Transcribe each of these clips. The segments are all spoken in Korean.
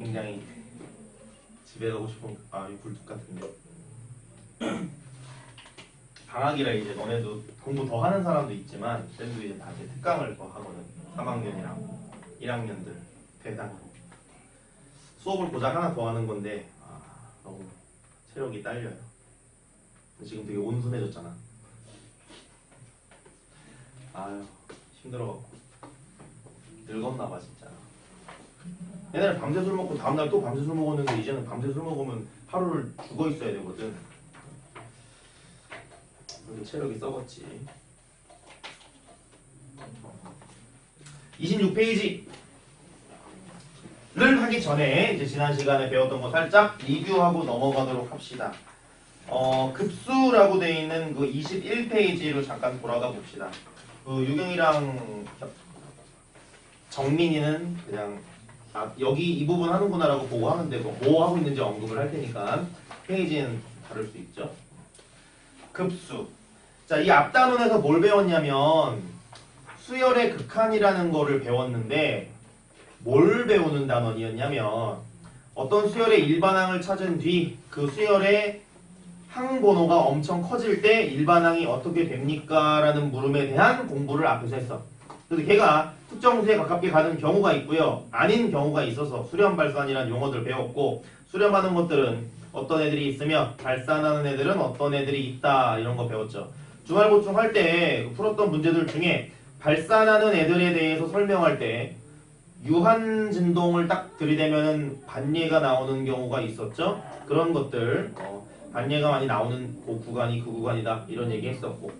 굉장히 집에 가고 싶은 마음이 굴뚝 같은데. 방학이라 이제 너네도 공부 더 하는 사람도 있지만 쟤도 이제 다 이제 특강을 더 하거든. 3학년이랑 1학년들 대상으로 수업을 고작 하나 더 하는 건데 너무 체력이 딸려요. 지금 되게 온순해졌잖아. 아유 힘들어갖고 늙었나봐 진짜. 옛날에 밤새 술 먹고 다음날 또 밤새 술 먹었는데 이제는 밤새 술 먹으면 하루를 죽어 있어야 되거든. 그래도 체력이 썩었지. 26페이지를 하기 전에 이제 지난 시간에 배웠던 거 살짝 리뷰하고 넘어가도록 합시다. 급수라고 되어 있는 그 21페이지로 잠깐 돌아가 봅시다. 그 유경이랑 정민이는 그냥 여기 이 부분 하는구나라고 보고 하면 되고 뭐 하고 있는지 언급을 할 테니까 페이지는 다를 수 있죠. 급수. 자, 이 앞단원에서 뭘 배웠냐면 수열의 극한이라는 거를 배웠는데 뭘 배우는 단원이었냐면 어떤 수열의 일반항을 찾은 뒤 그 수열의 항번호가 엄청 커질 때 일반항이 어떻게 됩니까? 라는 물음에 대한 공부를 앞에서 했어. 그래서 걔가 특정 수에 가깝게 가는 경우가 있고요. 아닌 경우가 있어서 수렴 발산이라는 용어들 배웠고 수렴하는 것들은 어떤 애들이 있으며 발산하는 애들은 어떤 애들이 있다 이런 거 배웠죠. 주말 보충할 때 풀었던 문제들 중에 발산하는 애들에 대해서 설명할 때 유한 진동을 딱 들이대면 반예가 나오는 경우가 있었죠. 그런 것들 반예가 많이 나오는 그 구간이 그 구간이다 이런 얘기 했었고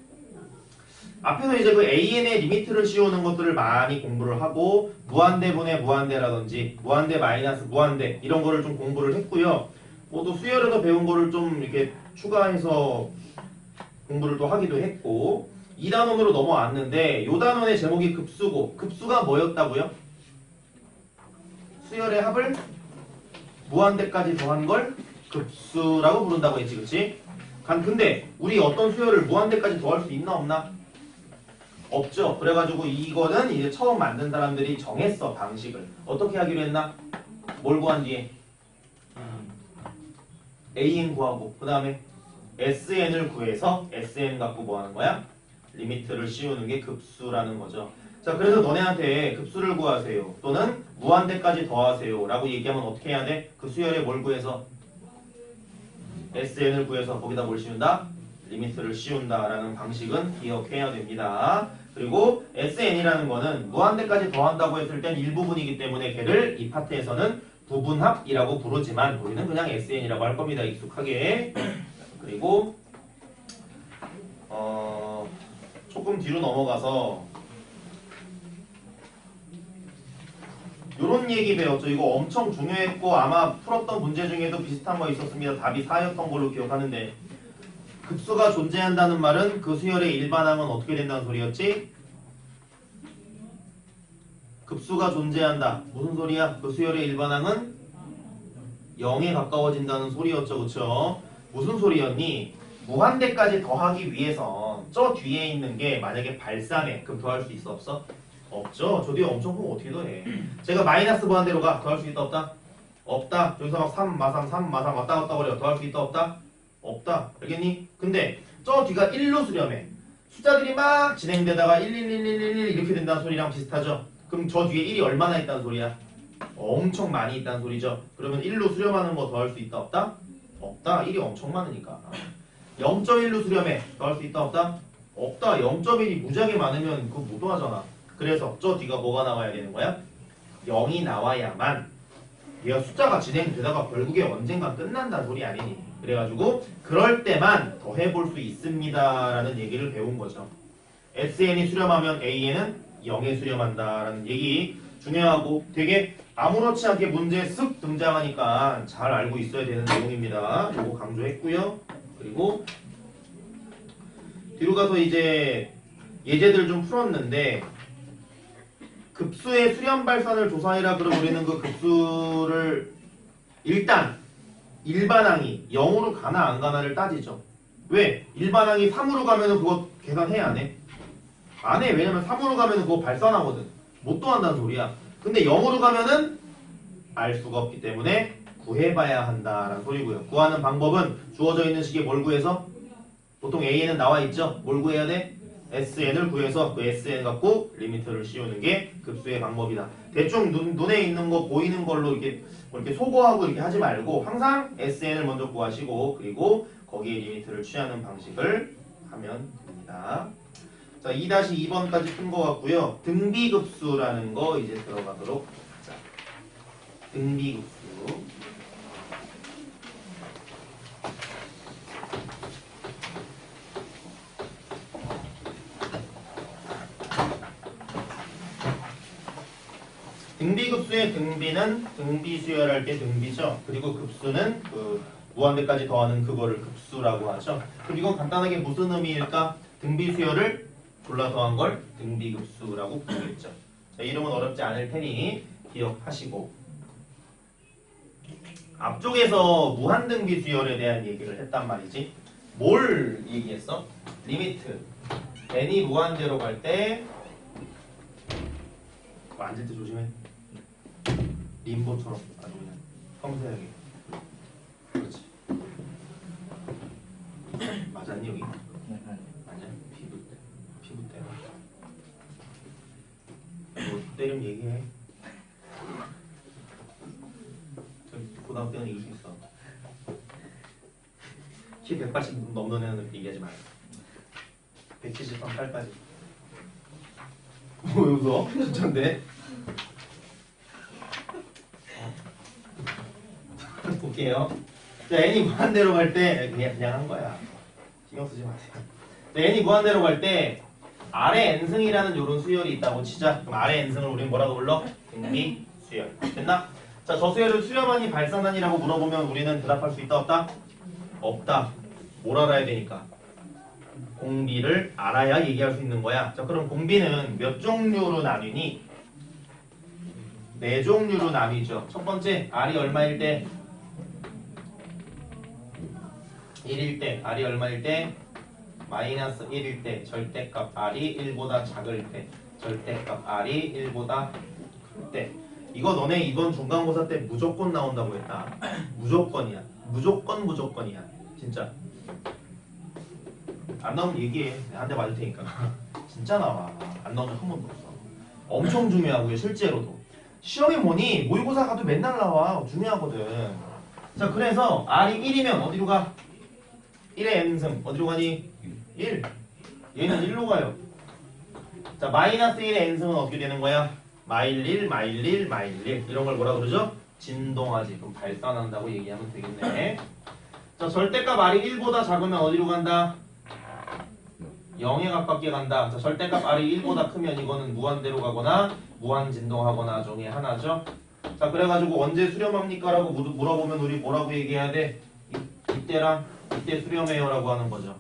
앞에서 이제 그 AN의 리미트를 씌우는 것들을 많이 공부를 하고 무한대분의 무한대라든지 무한대 마이너스 무한대 이런 거를 좀 공부를 했고요. 또 수열에서 배운 거를 좀 이렇게 추가해서 공부를 또 하기도 했고 2단원으로 넘어왔는데 요 단원의 제목이 급수고 급수가 뭐였다고요? 수열의 합을 무한대까지 더한 걸 급수라고 부른다고 했지, 그치? 근데 우리 어떤 수열을 무한대까지 더할 수 있나 없나? 없죠. 그래가지고 이거는 이제 처음 만든 사람들이 정했어, 방식을. 어떻게 하기로 했나? 뭘 구한 뒤에? AN 구하고 그 다음에 SN을 구해서 SN 갖고 뭐 하는 거야? 리미트를 씌우는 게 급수라는 거죠. 자, 그래서 너네한테 급수를 구하세요 또는 무한대까지 더하세요 라고 얘기하면 어떻게 해야 돼? 그 수열에 뭘 구해서? SN을 구해서 거기다 뭘 씌운다? 리미트를 씌운다 라는 방식은 기억해야 됩니다. 그리고 SN이라는 거는 무한대까지 더한다고 했을 땐 일부분이기 때문에 걔를 이 파트에서는 부분합이라고 부르지만 우리는 그냥 SN이라고 할 겁니다. 익숙하게. 그리고 조금 뒤로 넘어가서 요런 얘기 배웠죠. 이거 엄청 중요했고 아마 풀었던 문제 중에도 비슷한 거 있었습니다. 답이 4였던 걸로 기억하는데 급수가 존재한다는 말은 그 수열의 일반항은 어떻게 된다는 소리였지? 급수가 존재한다. 무슨 소리야? 그 수열의 일반항은 0에 가까워진다는 소리였죠. 그쵸? 무슨 소리였니? 무한대까지 더하기 위해선 저 뒤에 있는 게 만약에 발산해. 그럼 더할 수 있어? 없어? 없죠. 저 뒤에 엄청 크면 어떻게 더해? 제가 마이너스 무한대로 가. 더할 수 있다? 없다? 없다. 여기서 막 3 마상 3 마상 왔다 갔다 거려. 더할 수 있다? 없다? 없다. 알겠니? 근데 저 뒤가 1로 수렴해. 숫자들이 막 진행되다가 1, 1, 1, 1, 1 이렇게 된다는 소리랑 비슷하죠? 그럼 저 뒤에 1이 얼마나 있다는 소리야? 엄청 많이 있다는 소리죠? 그러면 1로 수렴하는 거 더할 수 있다? 없다? 없다. 1이 엄청 많으니까. 0.1로 수렴해. 더할 수 있다? 없다? 없다. 0.1이 무지하게 많으면 그거 못 더하잖아. 그래서 저 뒤가 뭐가 나와야 되는 거야? 0이 나와야만 얘가 숫자가 진행되다가 결국에 언젠가 끝난다는 소리 아니니. 그래가지고 그럴 때만 더해볼 수 있습니다 라는 얘기를 배운 거죠. SN이 수렴하면 AN은 0에 수렴한다라는 얘기 중요하고 되게 아무렇지 않게 문제에 쓱 등장하니까 잘 알고 있어야 되는 내용입니다. 요거 강조했고요. 그리고 뒤로 가서 이제 예제들 좀 풀었는데 급수의 수렴 발산을 조사해라. 그럼 우리는 그 급수를 일단 일반항이 0으로 가나 안 가나를 따지죠. 왜? 일반항이 3으로 가면은 그거 계산해 안 해? 안 해. 왜냐면 3으로 가면은 그거 발산하거든. 못 더한다는 소리야. 근데 0으로 가면은 알 수가 없기 때문에 구해봐야 한다라는 소리고요. 구하는 방법은 주어져 있는 식에 뭘 구해서 보통 A에는 나와 있죠. 뭘 구해야 돼? SN을 구해서 그 SN 갖고 리미트를 씌우는 게 급수의 방법이다. 대충 눈에 있는 거 보이는 걸로 이렇게 소거하고 이렇게 하지 말고 항상 SN을 먼저 구하시고 그리고 거기에 리미트를 취하는 방식을 하면 됩니다. 자, 2-2번까지 푼 것 같고요. 등비급수라는 거 이제 들어가도록 하자. 등비급수. 등비급수의 등비는 등비 수열할 때 등비죠. 그리고 급수는 그 무한대까지 더하는 그거를 급수라고 하죠. 그럼 이건 간단하게 무슨 의미일까? 등비 수열을 골라 더한 걸 등비급수라고 부르겠죠. 자, 이름은 어렵지 않을 테니 기억하시고 앞쪽에서 무한등비 수열에 대한 얘기를 했단 말이지. 뭘 얘기했어? 리미트 n이 무한대로 갈 때 앉을 때 조심해. 림보처럼 아주 그냥 섬세하게. 그렇지. 맞았니 여기? 아니야? 피부 때려. 뭐 때리면 얘기해. 고등학교 때는 이길 수 있어. 키 180 넘는 애는 얘기하지 마요. 173까지. 뭐 왜 웃어? 진짜인데? 볼게요. 자, n이 무한대로 갈 때 그냥 한 거야. 신경 쓰지 마세요. 자, n이 무한대로 갈 때 아래 n승이라는 요런 수열이 있다고 치자. 그럼 아래 n승을 우리는 뭐라고 불러? 등비 수열. 됐나? 자, 저 수열을 수렴하니 발산하니라고 물어보면 우리는 대답할 수 있다 없다? 없다. 뭘 알아야 되니까? 공비를 알아야 얘기할 수 있는 거야. 자, 그럼 공비는 몇 종류로 나뉘니? 4종류로 나뉘죠. 첫 번째, R이 얼마일 때? 1일 때, R이 얼마일 때? 마이너스 1일 때, 절대값 R이 1보다 작을 때, 절대값 R이 1보다 클 때. 이거 너네 이번 중간고사 때 무조건 나온다고 했다. 무조건이야. 무조건이야. 진짜. 안 나오면 얘기해. 한 대 맞을 테니까. 진짜 나와. 안 나오면 한 번도 없어. 엄청 중요하고요. 실제로도. 시험이 뭐니? 모의고사 가도 맨날 나와. 중요하거든. 자, 그래서 R이 1이면 어디로 가? 1의 n승. 어디로 가니? 1. 얘는 1로 가요. 자, 마이너스 1의 n승은 어떻게 되는 거야? 마일 1, 마일 1, 마일 1. 이런 걸 뭐라 그러죠? 진동하지. 그럼 발산한다고 얘기하면 되겠네. 자, 절대값 R이 1보다 작으면 어디로 간다? 0에 가깝게 간다. 자, 절대값 R이 1보다 크면 이거는 무한대로 가거나 무한진동하거나 중에 하나죠. 자, 그래가지고 언제 수렴합니까? 라고 물어보면 우리 뭐라고 얘기해야 돼? 이때랑 이때 수렴해요 라고 하는 거죠.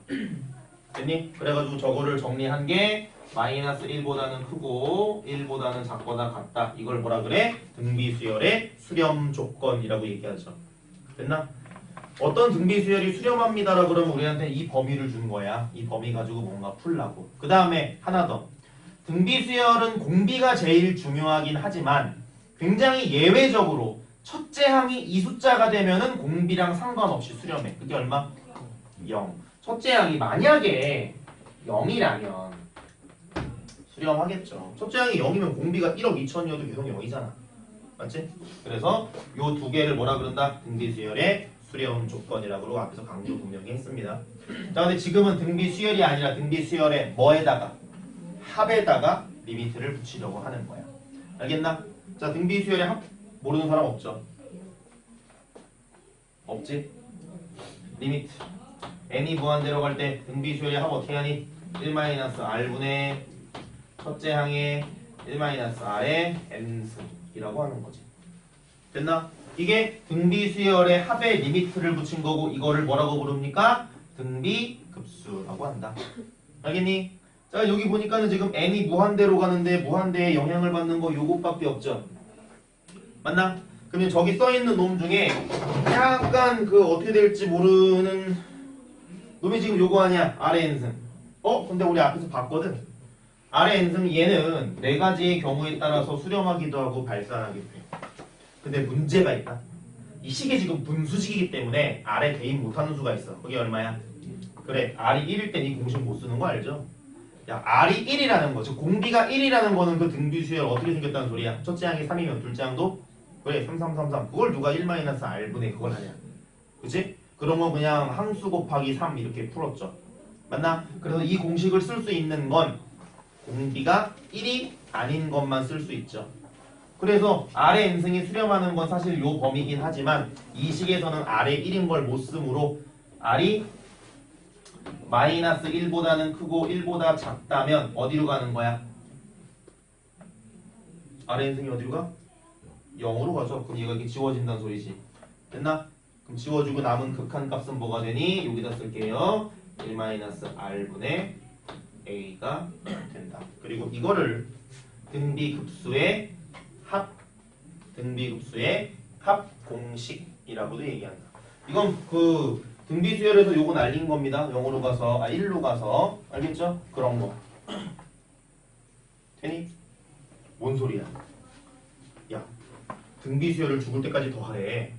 됐니? 그래가지고 저거를 정리한 게 마이너스 1보다는 크고 1보다는 작거나 같다. 이걸 뭐라 그래? 등비수열의 수렴 조건이라고 얘기하죠. 됐나? 어떤 등비수열이 수렴합니다라 그러면 우리한테 이 범위를 준 거야. 이 범위 가지고 뭔가 풀라고. 그 다음에 하나 더. 등비수열은 공비가 제일 중요하긴 하지만 굉장히 예외적으로 첫째 항이 이 숫자가 되면은 공비랑 상관없이 수렴해. 그게 얼마? 0. 첫째 항이 만약에 0이라면 수렴하겠죠. 첫째 항이 0이면 공비가 1억 2천이어도 계속 0이잖아. 맞지? 그래서 요 두 개를 뭐라 그런다? 등비수열의 수렴 조건이라고 앞에서 강조 분명히 했습니다. 자, 근데 지금은 등비수열이 아니라 등비수열의 뭐에다가? 합에다가 리미트를 붙이려고 하는 거야. 알겠나? 자, 등비수열의 합 모르는 사람 없죠? 없지? 리미트 n이 무한대로 갈 때 등비수열의 합 어떻게 하니? 1-r분의 첫째 항의 1-r의 n승이라고 하는 거지. 됐나? 이게 등비수열의 합의 리미트를 붙인 거고 이거를 뭐라고 부릅니까? 등비급수라고 한다. 알겠니? 자, 여기 보니까는 지금 n이 무한대로 가는데 무한대에 영향을 받는 거 요것밖에 없죠. 맞나? 그러면 저기 써있는 놈 중에 약간 그 어떻게 될지 모르는 놈이 지금 요거 아니야? R의 n승. 근데 우리 앞에서 봤거든. R의 n승 얘는 4가지의 경우에 따라서 수렴하기도 하고 발산하기도 해. 그 근데 문제가 있다. 이 식이 지금 분수식이기 때문에 R에 대입 못하는 수가 있어. 그게 얼마야? 그래, R이 1일 땐 이 공식 못 쓰는 거 알죠? 야, R이 1이라는 거, 즉 공비가 1이라는 거는 그 등비 수열 어떻게 생겼다는 소리야? 첫째 항이 3이면 둘째 항도 그래 3, 3, 3, 3. 그걸 누가 1-R분의 그걸 하냐? 그치? 그런 거 그냥 항수 곱하기 3 이렇게 풀었죠. 맞나? 그래서 이 공식을 쓸 수 있는 건 공비가 1이 아닌 것만 쓸 수 있죠. 그래서 R의 n승이 수렴하는 건 사실 요 범위긴 하지만 이 식에서는 R의 1인 걸 못 쓰므로 R이 마이너스 1보다는 크고 1보다 작다면 어디로 가는 거야? R의 n승이 어디로 가? 0으로 가죠. 그럼 얘가 이렇게 지워진다는 소리지. 됐나? 그럼 지워주고 남은 극한값은 뭐가 되니? 여기다 쓸게요. 1-R분의 A가 된다. 그리고 이거를 등비급수의 합 공식이라고도 얘기한다. 이건 그 등비수열에서 요거 날린 겁니다. 0으로 가서 1로 가서 알겠죠? 그런 거. 되니? 뭔 소리야? 야, 등비수열을 죽을 때까지 더하래.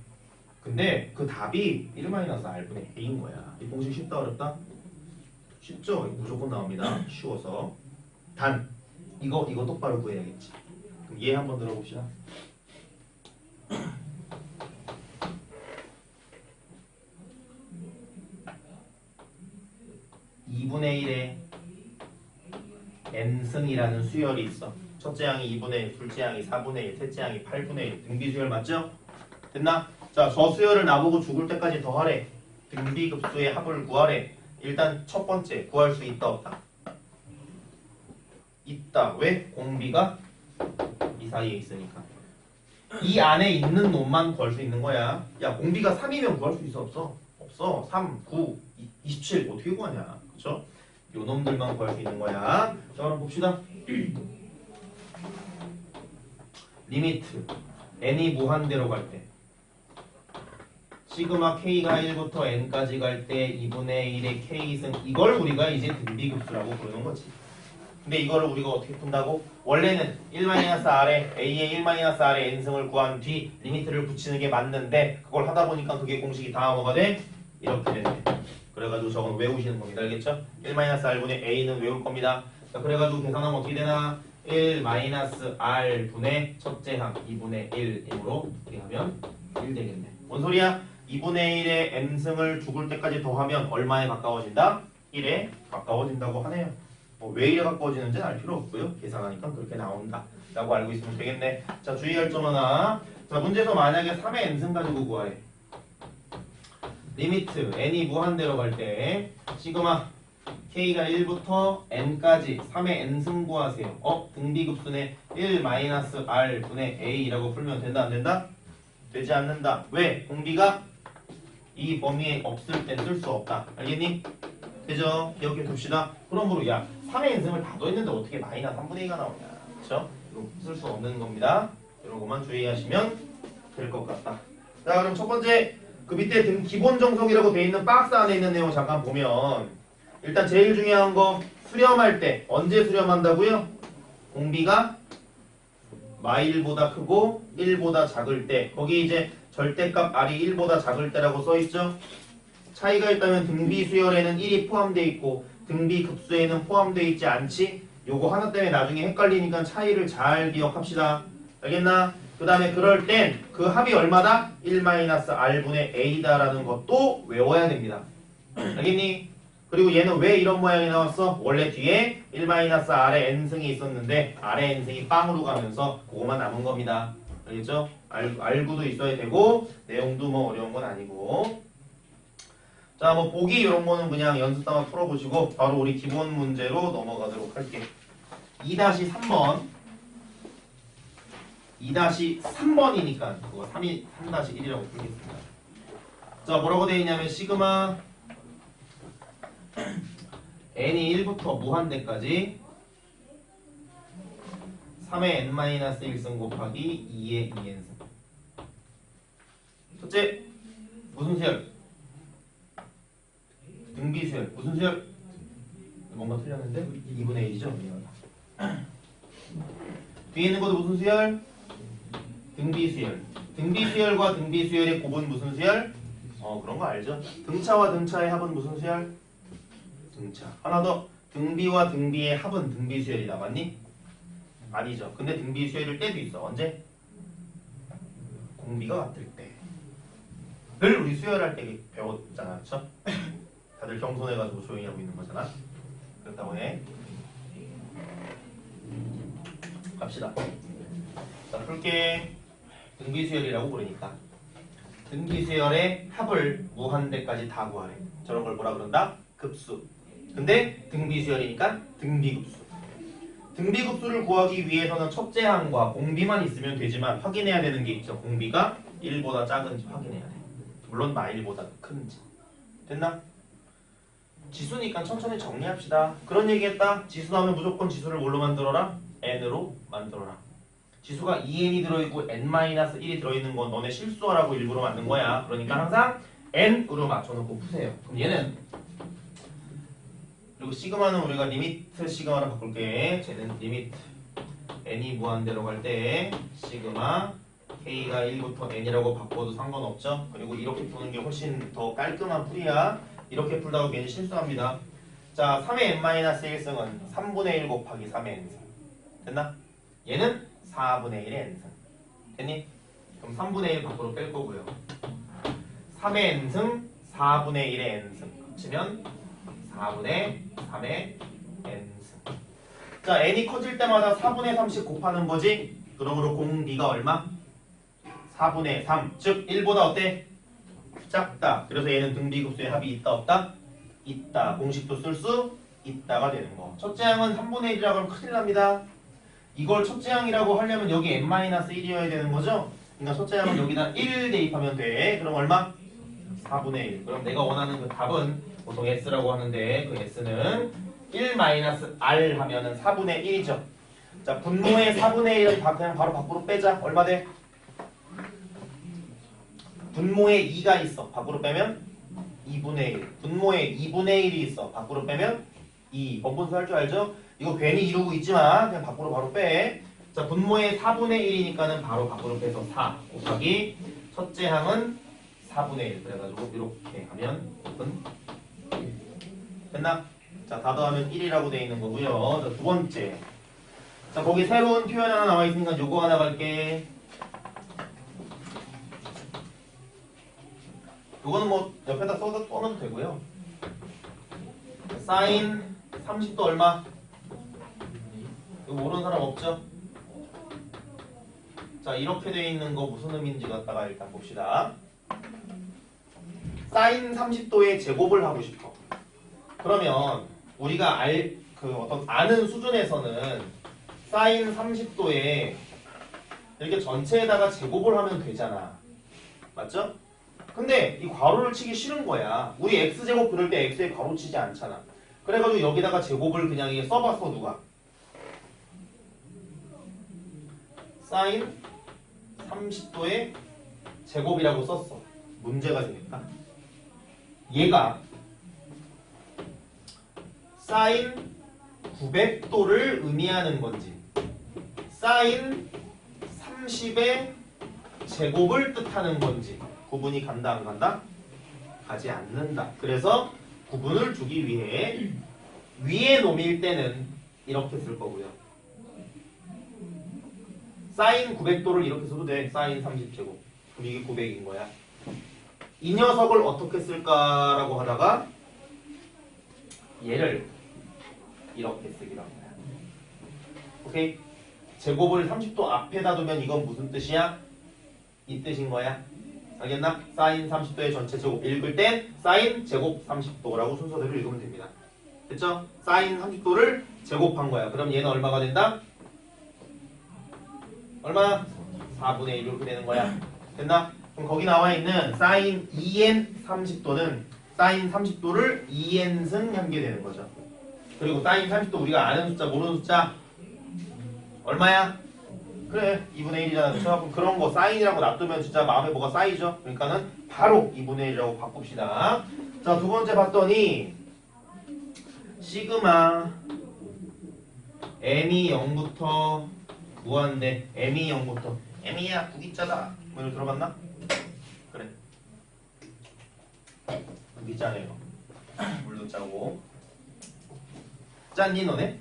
근데 그 답이 1-R분의 A인 거야. 이 공식 쉽다 어렵다? 쉽죠? 무조건 나옵니다. 쉬워서. 단 이거 똑바로 구해야겠지. 그럼 얘 한번 들어봅시다. 2분의 1에 n승이라는 수열이 있어. 첫째 항이 2분의 1, 둘째 항이 4분의 1, 셋째 항이 8분의 1. 등비수열 맞죠? 됐나? 자, 저 수열을 나보고 죽을 때까지 더하래. 등비급수의 합을 구하래. 일단 첫 번째 구할 수 있다 없다? 있다. 왜? 공비가 이 사이에 있으니까. 이 안에 있는 놈만 구할 수 있는 거야. 야, 공비가 3이면 구할 수 있어 없어? 없어. 3, 9, 27 어떻게 구하냐. 그쵸? 요 놈들만 구할 수 있는 거야. 자, 그럼 봅시다. 리미트 n이 무한대로 갈 때 시그마 k가 1부터 n까지 갈 때 2분의 1의 k승 이걸 우리가 이제 등비급수라고 부르는 거지. 근데 이거를 우리가 어떻게 푼다고? 원래는 1-R에 A의 1-R의 n승을 구한 뒤 리미트를 붙이는 게 맞는데 그걸 하다 보니까 그게 공식이 다 뭐가 돼? 이렇게 되네. 그래가지고 저건 외우시는 겁니다. 알겠죠? 1-R분의 A는 외울 겁니다. 자, 그래가지고 계산하면 어떻게 되나? 1-R분의 첫째 항 2분의 1이므로 어떻게 하면 1 되겠네. 뭔 소리야? 2분의 1의 n승을 죽을 때까지 더하면 얼마에 가까워진다? 1에 가까워진다고 하네요. 왜 1에 가까워지는지는 알 필요 없고요. 계산하니까 그렇게 나온다 라고 알고 있으면 되겠네. 자, 주의할 점 하나. 자, 문제에서 만약에 3의 n승 가지고 구하래. 리미트 n이 무한대로 갈 때 시그마 k가 1부터 n까지 3의 n승 구하세요. 등비급수네 1-R분의 A라고 풀면 된다 안 된다? 되지 않는다. 왜? 공비가 이 범위에 없을 땐 쓸 수 없다. 알겠니? 되죠? 기억해 둡시다. 그러므로 야 3의 n승을 다 더했는데 어떻게 마이너스 3분의 2가 나오냐. 그쵸? 이거 쓸 수 없는 겁니다. 이런 것만 주의하시면 될 것 같다. 자, 그럼 첫 번째 그 밑에 기본 정석이라고 돼 있는 박스 안에 있는 내용 잠깐 보면 일단 제일 중요한 거 수렴할 때 언제 수렴한다고요? 공비가 마일보다 크고 1보다 작을 때 거기 이제 절대값 R이 1보다 작을 때라고 써있죠? 차이가 있다면 등비수열에는 1이 포함되어 있고 등비급수에는 포함되어 있지 않지? 요거 하나 때문에 나중에 헷갈리니까 차이를 잘 기억합시다. 알겠나? 그 다음에 그럴 땐 그 합이 얼마다? 1-R분의 A다라는 것도 외워야 됩니다. 알겠니? 그리고 얘는 왜 이런 모양이 나왔어? 원래 뒤에 1-R의 n승이 있었는데 R의 n승이 빵으로 가면서 그거만 남은 겁니다. 알겠죠? 알고도 있어야 되고 내용도 뭐 어려운 건 아니고. 자, 뭐 보기 이런 거는 그냥 연습 삼아 풀어보시고 바로 우리 기본 문제로 넘어가도록 할게. 2-3번 2-3번이니까 그거 3-1이라고 풀겠습니다. 자, 뭐라고 되어 있냐면 시그마 n이 1부터 무한대까지 3의 n-1승 곱하기 2의 2n승. 첫째, 무슨 수열? 등비수열. 무슨 수열? 뭔가 틀렸는데? 2분의 1이죠? 뒤에 있는 것도 무슨 수열? 등비수열. 등비 수열과 등비 수열의 곱은 무슨 수열? 그런 거 알죠? 등차와 등차의 합은 무슨 수열? 등차. 하나 더. 등비와 등비의 합은 등비 수열이다. 맞니? 아니죠. 근데 등비 수열일 때도 있어. 언제? 공비가 같을 때. 늘 우리 수열할 때 배웠잖아. 그쵸? 다들 겸손해가지고 조용히 하고 있는 거잖아. 그렇다고 해. 갑시다. 자, 풀게. 등비수열이라고 부르니까 등비수열의 합을 무한대까지 다 구하래. 저런 걸 뭐라 그런다? 급수. 근데 등비수열이니까 등비급수. 등비급수를 구하기 위해서는 첫째 항과 공비만 있으면 되지만 확인해야 되는 게 있죠. 공비가 1보다 작은지 확인해야 돼. 물론 마일보다 큰지. 됐나? 지수니까 천천히 정리합시다. 그런 얘기했다. 지수 나오면 무조건 지수를 뭘로 만들어라? n으로 만들어라. 지수가 2n이 들어있고 n-1이 들어있는 건 너네 실수하라고 일부러 만든 거야. 그러니까 항상 n으로 맞춰놓고 푸세요. 그럼 얘는 그리고 시그마는 우리가 리미트 시그마로 바꿀게. 쟤는 리미트 n이 무한대로 갈 때 시그마 k가 1부터 n이라고 바꿔도 상관없죠. 그리고 이렇게 푸는 게 훨씬 더 깔끔한 풀이야. 이렇게 풀다가 괜히 실수합니다. 자, 3의 n-1승은 3분의 1 곱하기 3의 n승. 됐나? 얘는 4분의 1의 n승. 됐니? 그럼 3분의 1 밖으로 뺄 거고요. 3의 n승, 4분의 1의 n승. 합치면 4분의 3의 n승. 자, n이 커질 때마다 4분의 3씩 곱하는 거지? 그러므로 공비가 얼마? 4분의 3. 즉, 1보다 어때? 작다. 그래서 얘는 등비급수의 합이 있다 없다? 있다. 공식도 쓸 수 있다가 되는 거. 첫째 항은 3분의 1이라고 하면 큰일 납니다. 이걸 첫째 항이라고 하려면 여기 n-1이어야 되는 거죠? 그러니까 첫째 항은 여기다 1 대입하면 돼. 그럼 얼마? 4분의 1. 그럼 내가 원하는 그 답은 보통 s라고 하는데 그 s는 1-r 하면은 4분의 1이죠. 자, 분모의 4분의 1은 그냥 바로 밖으로 빼자. 얼마 돼? 분모에 2가 있어. 밖으로 빼면 2분의 1. 분모에 2분의 1이 있어. 밖으로 빼면 2. 번분수 할 줄 알죠? 이거 괜히 이러고 있지만 그냥 밖으로 바로 빼. 자, 분모에 4분의 1이니까는 바로 밖으로 빼서 4 곱하기 첫째 항은 4분의 1. 그래가지고 이렇게 하면 1. 됐나? 자, 다 더하면 1이라고 돼 있는 거고요. 자, 두 번째. 자, 거기 새로운 표현 하나 나와 있으니까 요거 하나 갈게. 이거는 뭐 옆에다 써도 되고요. 사인 30도 얼마? 이거 모르는 사람 없죠? 자, 이렇게 돼 있는 거 무슨 의미인지 갖다가 일단 봅시다. 사인 30도의 제곱을 하고 싶어. 그러면 우리가 어떤 아는 수준에서는 사인 30도에 이렇게 전체에다가 제곱을 하면 되잖아. 맞죠? 근데 이 괄호를 치기 싫은 거야. 우리 x제곱 그럴 때 x에 괄호 치지 않잖아. 그래가지고 여기다가 제곱을 그냥 이게 써봤어. 누가? 사인 30도의 제곱이라고 썼어. 문제가 생겼다. 얘가 사인 900도를 의미하는 건지 사인 30의 제곱을 뜻하는 건지 구분이 간다 안 간다? 가지 않는다. 그래서 구분을 주기 위해 위에 놈일 때는 이렇게 쓸 거고요. 사인 900도를 이렇게 써도 돼. 사인 30제곱. 그럼 이게 900인 거야. 이 녀석을 어떻게 쓸까라고 하다가 얘를 이렇게 쓰기로 합니다. 오케이? 제곱을 30도 앞에다 두면 이건 무슨 뜻이야? 이 뜻인 거야. 알겠나? 사인 30도의 전체 제곱 읽을 땐 사인 제곱 30도라고 순서대로 읽으면 됩니다. 됐죠? 사인 30도를 제곱한 거야. 그럼 얘는 얼마가 된다? 얼마? 4분의 1 이렇게 되는 거야. 됐나? 그럼 거기 나와 있는 사인 2n 30도는 사인 30도를 2n승 함께 되는 거죠. 그리고 사인 30도 우리가 아는 숫자 모르는 숫자 얼마야? 그래 2분의 1이잖아. 그렇죠? 그럼 그런 거 사인이라고 놔두면 진짜 마음에 뭐가 쌓이죠? 그러니까는 바로 2분의 1이라고 바꿉시다. 자, 두 번째 봤더니 시그마 m이 0부터 무한대 m이 0부터 m이야 구기자다 뭐 이거 들어봤나? 그래. 여기 짜네 이거. 물도 짜고. 짠니 너네?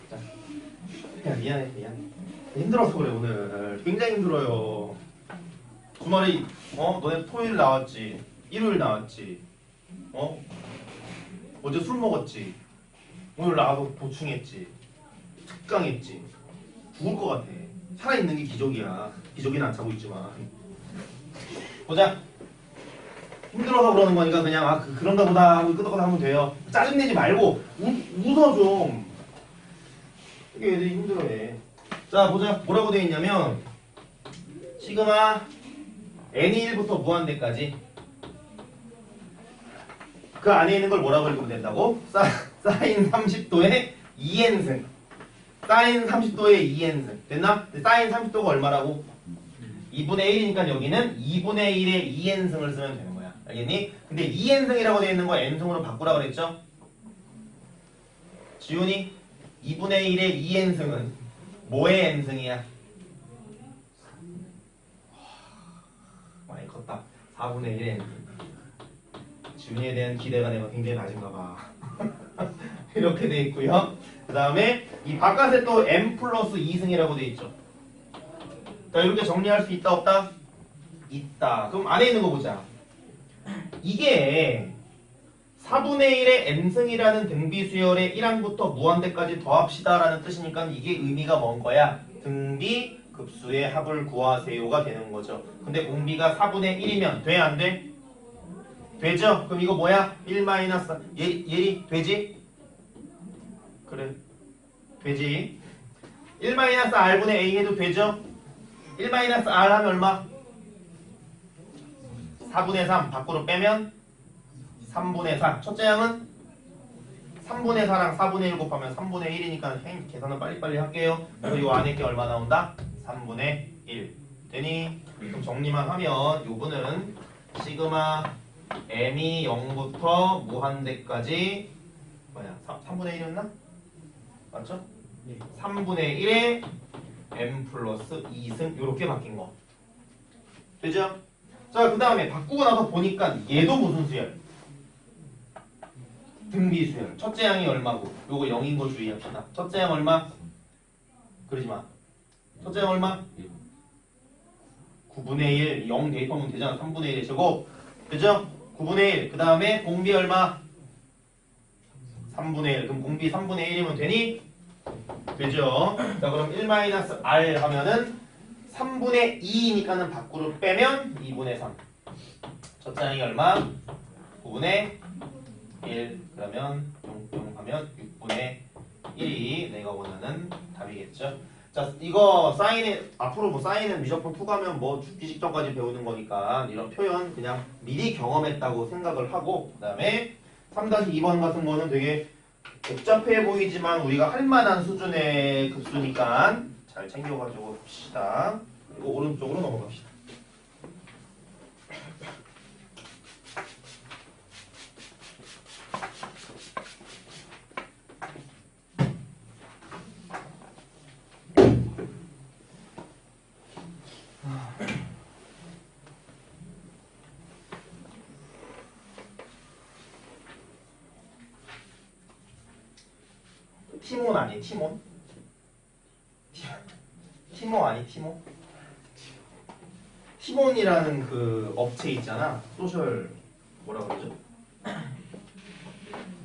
자. 야, 미안해. 힘들어서 그래 오늘. 굉장히 힘들어요. 주말에 너네 토요일 나왔지. 일요일 나왔지. 어제 술 먹었지. 오늘 나와서 보충했지. 특강했지. 죽을 것 같아. 살아있는 게 기적이야. 기적이는 안 차고 있지만. 보자. 힘들어서 그러는 거니까 그냥 그런가 보다 하고 끄덕끄덕 하면 돼요. 짜증내지 말고 웃어 좀. 이게 애들이 힘들어해. 자 보자. 뭐라고 되어 있냐면 시그마 n이 1부터 무한대까지 그 안에 있는 걸 뭐라고 읽으면 된다고? 사인 30도의 2n승. 사인 30도의 2n승. 됐나? 사인 30도가 얼마라고? 2분의 1이니까 여기는 2분의 1의 2n승을 쓰면 되는 거야. 알겠니? 근데 2n승이라고 되어 있는 거 n승으로 바꾸라 그랬죠? 지훈이 2분의 1의 2n승은 뭐의 n승이야? 많이 컸다. 4분의 1의 n승. 지훈이에 대한 기대가 내가 굉장히 낮은가 봐. 이렇게 돼 있고요. 그 다음에 이 바깥에 또 m 플러스 2승이라고 돼 있죠. 자, 이렇게 정리할 수 있다 없다? 있다. 그럼 안에 있는 거 보자. 이게 4분의 1의 n승이라는 등비수열의 1항부터 무한대까지 더합시다라는 뜻이니까 이게 의미가 뭔 거야? 등비 급수의 합을 구하세요가 되는 거죠. 근데 공비가 4분의 1이면 돼? 안 돼? 되죠? 그럼 이거 뭐야? 1 마이너스 얘리 되지? 그래 되지. 1 마이너스 r분의 a 해도 되죠? 1 마이너스 r 하면 얼마? 4분의 3 밖으로 빼면 3분의 4. 첫째 양은 3분의 4랑 4분의 1 곱하면 3분의 1이니까 계산은 빨리빨리 할게요. 그래서 이 안에 게 얼마 나온다? 3분의 1 되니? 그럼 정리만 하면 요거는 시그마 m이 0부터 무한대까지 뭐야? 3분의 1이었나? 맞죠? 3분의 1에 m 플러스 2승 이렇게 바뀐 거 되죠? 자, 그 다음에 바꾸고 나서 보니까 얘도 무슨 수열? 등비수열. 첫째 양이 얼마고 요거 0인 거 주의합시다. 첫째 양 얼마? 그러지마. 첫째 양 얼마? 9분의 1 0 대입하면 되잖아. 3분의 1의 제곱 그죠? 9분의 1. 그 다음에 공비 얼마? 3분의 1. 그럼 공비 3분의 1이면 되니? 되죠? 자, 그럼 1-r 하면은 3분의 2니까는 밖으로 빼면 2분의 3. 첫째 양이 얼마? 9분의 1. 그러면 0 하면 6분의 1이 내가 원하는 답이겠죠? 자, 이거 사인에 앞으로 뭐 사인은 미적분 2 가면 뭐 죽기 직전까지 배우는 거니까 이런 표현 그냥 미리 경험했다고 생각을 하고 그 다음에 3-2번 같은 거는 되게 복잡해 보이지만 우리가 할 만한 수준의 급수니까 잘 챙겨가지고 봅시다. 그리고 오른쪽으로 넘어갑시다. 티몬 아니 티몬? 티몬 아니 티몬? 티몬이라는 그 업체 있잖아. 소셜 뭐라 그러죠?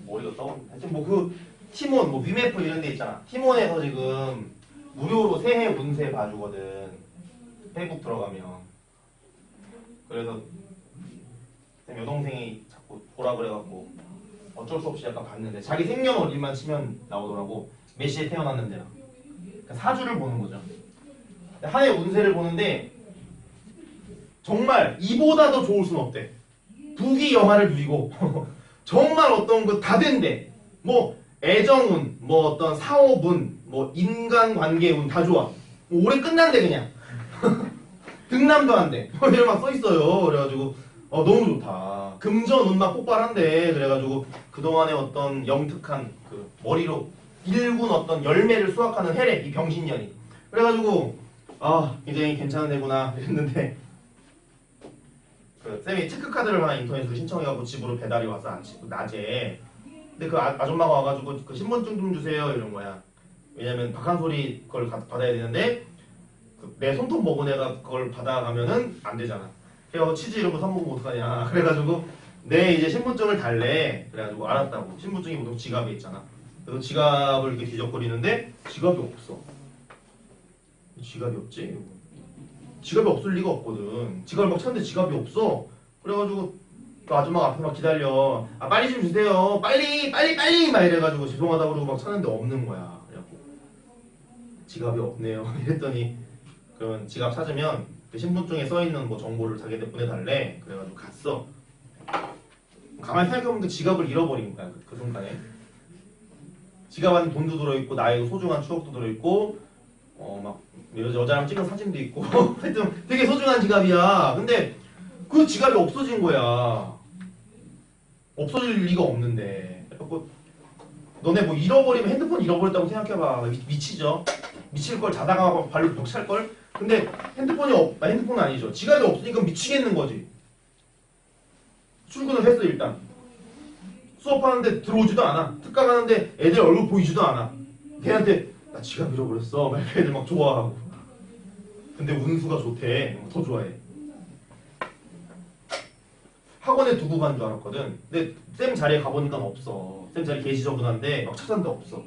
머리가 떠오르네. 하여튼 뭐 그 티몬 뭐 위메프 이런 데 있잖아. 티몬에서 지금 무료로 새해 운세 봐주거든. 페이북 들어가면. 그래서 여동생이 자꾸 보라 그래갖고 어쩔 수 없이 약간 봤는데 자기 생년월일만 치면 나오더라고. 몇 시에 태어났는지랑. 그러니까 사주를 보는 거죠. 한 해 운세를 보는데 정말 이보다 더 좋을 수는 없대. 부귀 영화를 누리고 정말 어떤 그 다 된대. 뭐 애정운, 뭐 어떤 사업운, 뭐 인간관계운 다 좋아. 뭐 올해 끝난대 그냥. 등남도 한대. 이런 막 써있어요. 그래가지고 너무 좋다. 금전운 막 폭발한대. 그래가지고 그동안의 어떤 영특한 그 머리로 일군 어떤 열매를 수확하는 해래 이 병신년이. 그래가지고 아 굉장히 괜찮은 애구나 이랬는데 그 쌤이 체크카드를 하나 인터넷으로 신청해갖고 집으로 배달이 와서 낮에 근데 그 아줌마가 와가지고 그 신분증 좀 주세요 이런 거야. 왜냐면 박한솔이 그걸 받아야 되는데 내 손톱 먹은 애가 그걸 받아가면은 안 되잖아. 그래서 치즈 이런 거 사먹으면 어떡하냐. 그래가지고 내 이제 신분증을 달래. 그래가지고 알았다고. 신분증이 보통 지갑에 있잖아. 그래서 지갑을 이렇게 뒤적거리는데 지갑이 없어. 지갑이 없지? 지갑이 없을 리가 없거든. 지갑을 막 찾는데 지갑이 없어. 그래가지고 그 아줌마가 앞에 막 기다려. 아 빨리 좀 주세요. 빨리 빨리 빨리 막 이래가지고 죄송하다고 그러고 막 찾는데 없는 거야. 그래갖고 지갑이 없네요. 이랬더니 그러면 지갑 찾으면 그 신분증에 써있는 뭐 정보를 자기한테 보내달래. 그래가지고 갔어. 가만히 생각해보면 그 지갑을 잃어버린 거야. 그 순간에. 지갑 안에 돈도 들어있고 나의 소중한 추억도 들어있고 막 여자랑 찍은 사진도 있고 하여튼 되게 소중한 지갑이야. 근데 그 지갑이 없어진 거야. 없어질 리가 없는데. 그래갖고 너네 뭐 잃어버리면 핸드폰 잃어버렸다고 생각해봐. 미치죠? 미칠 걸 자다가 발로 벽찰 걸? 근데 핸드폰은 아니죠. 지갑이 없으니까 미치겠는 거지. 출근을 했어 일단. 수업하는데 들어오지도 않아. 특강 하는데 애들 얼굴 보이지도 않아. 걔한테 나 지갑 잃어버렸어. 막 애들 막 좋아하고. 근데 운수가 좋대. 더 좋아해. 학원에 두고 간 줄 알았거든. 근데 쌤 자리에 가보니까 없어. 쌤 자리 계시 적은한데 막 찾았는데 없어.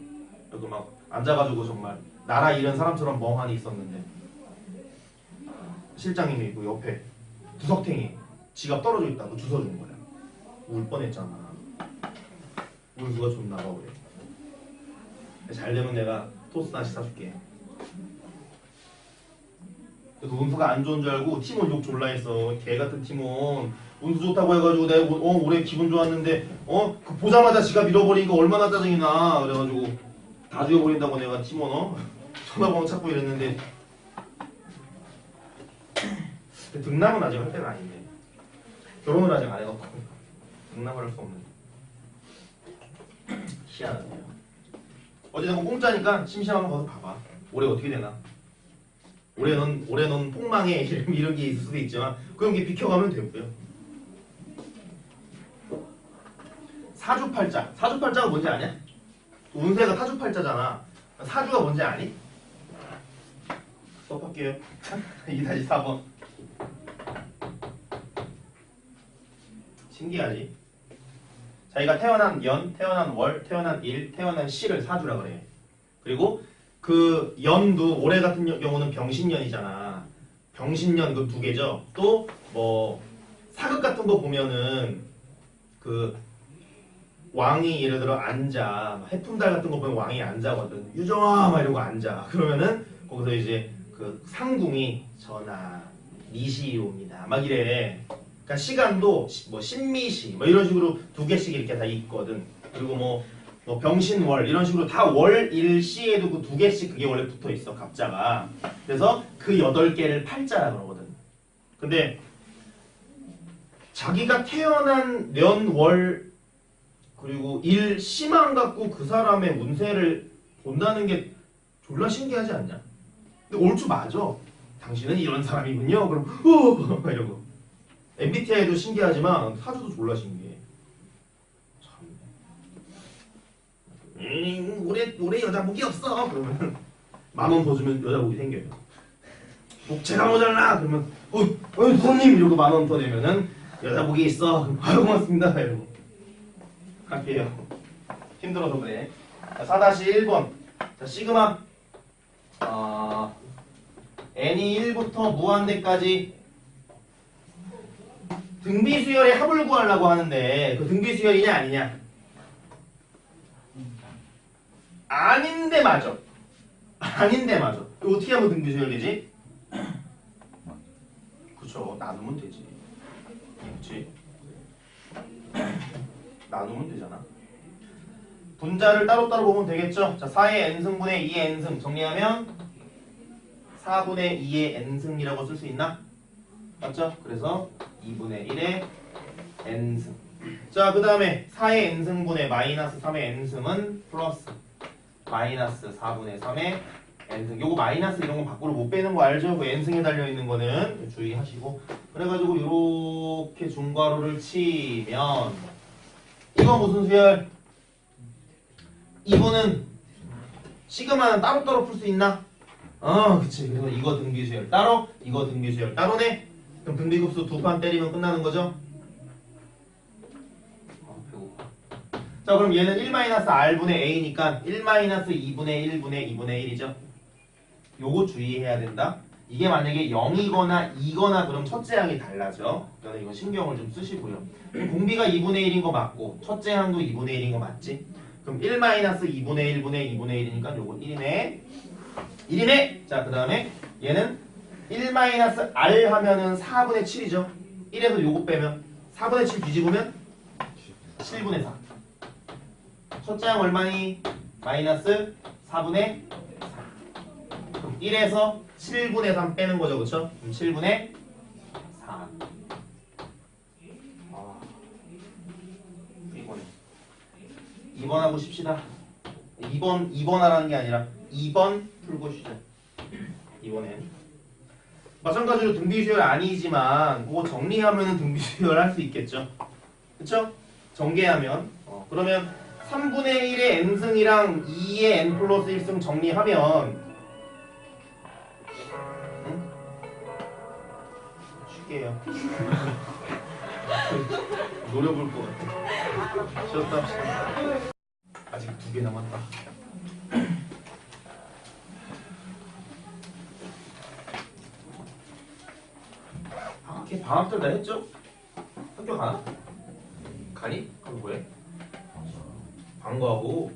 여기 막 앉아가지고 정말 나라 잃은 사람처럼 멍하니 있었는데 실장님이 있고 옆에 구석탱이 지갑 떨어져 있다고 주워준 거야. 울 뻔했잖아. 운수가 좋나 봐 그래. 잘 되면 내가 토스트 하나씩 사줄게. 그래서 운수가 안 좋은 줄 알고 팀원 욕 졸라 했어. 개 같은 팀원. 운수 좋다고 해가지고 내가 올해 기분 좋았는데 그 보자마자 지갑 잃어버린 거 얼마나 짜증이 나. 그래가지고 다 죽여버린다고 내가 팀원 전화번호 찾고 이랬는데 등남은 아직 할 때가 아닌데 결혼을 아직 안 해갖고 등남을 할 수 없는 희한하네요. 어쨌든 공짜니까 심심하면 가서 봐봐. 올해 어떻게 되나. 올해 넌 폭망해 이런 게 있을 수도 있지만 그런 게 비켜가면 되고요. 사주팔자. 사주팔자가 뭔지 아냐? 운세가 사주팔자잖아. 사주가 뭔지 아니? 수업할게요. 2-4번. 신기하지? 자기가 태어난 연, 태어난 월, 태어난 일, 태어난 시를 사주라 그래. 그리고 그 연도 올해 같은 경우는 병신년이잖아. 병신년 그 두 개죠. 또 뭐 사극 같은 거 보면은 그 왕이 예를 들어 앉아. 해품달 같은 거 보면 왕이 앉아거든. 유정아 막 이러고 앉아. 그러면은 거기서 이제 그 상궁이 전하 미시옵니다. 막 이래. 그러니까 시간도 뭐 신미시 뭐 이런 식으로 두 개씩 이렇게 다 있거든. 그리고 뭐 병신월 이런 식으로 다 월, 일, 시에도 그 두 개씩 그게 원래 붙어 있어 갑자가. 그래서 그 8개를 팔자라 그러거든. 근데 자기가 태어난 년, 월 그리고 일, 시만 갖고 그 사람의 운세를 본다는 게 졸라 신기하지 않냐? 근데 옳죠 맞아. 당신은 이런 사람이군요. 그럼 이러고. MBTI도 신기하지만 사주도 졸라 신기해. 참. 올해 여자복이 없어. 그러면 10,000원 더 주면 여자복이 생겨요. 목재가 모자라. 그러면 손님 이러고 10,000원 더 내면은 여자복이 있어. 아유 고맙습니다. 이러고 갈게요. 힘들어서 그래. 4-1번. 자 시그마 n이 1부터 무한대까지 등비수열의 합을 구하려고 하는데 그 등비수열이냐 아니냐? 아닌데 맞아. 아닌데 맞아. 이거 어떻게 하면 등비수열 되지? 그쵸. 나누면 되지. 그치? 나누면 되잖아. 분자를 따로따로 보면 되겠죠? 자, 4의 n승분의 2의 n승 정리하면 4분의 2의 n승이라고 쓸 수 있나? 맞죠? 그래서 2분의 1의 n승. 자, 그 다음에 4의 n승분의 마이너스 3의 n승은 플러스 마이너스 4분의 3의 n승. 요거 마이너스 이런 거 밖으로 못 빼는 거 알죠? 그 n승에 달려있는 거는 주의하시고. 그래가지고 요렇게 중괄호를 치면 이거 무슨 수열? 이거는 시그마는 따로따로 풀 수 있나? 그치. 그래서 이거 등비수열 따로, 이거 등비수열 따로네? 그럼 등비급수 두 판 때리면 끝나는 거죠? 배고파. 자, 그럼 얘는 1-r분의 a니까 1-2분의 1분의 2분의 1이죠? 요거 주의해야 된다. 이게 만약에 0이거나 2거나 그럼 첫째 항이 달라져. 그러니까 이거 신경을 좀 쓰시고요. 공비가 2분의 1인 거 맞고 첫째 항도 2분의 1인 거 맞지? 그럼 1-2분의 1분의 2분의 1이니까 요거 1이네. 1이네. 자, 그 다음에 얘는 1-r 하면은 4분의 7이죠. 1에서 요거 빼면 4분의 7 뒤집으면 7분의 4. 첫째 항 얼마니? 마이너스 4분의 4. 그럼 1에서 7분의 3 빼는 거죠. 그쵸? 그럼 7분의 4. 2번 하고 쉽시다. 2번 하라는 게 아니라 2번 풀고 쉬자. 이번엔 마찬가지로 등비수열 아니지만 그거 정리하면 등비수열 할 수 있겠죠. 그쵸? 전개하면 그러면 3분의 1의 n승이랑 2의 n 플러스 1승 정리하면 쉽게 해요. 노려볼 것 같아. 쉬었다 합시다. 아직 2개 남았다. 걔 방학 때 다 했죠? 학교 가나? 가니? 그럼 뭐해? 반가워.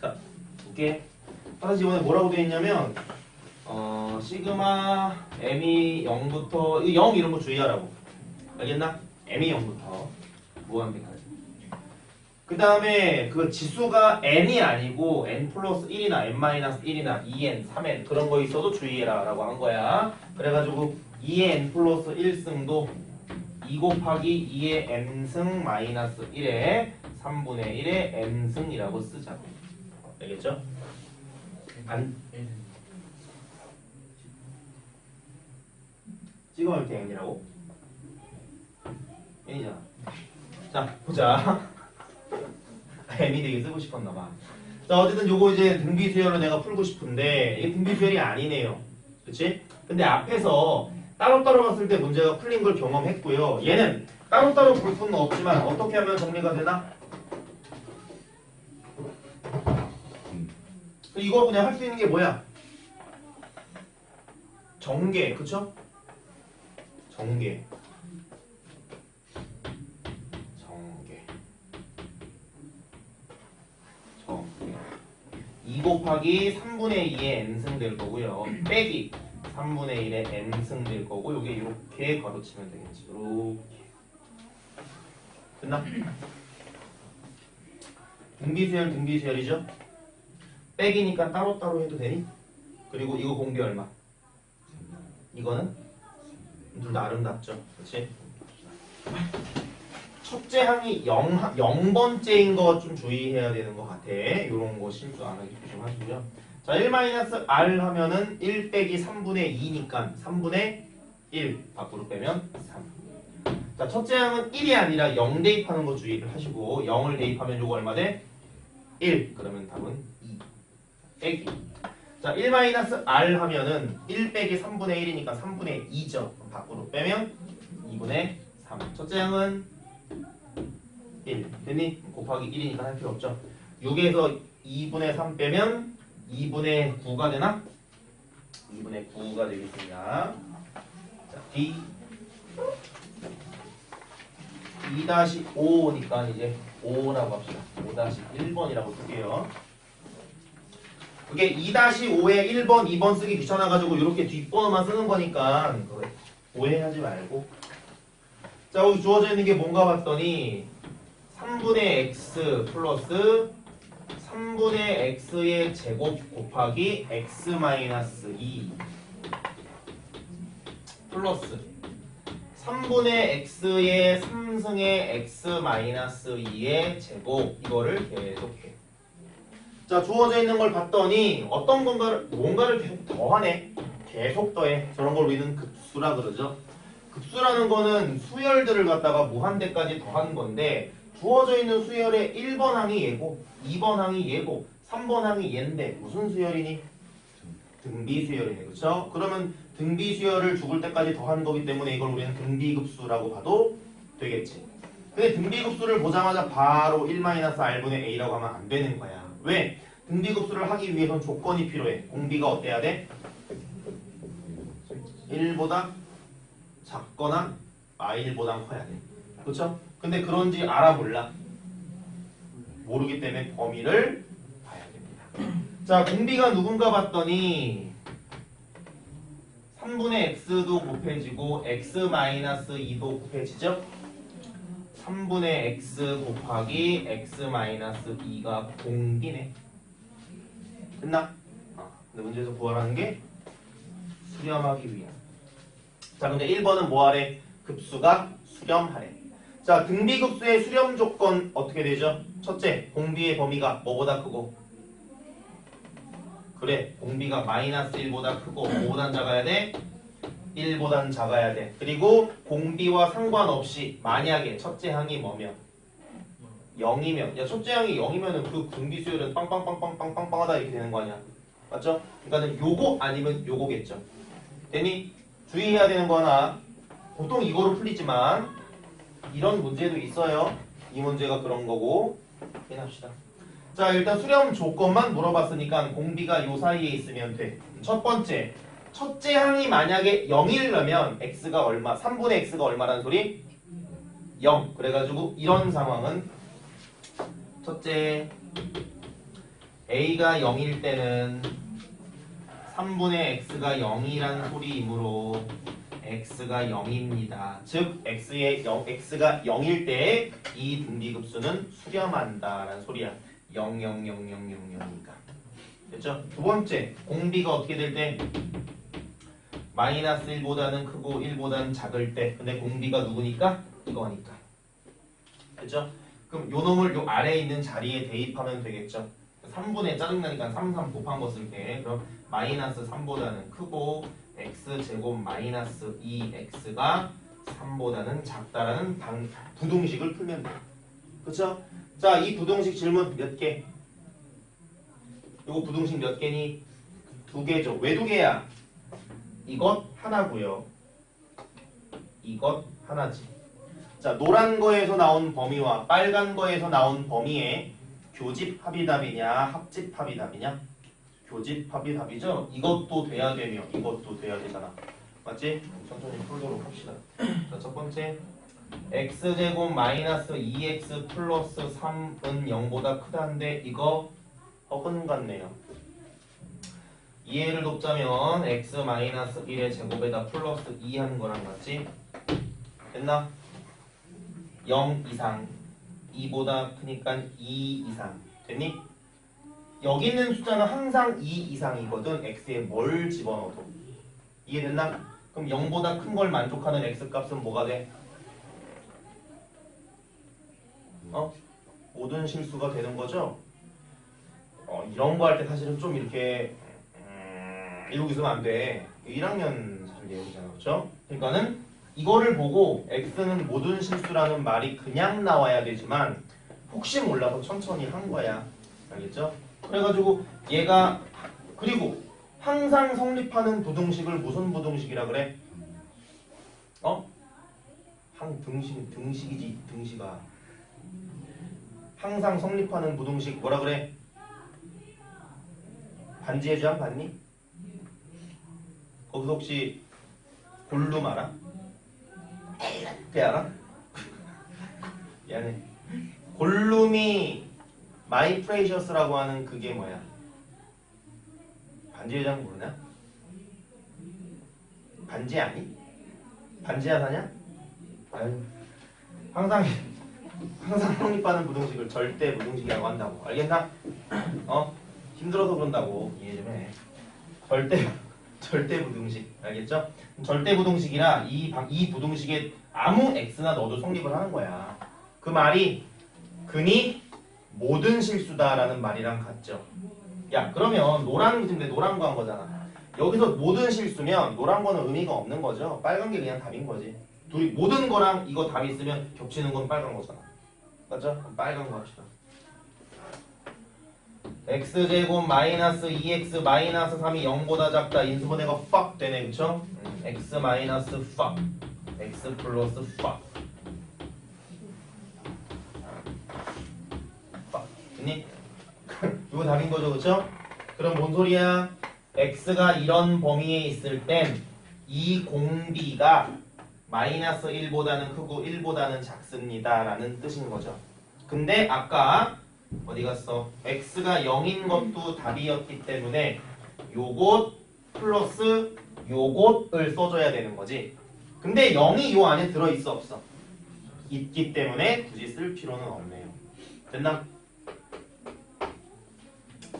자, 볼게. 다시 이번에 뭐라고 되어 있냐면 시그마 m이 0부터 0 이런 거 주의하라고. 알겠나? m이 0부터 무한대까지. 그 다음에 그 지수가 n이 아니고 n 플러스 1이나 n 마이너스 1이나 2n, 3n 그런 거 있어도 주의해라 라고 한 거야. 그래가지고 2의 n 플러스 1승도 2 곱하기 2의 n승 마이너스 1의 3분의 1의 n승이라고 쓰자고. 알겠죠? 찍어볼 때 n이라고? n이잖아. 자, 보자. m이 되게 쓰고 싶었나봐. 자, 어쨌든 요거 이제 등비수열로 내가 풀고 싶은데 이게 등비수열이 아니네요. 그치? 근데 앞에서 따로따로 봤을 때 문제가 풀린 걸 경험했고요. 얘는 따로따로 볼 수는 없지만 어떻게 하면 정리가 되나? 이거 그냥 할 수 있는 게 뭐야? 정계, 그쵸? 정계. 2 곱하기 3분의 2의 n승 될 거고요. 빼기 3분의 1의 n승 될 거고 요게 이렇게 가로치면 되겠지. 이렇게. 됐나? 등비수열이죠? 빼기니까 따로따로 해도 되니? 그리고 이거 공비 얼마? 이거는? 둘 다 아름답죠? 그치? 첫째 항이 0번째인 거 좀 주의해야 되는 것 같아. 요런 거 실수 안 하기 조심하시고요. 자, 1-r 하면은 1 빼기 3분의 2니까 3분의 1 밖으로 빼면 3. 자, 첫째 항은 1이 아니라 0 대입하는 거 주의를 하시고 0을 대입하면 요거 얼마 돼? 1. 그러면 답은 2. 빼기. 자, 1-r 하면은 1 빼기 3분의 1이니까 3분의 2죠. 밖으로 빼면 2분의 3. 첫째 항은 1. 됐니? 곱하기 1이니까 할 필요 없죠. 6에서 2분의 3 빼면 2분의 9가 되나? 2분의 9가 되겠습니다. 자, D 2-5니까 이제 5라고 합시다. 5-1번이라고 쓸게요. 그게 2-5에 1번, 2번 쓰기 귀찮아가지고 이렇게 뒷번호만 쓰는 거니까 오해하지 말고. 자, 여기 주어져 있는 게 뭔가 봤더니 3분의 x 플러스 3분의 x의 제곱 곱하기 x 마이너스 2 플러스 3분의 x의 3승의 x 마이너스 2의 제곱 이거를 계속해. 자, 주어져 있는 걸 봤더니 어떤 뭔가를 계속 더하네. 계속 더해. 저런 걸 우리는 급수라 그러죠. 급수라는 거는 수열들을 갖다가 무한대까지 더하는 건데 주어져 있는 수열의 1번 항이 얘고 2번 항이 얘고 3번 항이 얘인데 무슨 수열이니? 등비수열이네. 그렇죠? 그러면 등비수열을 죽을 때까지 더하는 거기 때문에 이걸 우리는 등비급수라고 봐도 되겠지. 근데 등비급수를 보자마자 바로 1-r분의 a라고 하면 안 되는 거야. 왜? 등비급수를 하기 위해선 조건이 필요해. 공비가 어때야 돼? 1보다 작거나 r1보다 커야 돼. 그렇죠? 근데 그런지 알아 몰라? 모르기 때문에 범위를 봐야 됩니다. 자, 공비가 누군가 봤더니 3분의 x도 곱해지고 x-2도 곱해지죠? 3분의 x 곱하기 x-2가 공비네. 됐나? 근데 문제에서 구하라는 게 수렴하기 위한. 자, 근데 1번은 뭐하래? 급수가 수렴하래. 자, 등비급수의 수렴 조건 어떻게 되죠? 첫째, 공비의 범위가 뭐보다 크고? 그래, 공비가 -1보다 크고 뭐보단 작아야 돼? 1보단 작아야 돼. 그리고 공비와 상관없이 만약에 첫째 항이 뭐면? 0이면, 야, 첫째 항이 0이면은 그 공비 수열은 빵빵빵빵빵빵빵하다 이렇게 되는 거 아니야? 맞죠? 그러니까는 요거 아니면 요거겠죠. 되니 주의해야 되는 거 하나. 보통 이거로 풀리지만 이런 문제도 있어요. 이 문제가 그런 거고 확인합시다. 자, 일단 수렴 조건만 물어봤으니까 공비가 요 사이에 있으면 돼. 첫 번째, 첫째 항이 만약에 0이려면 x가 얼마? 3분의 x가 얼마라는 소리? 0. 그래가지고 이런 상황은 첫째, a가 0일 때는 3분의 x가 0이란 소리이므로 x가 0입니다. 즉 x가 0일 때 이 등비급수는 수렴한다라는 소리야. 0, 0, 0, 0, 0, 0이니까. 됐죠? 두 번째, 공비가 어떻게 될 때? -1보다는 크고 1보다는 작을 때. 근데 공비가 누구니까? 이거니까. 됐죠? 그럼 요 놈을 요 아래에 있는 자리에 대입하면 되겠죠? 3분의 짜증나니까 3, 3 곱한 거 쓸게. 그럼 -3보다는 크고 x제곱 -2x가 3보다는 작다라는 부동식을 풀면 돼. 그쵸? 자, 이 부동식 질문 몇 개? 요거 부동식 몇 개니? 2개죠. 왜 2개야? 이것 하나고요. 이것 하나지. 자, 노란 거에서 나온 범위와 빨간 거에서 나온 범위의 교집합이 답이냐 합집합이 답이냐? 교집합이 답이죠. 이것도 돼야 되며 이것도 돼야 되잖아. 맞지? 천천히 풀도록 합시다. 자, 첫 번째, x제곱 -2x 플러스 3은 0보다 크다는데 이거 어긋같네요. 이해를 돕자면 x-1의 제곱에다 플러스 2 하는 거랑 같지? 됐나? 0 이상 2보다 크니까 2 이상 됐니? 여기 있는 숫자는 항상 2 이상이거든. x에 뭘 집어넣어도. 이해됐나? 그럼 0보다 큰 걸 만족하는 x 값은 뭐가 돼? 모든 실수가 되는 거죠? 이런 거 할 때 사실은 좀 이렇게 이러고 있으면 안 돼. 1학년 사실 내용이잖아. 그렇죠? 그러니까는 이거를 보고 x는 모든 실수라는 말이 그냥 나와야 되지만 혹시 몰라서 천천히 한 거야. 알겠죠? 그래가지고 얘가 그리고 항상 성립하는 부등식을 무슨 부등식이라 그래? 등식이지. 등식아. 항상 성립하는 부등식 뭐라 그래? 반지의 제한 봤니? 거기서 혹시 골룸 알아? 그게 알아? 미안해. 골룸이 마이 프레셔스라고 하는 그게 뭐야? 반지의 제한 모르냐? 반지 아니? 반지하 사냐? 아유, 항상 성립하는 부등식을 절대 부등식이라고 한다고. 알겠나? 힘들어서 그런다고 이해 좀 해. 절대 부등식. 알겠죠? 절대 부등식이라 이 부등식에 아무 x나 넣어도 성립을 하는 거야. 그 말이 근이 모든 실수다라는 말이랑 같죠. 야, 그러면 노란 근데 노란 거 한 거잖아. 여기서 모든 실수면 노란 거는 의미가 없는 거죠. 빨간 게 그냥 답인 거지. 둘이 모든 거랑 이거 답이 있으면 겹치는 건 빨간 거잖아. 맞죠? 그럼 빨간 거 합시다. x제곱 마이너스 2x 마이너스 3이 0보다 작다. 인수분해가 팍 되네. 그쵸? x 마이너스 팍 x 플러스 팍 됐니? 이거 답인 거죠, 그쵸? 그럼 뭔 소리야? x가 이런 범위에 있을 땐 이 공비가 마이너스 1보다는 크고 1보다는 작습니다 라는 뜻인 거죠. 근데 아까 어디 갔어? x가 0인 것도 답이었기 때문에 요것 플러스 요것을 써줘야 되는 거지. 근데 0이 요 안에 들어있어 없어? 있기 때문에 굳이 쓸 필요는 없네요. 됐나?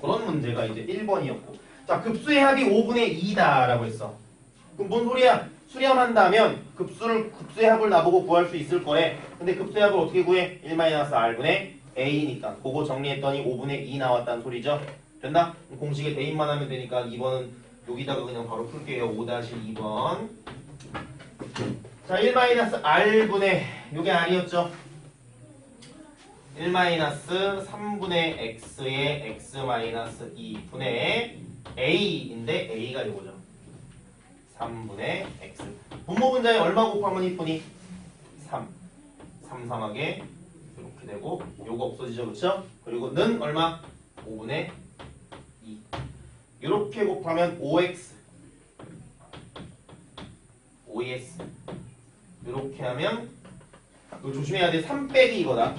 그런 문제가 이제 1번이었고. 자, 급수의 합이 5분의 2다 라고 했어. 그럼 뭔 소리야? 수렴한다면 급수의 합을 나보고 구할 수 있을 거래. 근데 급수의 합을 어떻게 구해? 1-r분의 a니까 그거 정리했더니 5분의 2 나왔다는 소리죠. 됐나? 공식에 대입만 하면 되니까 2번은 여기다가 그냥 바로 풀게요. 5-2번. 자, 1-r분의 요게 r이었죠. 1-3분의 x의 x-2분의 a인데 a가 요거죠. 3분의 x. 분모 분자에 얼마 곱하면 이쁘니? 3. 3, 3하게 이렇게 되고 요거 없어지죠. 그쵸? 그리고 는 얼마? 5분의 2. 이렇게 곱하면 5x 5s 이렇게 하면 이거 조심해야 돼. 3 빼기 이거다.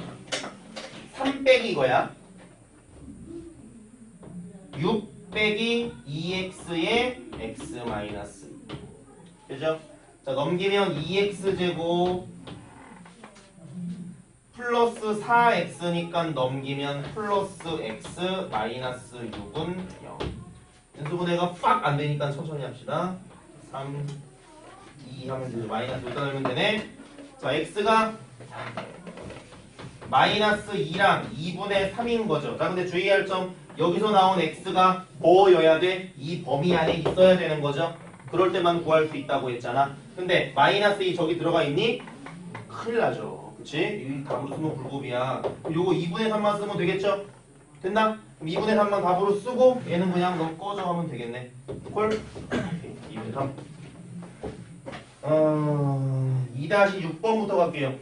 3 빼기 이거야. 6 빼기 2x의 x 마이너스. 그죠? 자, 넘기면 2x제곱 플러스 4x니까 넘기면 플러스 x 마이너스 6은 0. 인수분해가 팍 안 되니까 천천히 합시다. 3, 2 하면 되죠. 마이너스 여기다 넣으면 되네. 자, x가 마이너스 2랑 2분의 3인 거죠. 자, 근데 주의할 점, 여기서 나온 x가 뭐여야 돼? 이 범위 안에 있어야 되는 거죠. 그럴 때만 구할 수 있다고 했잖아. 근데 마이너스 2 저기 들어가 있니? 큰일 나죠. 그치? 이 답으로 쓰면 불급이야. 요거 2분의 3만 쓰면 되겠죠? 됐나? 그럼 2분의 3만 답으로 쓰고 얘는 그냥 너 꺼져 하면 되겠네. 콜? 2분의 3. 2-6번부터 갈게요.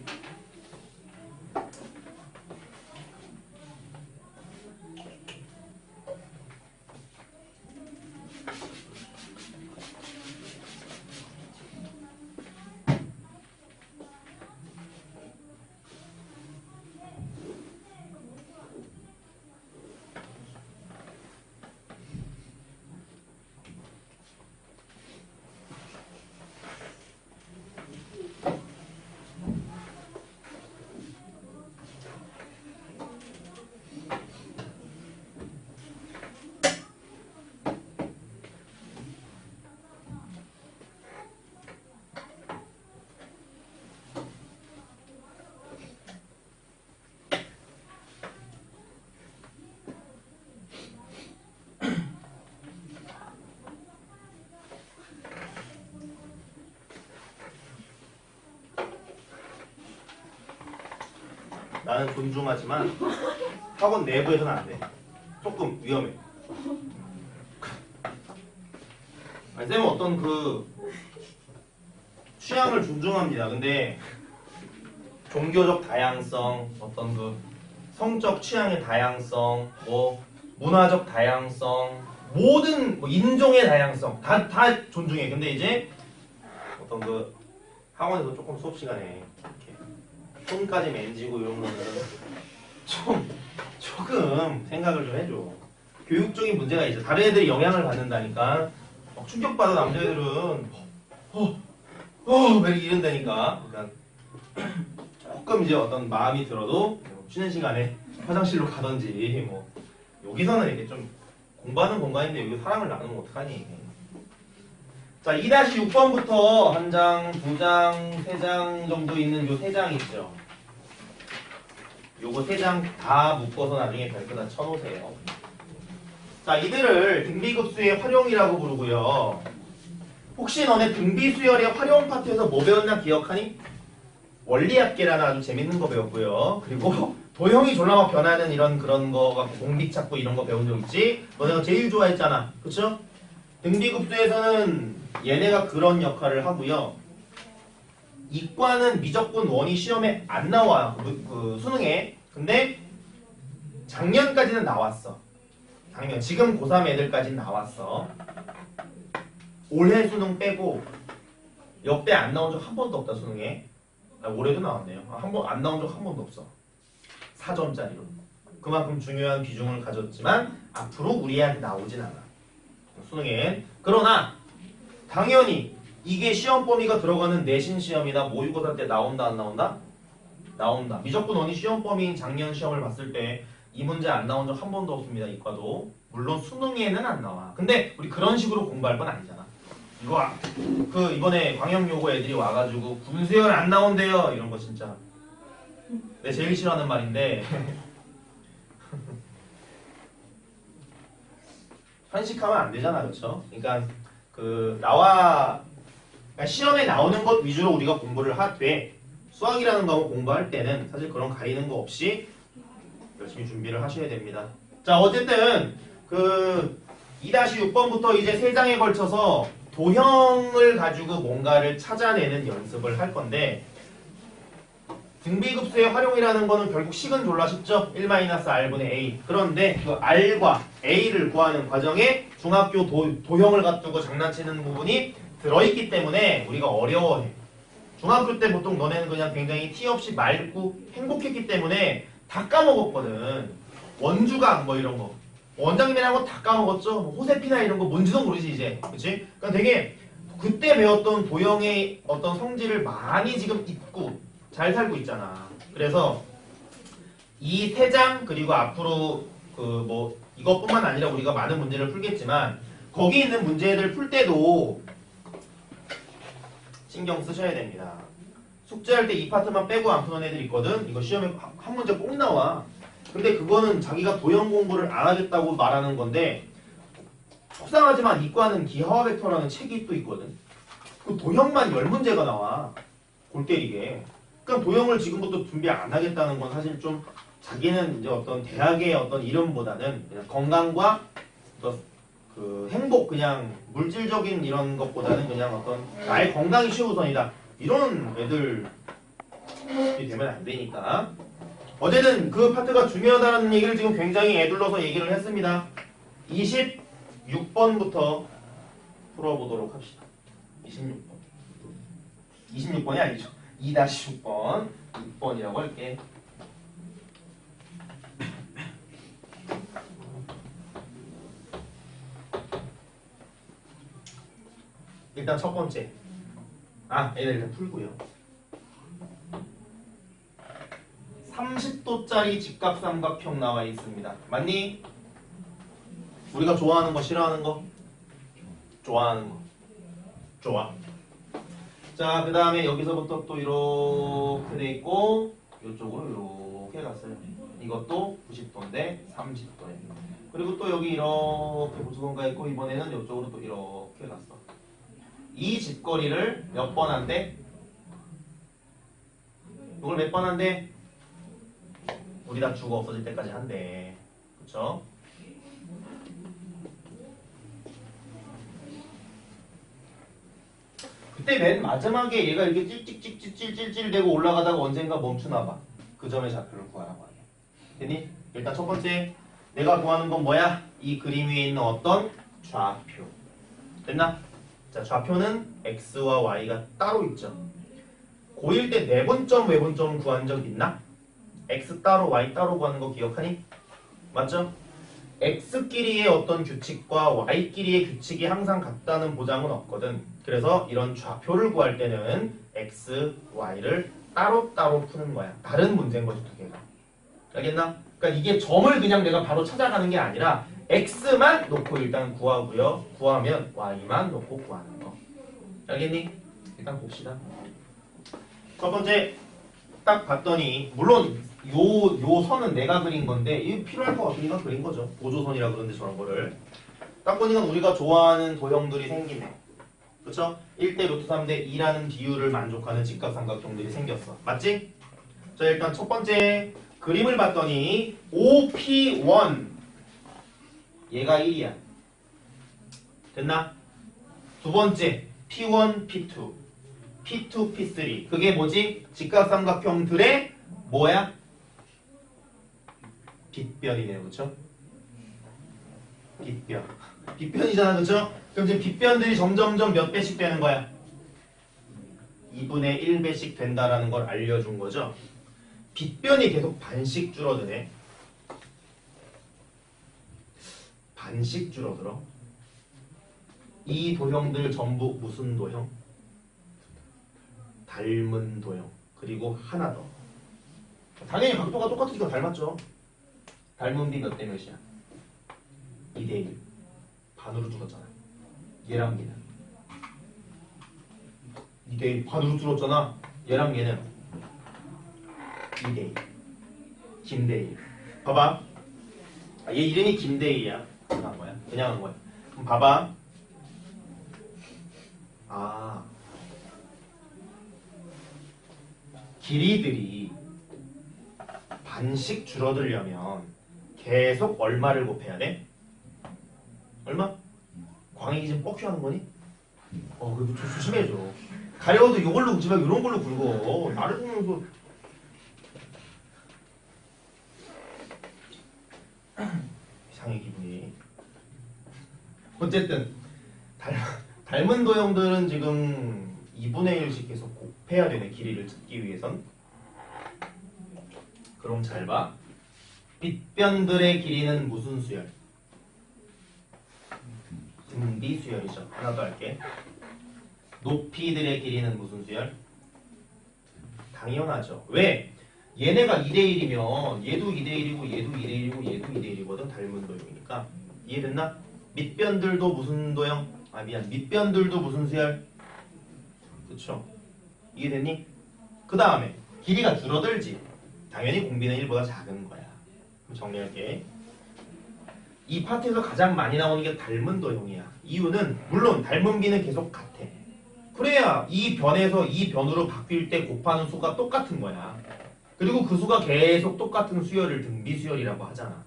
나는 존중하지만 학원 내부에서는 안 돼. 조금 위험해. 아니, 쌤은 어떤 그 취향을 존중합니다. 근데 종교적 다양성, 어떤 그 성적 취향의 다양성, 뭐 문화적 다양성, 모든 뭐 인종의 다양성 다 존중해. 근데 이제 어떤 그 학원에서 조금 수업 시간에 손까지 만지고 이런 거는 조금 생각을 좀 해줘. 교육적인 문제가 있어. 다른 애들이 영향을 받는다니까. 막 충격받아 남자애들은 왜 이런다니까. 그러니까 조금 이제 어떤 마음이 들어도 쉬는 시간에 화장실로 가든지 뭐 여기서는 이렇게 좀 공부하는 공간인데 여기 사람을 나누면 어떡하니. 자, 2-6번부터 한 장, 두 장, 세 장 정도 있는 요 세 장 있죠. 요거 3장 다 묶어서 나중에 별표다 쳐놓으세요. 자, 이들을 등비급수의 활용이라고 부르고요. 혹시 너네 등비수열의 활용 파트에서 뭐 배웠나 기억하니? 원리합계라는 아주 재밌는 거 배웠고요. 그리고 도형이 졸라 막 변하는 이런 그런 거 갖고 공식 찾고 이런 거 배운 적 있지? 너네가 제일 좋아했잖아. 그쵸? 등비급수에서는 얘네가 그런 역할을 하고요. 이과는 미적분 원이 시험에 안 나와요. 그 수능에. 근데 작년까지는 나왔어. 작년. 지금 고3 애들까지는 나왔어. 올해 수능 빼고 역대 안 나온 적 한 번도 없다 수능에. 올해도 나왔네요. 안 나온 적 한 번도 없어. 4점짜리로. 그만큼 중요한 비중을 가졌지만 앞으로 우리 애한테 나오진 않아. 수능엔. 그러나 당연히 이게 시험 범위가 들어가는 내신 시험이나 모의고사 때 나온다 안 나온다? 나온다. 미적분 원이 시험 범위인 작년 시험을 봤을 때 이 문제 안 나온 적 한 번도 없습니다. 이과도. 물론 수능에는 안 나와. 근데 우리 그런 식으로 공부할 건 아니잖아. 이거 그 이번에 광역요고 애들이 와가지고 분수열 안 나온대요. 이런 거 진짜 내 제일 싫어하는 말인데 편식하면 안 되잖아, 그렇죠? 그러니까 그러니까 시험에 나오는 것 위주로 우리가 공부를 하되 수학이라는 과목 공부할 때는 사실 그런 가리는 거 없이 열심히 준비를 하셔야 됩니다. 자, 어쨌든 그 2-6번부터 이제 3장에 걸쳐서 도형을 가지고 뭔가를 찾아내는 연습을 할 건데 등비급수의 활용이라는 거는 결국 식은 졸라 쉽죠? 1-r분의 a. 그런데 그 r과 a를 구하는 과정에 중학교 도형을 갖두고 장난치는 부분이 들어있기 때문에 우리가 어려워해. 중학교 때 보통 너네는 그냥 굉장히 티 없이 맑고 행복했기 때문에 다 까먹었거든. 원주각 뭐 이런 거. 원장님이랑 거 다 까먹었죠? 뭐 호세피나 이런 거 뭔지도 모르지 이제. 그치? 그러니까 되게 그때 배웠던 도형의 어떤 성질을 많이 지금 잊고 잘 살고 있잖아. 그래서 이 3장 그리고 앞으로 그 뭐 이것뿐만 아니라 우리가 많은 문제를 풀겠지만 거기 있는 문제들 풀 때도 신경 쓰셔야 됩니다. 숙제할 때 이 파트만 빼고 안 푸는 애들 있거든. 이거 시험에 한 문제 꼭 나와. 근데 그거는 자기가 도형 공부를 안 하겠다고 말하는 건데 속상하지만 이과는 기하와 벡터라는 책이 또 있거든. 그 도형만 10문제가 나와. 골 때리게. 그럼 도형을 지금부터 준비 안 하겠다는 건 사실 좀 자기는 이제 어떤 대학의 어떤 이름보다는 그냥 건강과 그 행복 그냥 물질적인 이런 것보다는 그냥 어떤 나의 건강이 최우선이다. 이런 애들이 되면 안 되니까. 어쨌든 그 파트가 중요하다는 얘기를 지금 굉장히 애둘러서 얘기를 했습니다. 26번부터 풀어보도록 합시다. 26번. 26번이 아니죠. 2-6번. 6번이라고 할게. 일단 첫 번째. 얘를 일단 풀고요. 30도짜리 직각삼각형 나와 있습니다. 맞니? 우리가 좋아하는 거, 싫어하는 거? 좋아하는 거. 좋아. 자, 그 다음에 여기서부터 또 이렇게 돼 있고 이쪽으로 이렇게 갔어요. 이것도 90도인데 30도예요. 그리고 또 여기 이렇게 보수건가 있고 이번에는 이쪽으로 또 이렇게 갔어. 이 집거리를 몇 번 한대? 이걸 몇 번 한대? 우리 다 죽어 없어질 때까지 한대. 그쵸? 그때 맨 마지막에 얘가 이렇게 찔찔찔찔찔찔 되고 올라가다가 언젠가 멈추나봐. 그 점의 좌표를 구하라고 하네. 됐니? 일단 첫 번째 내가 구하는 건 뭐야? 이 그림 위에 있는 어떤 좌표. 됐나? 자, 좌표는 x와 y가 따로 있죠. 고1 때 내분점 외분점 구한 적 있나? x 따로 y 따로 구하는 거 기억하니? 맞죠? x끼리의 어떤 규칙과 y끼리의 규칙이 항상 같다는 보장은 없거든. 그래서 이런 좌표를 구할 때는 x, y를 따로따로 푸는 거야. 다른 문제인 거지 두 개가. 알겠나? 그러니까 이게 점을 그냥 내가 바로 찾아가는 게 아니라 x만 놓고 일단 구하고요. 구하면 y만 놓고 구하는 거. 알겠니? 일단 봅시다. 첫 번째 딱 봤더니 물론 요 선은 내가 그린 건데 이거 필요할 것 같으니까 그린 거죠. 보조선이라 그러는데 저런 거를 딱 보니까 우리가 좋아하는 도형들이 생기네. 그쵸? 1대 루트 3대 2라는 비율을 만족하는 직각삼각형들이 생겼어. 맞지? 자 일단 첫 번째 그림을 봤더니 OP1 얘가 1이야. 됐나? 두 번째 P1, P2 P2, P3 그게 뭐지? 직각삼각형들의 뭐야? 빗변이네요. 그쵸? 빗변 빗변이잖아. 그쵸? 그럼 지금 빗변들이 점점점 몇 배씩 되는 거야? 2분의 1배씩 된다라는 걸 알려준 거죠. 빗변이 계속 반씩 줄어드네. 반씩 줄어들어. 이 도형들 전부 무슨 도형? 닮은 도형. 그리고 하나 더. 당연히 각도가 똑같으니까 닮았죠. 닮은 비 몇 대 몇이야? 2대1. 반으로 줄었잖아. 얘랑 얘는 2대1 반으로 줄었잖아. 얘랑 얘는 2대1. 김대1. 봐봐. 얘 이름이 김대1이야. 그냥 한 거야. 그냥 한 거야. 그럼 봐봐. 아 길이들이 반씩 줄어들려면 계속 얼마를 곱해야 돼? 얼마? 광희 지금 뻑큐하는 거니? 그래도 좀 조심해줘. 가려워도 이걸로 굵지 말고 이런 걸로 굵어. 나를 보면서 이상해 기분이. 어쨌든 닮은 도형들은 지금 2분의 1씩 계속 곱해야 되네. 길이를 찾기 위해선. 그럼 잘 봐. 빗변들의 길이는 무슨 수열? 등비 수열이죠. 하나 더 할게. 높이들의 길이는 무슨 수열? 당연하죠. 왜? 얘네가 2대1이면 얘도 2대1이고 얘도 2대1이고 얘도 2대1이거든. 닮은 도형이니까. 이해됐나? 밑변들도 무슨 도형? 밑변들도 무슨 수열? 그쵸? 이해됐니? 그 다음에 길이가 줄어들지. 당연히 공비는 1보다 작은 거야. 그럼 정리할게. 이 파트에서 가장 많이 나오는 게 닮은 도형이야. 이유는 물론 닮은 비는 계속 같아. 그래야 이 변에서 이 변으로 바뀔 때 곱하는 수가 똑같은 거야. 그리고 그 수가 계속 똑같은 수열을 등비수열이라고 하잖아.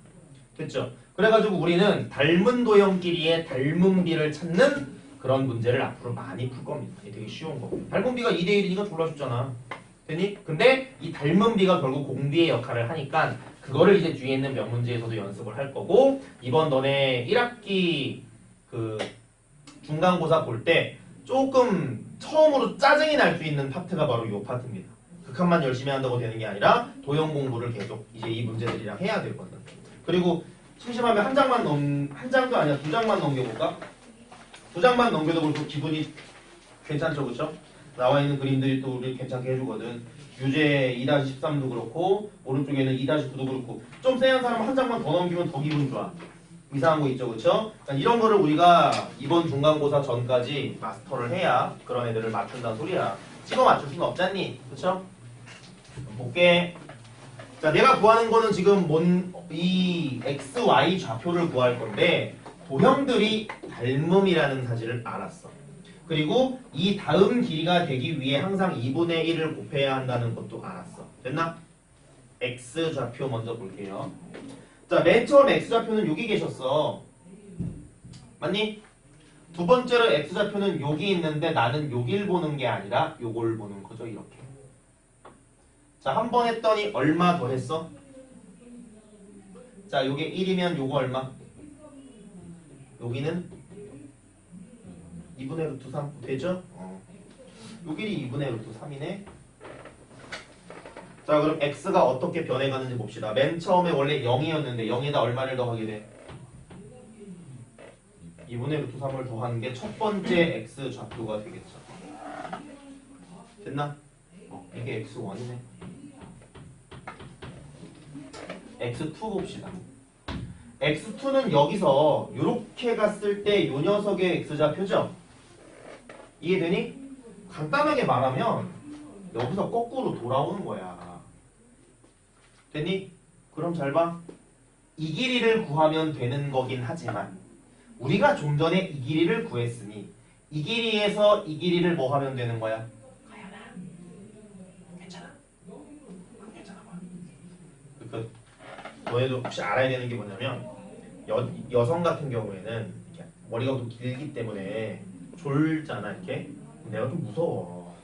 됐죠? 그래가지고 우리는 닮은 도형끼리의 닮은 비를 찾는 그런 문제를 앞으로 많이 풀 겁니다. 이게 되게 쉬운 거. 닮은 비가 2대1이니까 졸라쉽잖아. 됐니? 근데 이 닮은 비가 결국 공비의 역할을 하니까 그거를 이제 뒤에 있는 몇 문제에서도 연습을 할 거고, 이번 너네 1학기 그 중간고사 볼 때 조금 처음으로 짜증이 날 수 있는 파트가 바로 이 파트입니다. 극한만 열심히 한다고 되는 게 아니라 도형 공부를 계속 이제 이 문제들이랑 해야 되거든. 그리고 심심하면 한 장도 아니야 2장만 넘겨볼까? 2장만 넘겨도 벌써 기분이 괜찮죠, 그쵸? 나와 있는 그림들이 또 우리 괜찮게 해주거든. 유제 2-13도 그렇고 오른쪽에는 2-9도 그렇고 좀 세한 사람은 한 장만 더 넘기면 더 기분 좋아. 이상한 거 있죠, 그쵸? 그러니까 이런 거를 우리가 이번 중간고사 전까지 마스터를 해야 그런 애들을 맞춘다는 소리야. 찍어 맞출 수는 없잖니, 그쵸? 볼게. 자, 내가 구하는 거는 지금 이 x, y 좌표를 구할 건데 도형들이 닮음이라는 사실을 알았어. 그리고 이 다음 길이가 되기 위해 항상 2분의 1을 곱해야 한다는 것도 알았어. 됐나? x 좌표 먼저 볼게요. 자, 맨 처음 x 좌표는 여기 계셨어. 맞니? 두 번째로 x 좌표는 여기 있는데 나는 여길 보는 게 아니라 요걸 보는 거죠. 이렇게. 자, 한 번 했더니 얼마 더 했어? 자, 요게 1이면 요거 얼마? 여기는 2분의 루트 3 되죠? 요 길이 2분의 루트 3이네. 자, 그럼 x가 어떻게 변해가는지 봅시다. 맨 처음에 원래 0이었는데 0에다 얼마를 더하게 돼? 2분의 루트 3을 더하는 게 첫 번째 x 좌표가 되겠죠. 됐나? 이게 x1이네. x2 봅시다. x2는 여기서 이렇게 갔을 때 이 녀석의 x좌표죠? 이해되니? 간단하게 말하면 여기서 거꾸로 돌아오는 거야. 됐니? 그럼 잘 봐. 이 길이를 구하면 되는 거긴 하지만 우리가 좀 전에 이 길이를 구했으니 이 길이에서 이 길이를 뭐 하면 되는 거야? 가연아. 괜찮아. 괜찮아 봐. 그러니까 너네도 혹시 알아야 되는 게 뭐냐면 여성 같은 경우에는 이렇게 머리가 좀 길기 때문에 졸잖아 이렇게. 내가 좀 무서워.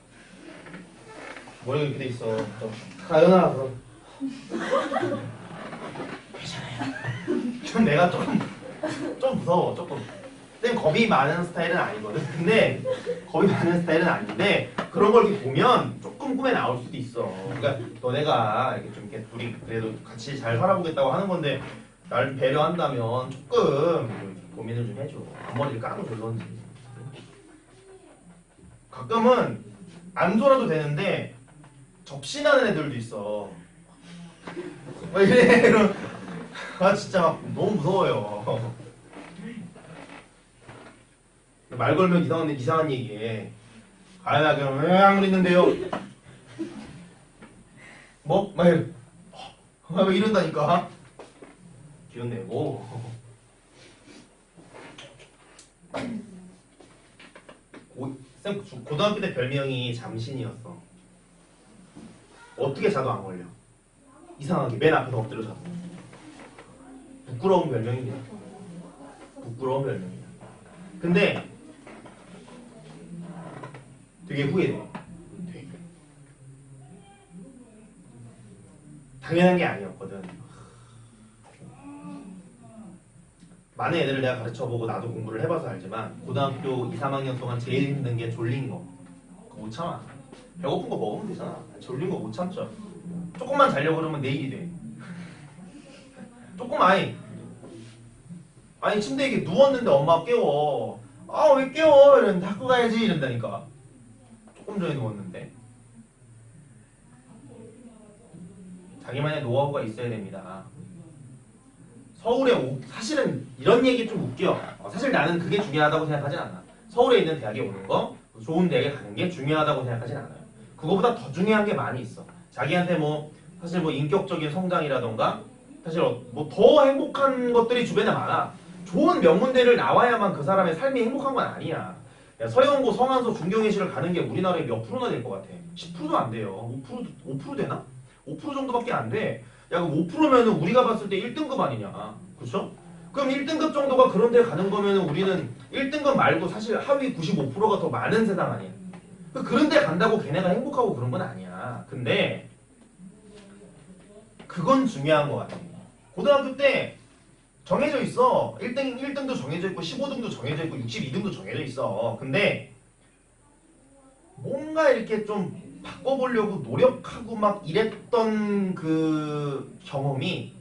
머리가 이렇게 돼 있어. 가연아 그럼. 괜찮아요. 좀 내가 좀 무서워 조금. 근데 겁이 많은 스타일은 아니거든. 근데 겁이 많은 스타일은 아닌데 그런 걸 이렇게 보면 조금 꿈에 나올 수도 있어. 그러니까 너네가 이렇게 좀 이렇게 둘이 그래도 같이 잘 살아보겠다고 하는 건데 날 배려한다면 조금 고민을 좀 해줘. 앞머리를 까고 졸던지. 가끔은 안 졸아도 되는데 접신하는 애들도 있어. 왜 이래? 이런. 아 진짜 막 너무 무서워요. 말 걸면 이상한 얘기해. 가연아 그럼 왜 안 그랬는데요? 뭐? 막 이래. 왜 이런다니까? 기운 내고. 쌤 고등학교 때 별명이 잠신이었어. 어떻게 자도 안 걸려. 이상하게 맨 앞에서 엎드려 자도. 부끄러운 별명입니다. 부끄러운 별명이야. 근데 되게 후회돼. 되게. 당연한 게 아니었거든. 많은 애들을 내가 가르쳐보고 나도 공부를 해봐서 알지만 고등학교 2, 3학년 동안 제일 힘든 게 졸린 거. 그거 못 참아. 배고픈 거 먹으면 되잖아. 졸린 거 못 참죠. 조금만 자려고 그러면 내일이 돼. 조금 아니 침대에 이렇게 누웠는데 엄마가 깨워. 아 왜 깨워? 이러는데 학교 가야지 이런다니까. 조금 전에 누웠는데. 자기만의 노하우가 있어야 됩니다. 서울에 사실은 이런 얘기 좀 웃겨. 사실 나는 그게 중요하다고 생각하진 않아. 서울에 있는 대학에 오는 거, 좋은 대학에 가는 게 중요하다고 생각하진 않아요. 그거보다 더 중요한 게 많이 있어. 자기한테 사실 인격적인 성장이라던가 사실 더 행복한 것들이 주변에 많아. 좋은 명문대를 나와야만 그 사람의 삶이 행복한 건 아니야. 야, 서영고, 성안서, 중경예시를 가는 게 우리나라에 몇 프로나 될 것 같아? 10%도 안 돼요. 5% 되나? 5% 정도밖에 안 돼. 야, 그럼 5%면은 우리가 봤을 때 1등급 아니냐. 그쵸? 그럼 1등급 정도가 그런 데 가는 거면은 우리는 1등급 말고 사실 하위 95%가 더 많은 세상 아니야. 그런 데 간다고 걔네가 행복하고 그런 건 아니야. 근데 그건 중요한 것 같아. 고등학교 때 정해져 있어. 1등도 정해져 있고 15등도 정해져 있고 62등도 정해져 있어. 근데 뭔가 이렇게 좀 바꿔보려고 노력하고 막 이랬던 그 경험이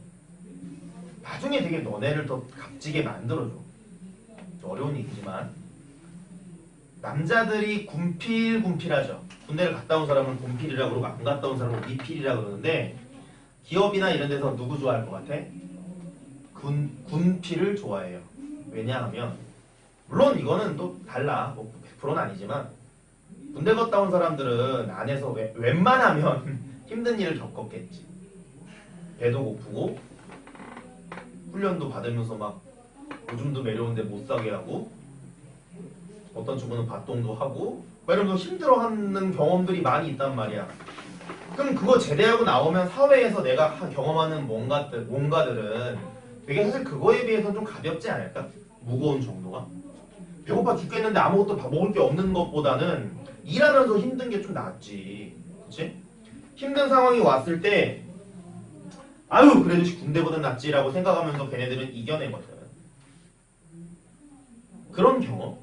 나중에 되게 너네를 더 값지게 만들어줘. 어려운 얘기지만 남자들이 군필하죠. 군대를 갔다 온 사람은 군필이라고 그러고 안 갔다 온 사람은 미필이라고 그러는데 기업이나 이런 데서 누구 좋아할 것 같아? 군필을 좋아해요. 왜냐하면 물론 이거는 또 달라. 100%는 아니지만 군대 갔다 온 사람들은 안에서 웬만하면 힘든 일을 겪었겠지. 배도 고프고 훈련도 받으면서 막 오줌도 매려운데 못 사게 하고 어떤 친구는 밭동도 하고 이러면서 힘들어하는 경험들이 많이 있단 말이야. 그럼 그거 제대하고 나오면 사회에서 내가 경험하는 뭔가들은 되게 사실 그거에 비해서 좀 가볍지 않을까? 무거운 정도가? 배고파 죽겠는데 아무것도 먹을 게 없는 것보다는 일하면서 힘든 게 좀 낫지. 그치? 힘든 상황이 왔을 때 아유 그래도 군대보다 낫지라고 생각하면서 걔네들은 이겨내거든. 그런 경험?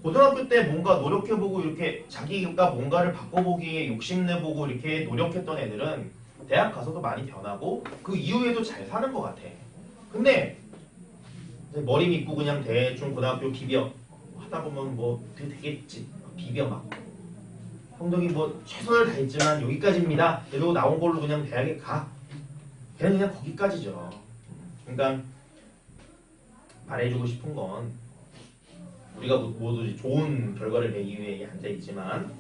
고등학교 때 뭔가 노력해보고 이렇게 자기가 뭔가를 바꿔보기에 욕심내보고 이렇게 노력했던 애들은 대학 가서도 많이 변하고 그 이후에도 잘 사는 것 같아. 근데 머리 믿고 그냥 대충 고등학교 비벼 하다 보면 어떻게 되겠지. 비벼 막 성적이 최선을 다했지만 여기까지입니다. 이러고 나온 걸로 그냥 대학에 가. 그냥 거기까지죠. 그러니까 말해주고 싶은 건 우리가 모두 좋은 결과를 내기 위해 앉아있지만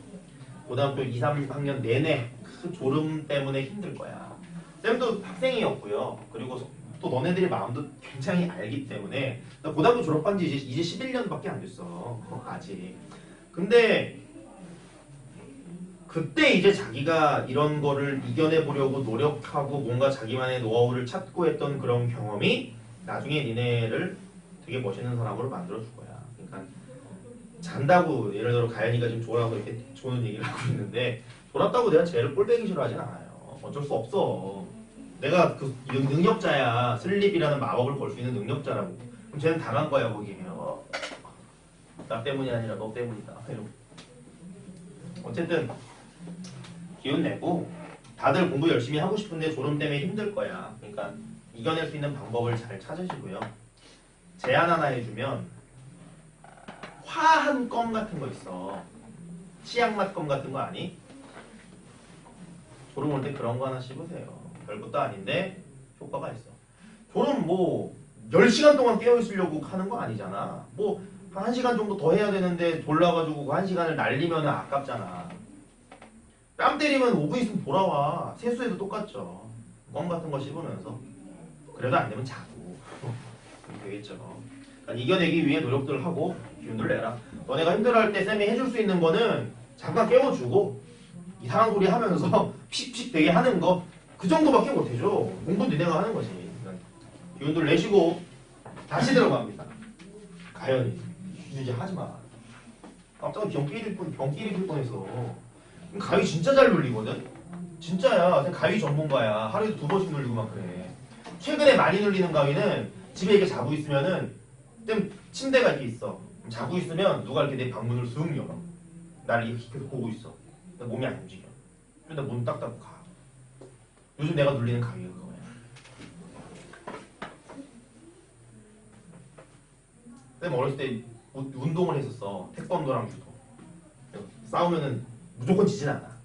고등학교 2, 3학년 내내 그 졸음 때문에 힘들 거야. 쌤도 학생이었고요. 그리고 또 너네들의 마음도 굉장히 알기 때문에 나 고등학교 졸업한 지 이제 11년밖에 안 됐어. 아직. 근데 그때 이제 자기가 이런 거를 이겨내 보려고 노력하고 뭔가 자기만의 노하우를 찾고 했던 그런 경험이 나중에 니네를 되게 멋있는 사람으로 만들어줄 거야. 그러니까 잔다고 예를 들어 가연이가 지금 졸라고 이렇게 좋은 얘기를 하고 있는데 졸았다고 내가 쟤를 꼴배기 싫어하진 않아요. 어쩔 수 없어. 내가 그 능력자야. 슬립이라는 마법을 걸 수 있는 능력자라고. 그럼 쟤는 당한 거야 거기에. 나 때문이 아니라 너 때문이다. 이러고. 어쨌든 기운 내고 다들 공부 열심히 하고 싶은데 졸음 때문에 힘들 거야. 그러니까 이겨낼 수 있는 방법을 잘 찾으시고요. 제안 하나 해주면 화한 껌 같은 거 있어. 치약맛 껌 같은 거 아니? 졸음 올 때 그런 거 하나 씹으세요. 별것도 아닌데 효과가 있어. 졸음 뭐 10시간 동안 깨어있으려고 하는 거 아니잖아. 뭐 한 1시간 정도 더 해야 되는데 졸라가지고 그 1시간을 날리면 아깝잖아. 뺨 때리면 5분 있으면 돌아와. 세수해도 똑같죠. 껌 같은 거 씹으면서. 그래도 안 되면 자고. 되겠죠. 그러니까 이겨내기 위해 노력들을 하고 기운을 내라. 너네가 힘들어할 때 쌤이 해줄 수 있는 거는 잠깐 깨워주고 이상한 소리 하면서 픽픽 되게 하는 거 그 정도밖에 못해줘. 공부는 니네가 하는 거지. 그러니까 기운들 내쉬고 다시 들어갑니다. 가연이 이제 하지마. 깜짝 병끼리 들 뻔했어. 가위 진짜 잘 눌리거든? 진짜야. 가위 전문가야. 하루에 2번씩 눌리고 막 그래. 최근에 많이 눌리는 가위는 집에 이렇게 자고 있으면은 침대가 이렇게 있어. 자고 있으면 누가 이렇게 내 방문을 슥 열어. 나를 이렇게 계속 보고 있어. 몸이 안 움직여. 그러다 문 딱 닫고 가. 요즘 내가 눌리는 가위가 그거야. 쌤 어렸을 때 운동을 했었어. 태권도랑 주도. 싸우면은 무조건 지진 않아.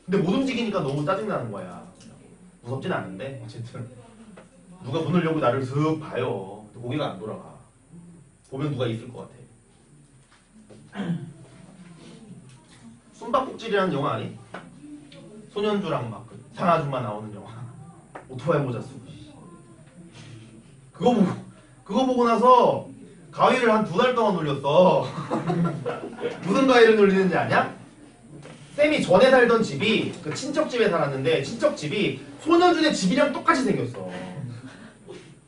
근데 못 움직이니까 너무 짜증나는 거야. 무섭진 않은데 어쨌든 누가 문을 열고 나를 슥 봐요. 고개가 안 돌아가. 보면 누가 있을 것 같아. 숨바꼭질이라는 영화 아니? 소년주랑 막 이상한 아줌마 나오는 영화. 오토바이 모자 쓰고. 그거 보고 나서 가위를 한 2달 동안 눌렸어. 무슨 가위를 눌리는지 아냐? 쌤이 전에 살던 집이 그 친척집에 살았는데 친척집이 소년준의 집이랑 똑같이 생겼어.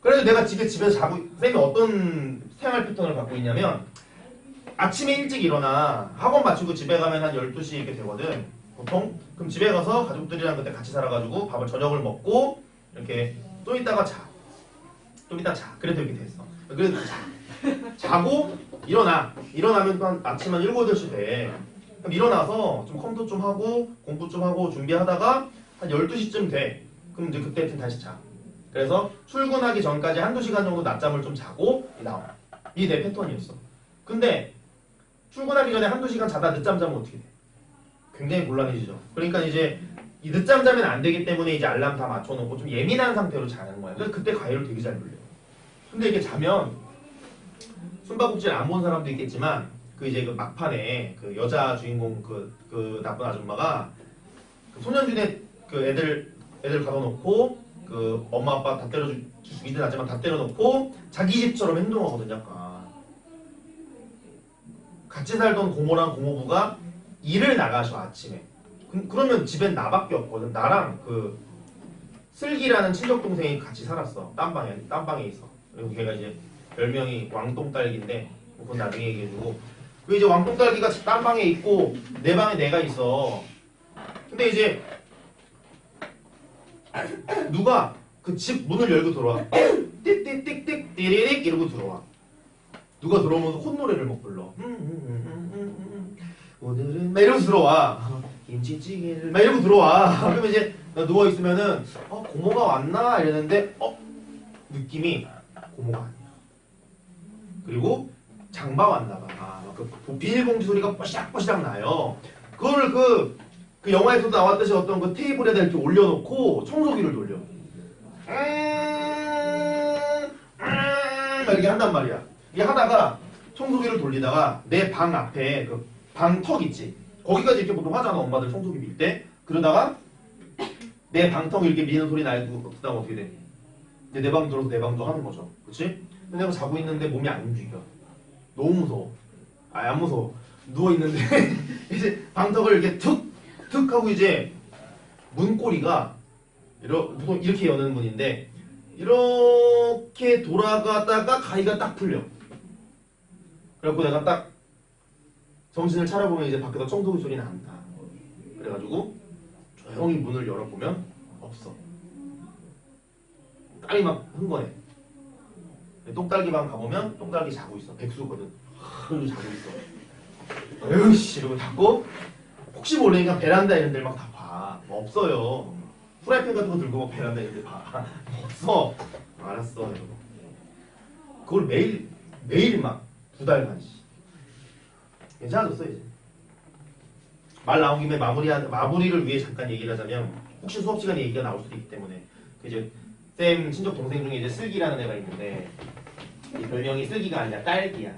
그래서 내가 집에서 자고 쌤이 어떤 생활 패턴을 갖고 있냐면 아침에 일찍 일어나 학원 마치고 집에 가면 한 12시 이렇게 되거든. 보통 그럼 집에 가서 가족들이랑 그때 같이 살아가지고 밥을 저녁을 먹고 이렇게 좀 이따가 자. 좀 이따 자. 그래도 이렇게 됐어. 그래도 자고 일어나면 또 아침 한 7, 8시 돼. 그럼 일어나서 좀 컴퓨터 좀 하고 공부 좀 하고 준비하다가 한 12시쯤 돼. 그럼 이제 그때쯤 다시 자. 그래서 출근하기 전까지 1-2시간 정도 낮잠을 좀 자고 나와. 이게 내 패턴이었어. 근데 출근하기 전에 1-2시간 자다 늦잠 자면 어떻게 돼? 굉장히 곤란해지죠. 그러니까 이제 이 늦잠 자면 안 되기 때문에 이제 알람 다 맞춰놓고 좀 예민한 상태로 자는 거야. 그래서 그때 가위를 되게 잘 눌려. 근데 이게 자면 숨바꼭질 안 본 사람도 있겠지만 그 이제 그 막판에 그 여자 주인공 그 나쁜 아줌마가 그 소년준의 그 애들 가둬놓고 그 엄마 아빠 다 죽이진 않지만 다 때려놓고 자기 집처럼 행동하거든 약간. 같이 살던 고모랑 고모부가 일을 나가셔 아침에. 그러면 집엔 나밖에 없거든. 나랑 그 슬기라는 친척 동생이 같이 살았어. 딴방에 있어. 그리고 걔가 이제 별명이 왕똥딸기인데 그건 나중에 얘기해주고. 그 이제 왕똥딸기가 딴방에 있고 내 방에 내가 있어. 근데 이제 누가 그 집 문을 열고 들어와. 띡띡띡띡 띠리릭 이러고 들어와. 누가 들어오면 콧노래를 막 불러. 오늘은 막 이러면서 들어와. 김치찌개를 막 이러고 들어와. 그러면 이제 나 누워있으면은 고모가 왔나? 이랬는데 느낌이 고모가 아니야. 그리고 장바 왔나봐. 그 비닐봉지 소리가 뽀시락뽀시락 나요. 그거를 그 영화에서도 나왔듯이 어떤 그 테이블에다 이렇게 올려놓고 청소기를 돌려. 막 이렇게 한단 말이야. 이게 하다가 청소기를 돌리다가 내 방 앞에 그 방 턱 있지. 거기까지 이렇게 보통 하잖아. 엄마들 청소기 밀 때. 그러다가 내 방턱 이렇게 미는 소리 나고 그다음 어떻게 돼? 이제 내 방 들어서 내 방도 하는 거죠. 그렇지? 근데 내가 자고 있는데 몸이 안 움직여. 너무 무서워. 안 무서워. 누워 있는데 이제 방턱을 이렇게 툭툭 하고 이제 문고리가 이렇게 여는 문인데 이렇게 돌아가다가 가위가 딱 풀려. 그래갖고 내가 딱 정신을 차려보면 이제 밖에서 청소기 소리 난다. 그래가지고 조용히 문을 열어보면 없어. 딸이 막 흥건해. 똥딸기 방 가보면 똥딸기 자고 있어. 백수거든. 하루 자고 있어. 에휴씨 이러고 닫고 혹시 모르니까 베란다 이런 데를 막 다 봐. 뭐 없어요. 프라이팬 같은 거 들고 막 베란다 이런 데 봐. 없어. 알았어. 이러고. 그걸 매일 막 2달간씩. 괜찮아졌어 이제. 말 나온 김에 마무리를 위해 잠깐 얘기를 하자면 혹시 수업 시간에 얘기가 나올 수도 있기 때문에 이제 쌤 친척 동생 중에 이제 슬기라는 애가 있는데 이 별명이 슬기가 아니라 딸기야.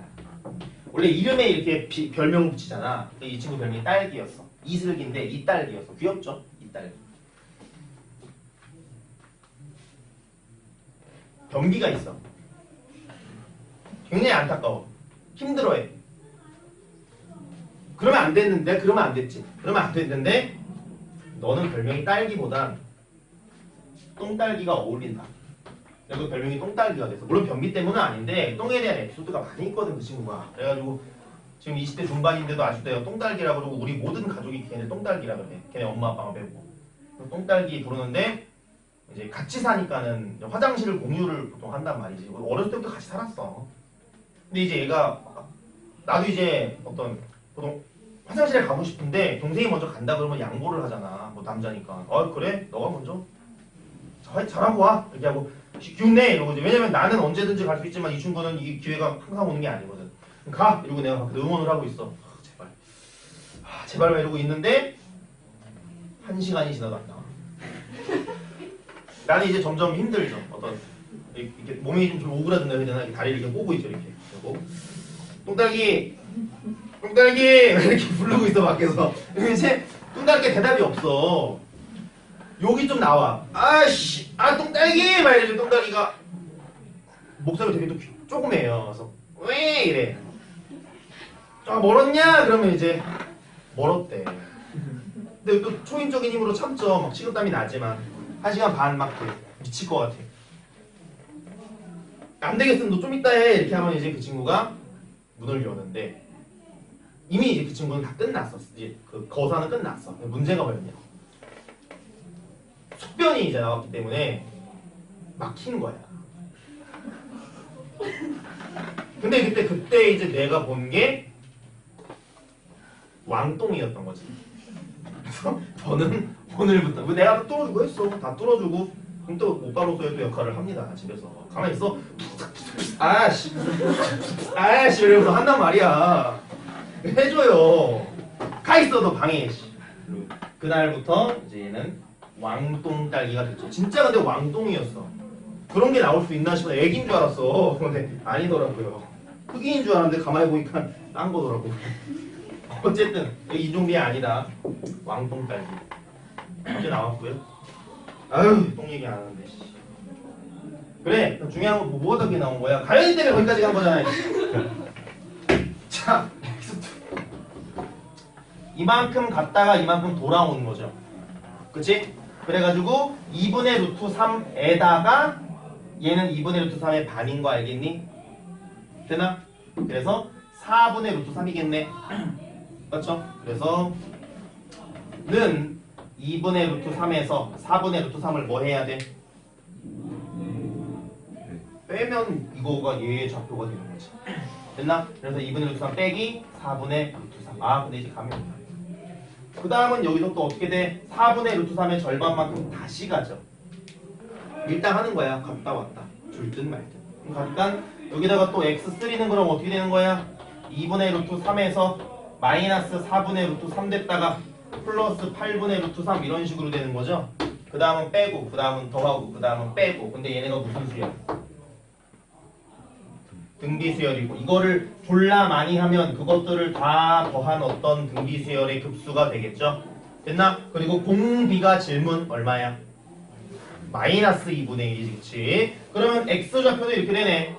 원래 이름에 이렇게 별명 붙이잖아. 이 친구 별명이 딸기였어. 이슬기인데 이딸기였어. 귀엽죠? 이딸기. 변비가 있어. 굉장히 안타까워. 힘들어해. 그러면 안 됐는데, 그러면 안 됐지. 그러면 안 됐는데, 너는 별명이 딸기보단 똥딸기가 어울린다. 그래서 별명이 똥딸기가 됐어. 물론 변비 때문은 아닌데, 똥에 대한 에피소드가 많이 있거든, 그 친구가. 그래가지고, 지금 20대 중반인데도 아직도 똥딸기라고 그러고, 우리 모든 가족이 걔네 똥딸기라고 그래. 걔네 엄마, 아빠가 빼고. 똥딸기 부르는데, 이제 같이 사니까는 화장실을 공유를 보통 한단 말이지. 어렸을 때부터 같이 살았어. 근데 이제 얘가, 나도 이제 보통 화장실에 가고 싶은데 동생이 먼저 간다 그러면 양보를 하잖아. 뭐 남자니까. 그래? 너가 먼저? 잘하고 와. 이렇게 하고 기운내 이러고 이제 왜냐면 나는 언제든지 갈 수 있지만 이 친구는 이 기회가 항상 오는 게 아니거든. 가! 이러고 내가 응원을 하고 있어. 제발. 제발 이러고 있는데 1시간이 지나도 안 나와. 나는 이제 점점 힘들죠. 이렇게 몸이 좀 오그라든다 해야 되나? 이렇게 다리를 이렇게 꼬고 있죠. 이렇게. 그리고 똥딸기 이렇게 부르고 있어 밖에서. 이제 똥딸기 대답이 없어. 욕이 좀 나와. 똥딸기 막 이러면 똥딸기가 목소리가 되게 또 조그매요. 그래서 왜 이래. 멀었냐? 그러면 이제 멀었대. 근데 또 초인적인 힘으로 참죠. 막 식은땀이 나지만 1시간 반 막 미칠 것 같아. 안 되겠으면 너 좀 이따 해. 이렇게 하면 이제 그 친구가 문을 여는데 이미 이제 그 친구는 다 끝났어. 이제 그 거사는 끝났어. 문제가 뭐였냐? 숙변이 이제 나왔기 때문에 막힌 거야. 근데 그때 이제 내가 본 게 왕똥이었던 거지. 그래서 저는 오늘부터 내가 다 뚫어주고 했어. 다 뚫어주고 그럼 또 오빠로서의 또 역할을 합니다. 집에서 가만히 있어. 아씨 이러면서 한단 말이야. 해줘요. 가 있어 너 방에. 그날부터 이제 얘는 왕똥딸기가 됐죠. 진짜 근데 왕똥이었어. 그런 게 나올 수 있나 싶어. 애기인 줄 알았어. 근데 아니더라고요. 흑인인 줄 알았는데 가만히 보니까 딴 거더라고. 어쨌든 이종비 아니다. 왕똥딸기. 이제 나왔고요. 아유 똥 얘기 안 하는데. 그래 중요한 건 뭐가 더 나온 거야? 가연이 때문에 거기까지 간 거잖아. 자 이만큼 갔다가 이만큼 돌아오는 거죠. 그치? 그래가지고 2분의 루트 3에다가 얘는 2분의 루트 3의 반인 거 알겠니? 되나? 그래서 4분의 루트 3이겠네. 맞죠? 그래서 는 2분의 루트 3에서 4분의 루트 3을 뭐 해야 돼? 빼면 이거가 얘의 좌표가 되는 거지. 됐나? 그래서 2분의 루트 3 빼기 4분의 루트 3. 근데 이제 가면 그 다음은 여기서 또 어떻게 돼? 4분의 루트 3의 절반만큼 다시 가죠. 일단 하는 거야. 갔다 왔다. 줄든 말든. 그러니까 여기다가 또 x3는 그럼 어떻게 되는 거야? 2분의 루트 3에서 마이너스 4분의 루트 3 됐다가 플러스 8분의 루트 3 이런 식으로 되는 거죠. 그 다음은 빼고, 그 다음은 더하고, 그 다음은 빼고. 근데 얘네가 무슨 수야? 등비수열이고 이거를 졸라 많이 하면 그것들을 다 더한 어떤 등비수열의 급수가 되겠죠. 됐나? 그리고 공비가 질문 얼마야? 마이너스 2분의 1이지, 그치? 그러면 x좌표도 이렇게 되네.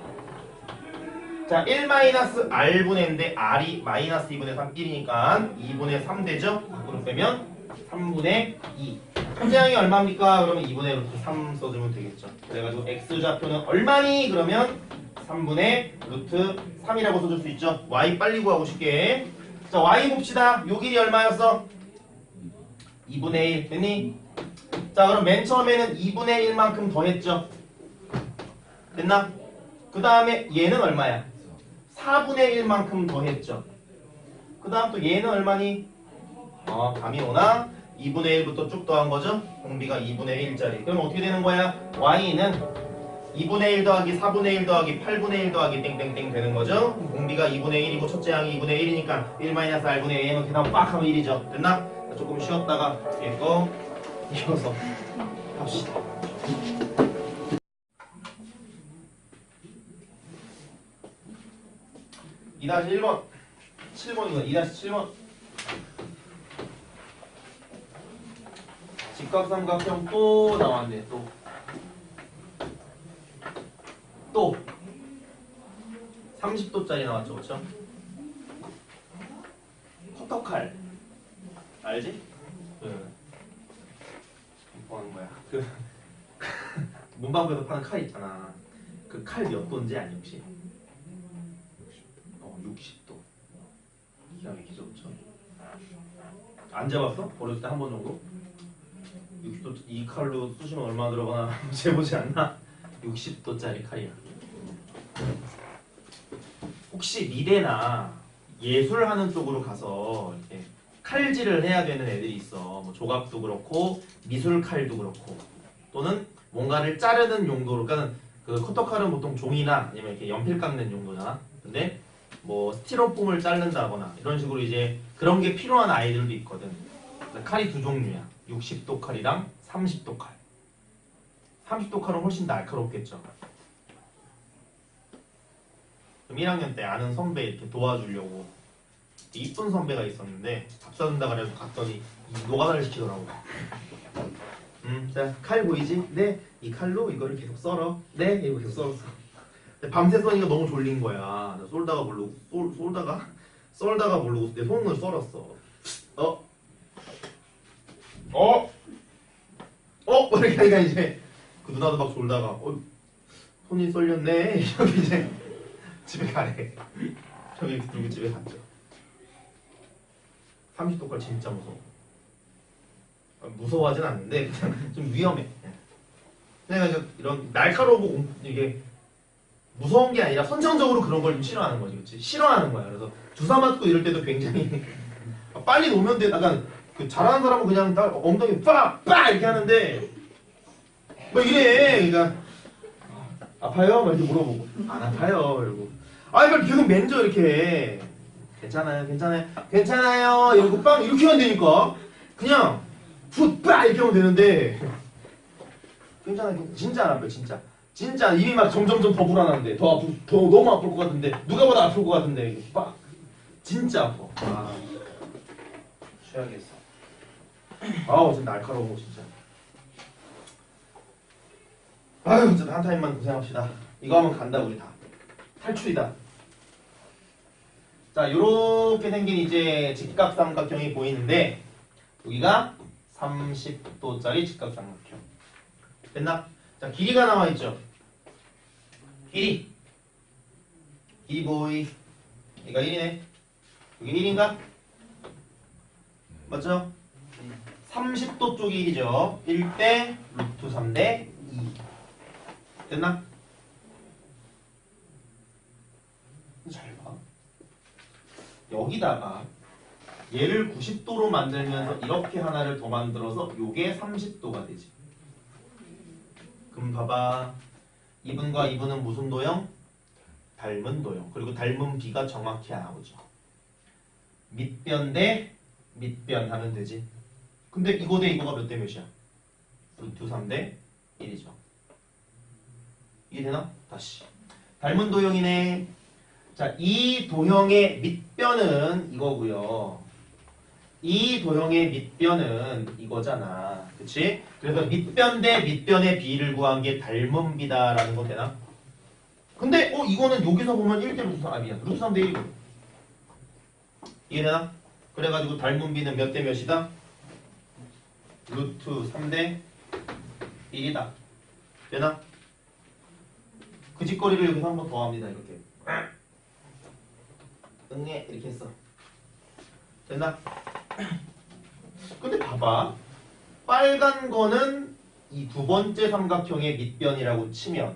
자, 1-r분의 n인데 r이 마이너스 2분의 3, 1이니까 2분의 3 되죠? 밖으로 빼면 3분의 2. 현재항이 얼마입니까? 그러면 2분의 루트 3 써주면 되겠죠. 그래가지고 x좌표는 얼마니? 그러면 3분의 루트 3이라고 써줄 수 있죠. y 빨리 구하고 싶게. 자, y 봅시다. 요 길이 얼마였어? 2분의 1 됐니? 자, 그럼 맨 처음에는 2분의 1만큼 더했죠. 됐나? 그 다음에 얘는 얼마야? 4분의 1만큼 더했죠. 그 다음 또 얘는 얼마니? 감이 오나? 2분의 1부터 쭉 더한 거죠? 공비가 2분의 1짜리. 그럼 어떻게 되는 거야? y는 2분의 1 더하기 4분의 1 더하기 8분의 1 더하기 땡땡땡 되는 거죠? 공비가 2분의 1이고 첫째 항이 2분의 1이니까 1-r분의 a는 계산 빡 하면 1이죠. 됐나? 조금 쉬었다가 이거 이어서 합시다. 2-1번 7번이구나. 2-7번 직각삼각형 또 나왔네. 또 30도짜리 나왔죠. 그쵸? 커터칼 알지? 뭐 하는 거야? 문방구에서 파는 칼 있잖아. 그 칼 몇 도인지 아니 혹시? 60도. 기가 막히죠, 그쵸? 안 잡았어? 어렸을 때 한 번 정도? 60도 이 칼로 쑤시면 얼마 들어가나 재보지 않나? 60도짜리 칼이야. 혹시 미대나 예술하는 쪽으로 가서 이렇게 칼질을 해야 되는 애들이 있어. 뭐 조각도 그렇고 미술 칼도 그렇고 또는 뭔가를 자르는 용도로. 그러니까 그 커터칼은 보통 종이나 아니면 이렇게 연필 깎는 용도잖아. 근데 뭐 스티로폼을 자른다거나 이런 식으로 이제 그런 게 필요한 아이들도 있거든. 칼이 두 종류야. 60도 칼이랑 30도 칼. 30도 칼은 훨씬 날카롭겠죠. 그럼 1학년 때 아는 선배 이렇게 도와주려고 이쁜 선배가 있었는데 밥 사준다 그래서 갔더니 노가다를 시키더라고. 자, 칼 보이지? 네. 이 칼로 이거를 계속 썰어. 네. 이거 계속 썰었어. 밤새 써니까 너무 졸린 거야. 썰다가 모르고 내 손을 썰었어. 이렇게 하니까 이제 그 누나도 막 졸다가 손이 썰렸네. 여기 이제 집에 가래. 저기 이렇게 들고 집에 갔죠. 30도까지 진짜 무서워. 무서워하진 않는데 그냥 좀 위험해. 내가 이런 날카로우고 이게 무서운 게 아니라 선천적으로 그런 걸 좀 싫어하는 거지, 그렇지? 싫어하는 거야. 그래서 주사 맞고 이럴 때도 굉장히 빨리 놓으면 돼. 약간 그 잘하는 사람은 그냥 딱 엉덩이 빡 이렇게 하는데 뭐 이래. 그러니까 아파요? 막 이렇게 물어보고 안 아파요. 이러고 이걸 계속 맨져 이렇게. 괜찮아요 이러고 빵 이렇게 하면 되니까 그냥 굿빠 이렇게 하면 되는데 괜찮아요. 진짜 안 아파요. 진짜 입이 막 점점점 더 불안한데 더 너무 아플 것 같은데 누가 봐도 아플 것 같은데 빡 진짜 아파. 쉬어야겠어. 진짜 날카로워 진짜. 어쨌든 한 타임만 고생합시다. 이거 하면 간다 우리 다. 탈출이다. 자, 요렇게 생긴 이제 직각삼각형이 보이는데 여기가 30도짜리 직각삼각형. 됐나? 자, 길이가 나와 있죠. 길이 보이. 얘가 1이네. 여기 1인가? 맞죠? 30도 쪽이 1이죠. 1대 루트 3대 2. 됐나? 잘 봐. 여기다가 얘를 90도로 만들면서 이렇게 하나를 더 만들어서 요게 30도가 되지. 그럼 봐봐. 2분과 2분은 무슨 도형? 닮은 도형. 그리고 닮은 비가 정확히 나오죠. 밑변 대 밑변 하면 되지. 근데 이거 대 이거가 몇 대 몇이야? 루트 3대 1이죠. 이해되나? 다시. 닮은 도형이네. 자, 이 도형의 밑변은 이거고요. 이 도형의 밑변은 이거잖아. 그치? 그래서 밑변 대 밑변의 비를 구한 게 닮은 비다라는 거 되나? 근데 이거는 여기서 보면 1대 루트 3, 아니야. 루트 3대 1이고. 이해되나? 그래가지고 닮은 비는 몇 대 몇이다? 루트 3대 1이다. 되나? 그 짓거리를 여기서 한 번 더 합니다. 이렇게. 응애 이렇게 했어. 됐나? 근데 봐봐. 빨간 거는 이 두 번째 삼각형의 밑변이라고 치면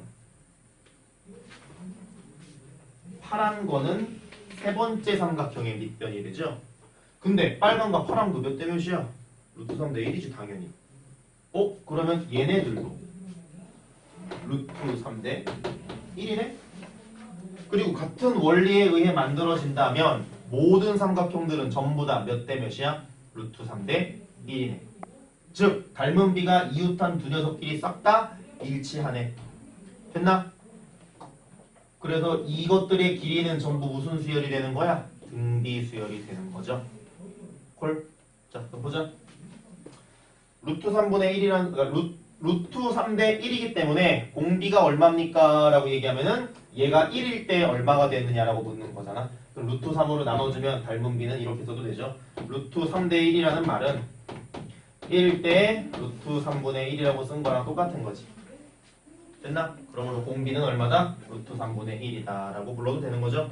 파란 거는 세 번째 삼각형의 밑변이 되죠? 근데 빨간과 파란도 몇 대 몇이야? 루트 3대 1이지 당연히. 그러면 얘네들도 루트 3대 1이네? 그리고 같은 원리에 의해 만들어진다면 모든 삼각형들은 전부 다 몇 대 몇이야? 루트 3대 1이네. 즉 닮은 비가 이웃한 두 녀석끼리 싹 다 일치하네. 됐나? 그래서 이것들의 길이는 전부 무슨 수열이 되는 거야? 등비 수열이 되는 거죠. 콜? 자, 그럼 보자. 루트 3분의 1이란, 그러니까 루트 3대 1이기 때문에 공비가 얼마입니까? 라고 얘기하면은 얘가 1일 때 얼마가 되느냐라고 묻는 거잖아. 그럼 루트 3으로 나눠주면 닮은 비는 이렇게 써도 되죠. 루트 3대 1이라는 말은 1일 때 루트 3분의 1이라고 쓴 거랑 똑같은 거지. 됐나? 그러므로 공비는 얼마다? 루트 3분의 1이다 라고 불러도 되는 거죠.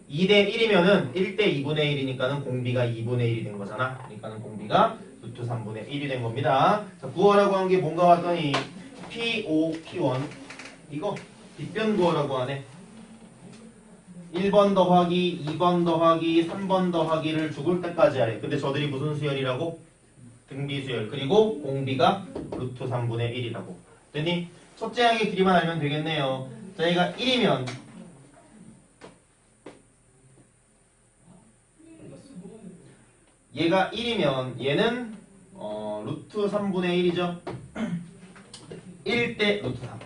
2대 1이면은 1대 2분의 1이니까는 공비가 2분의 1이 된 거잖아. 그러니까는 공비가 루트 3분의 1이 된 겁니다. 자, 구하라고 한 게 뭔가 왔더니 P5, P1 이거 빗변 구하라고 하네. 1번 더하기, 2번 더하기, 3번 더하기를 죽을 때까지 하래. 근데 저들이 무슨 수열이라고? 등비 수열. 그리고 공비가 루트 3분의 1이라고. 됐니? 첫째 항의 길이만 알면 되겠네요. 자, 얘가 1이면 얘가 1이면 얘는 루트 3분의 1이죠. 1대 루트 3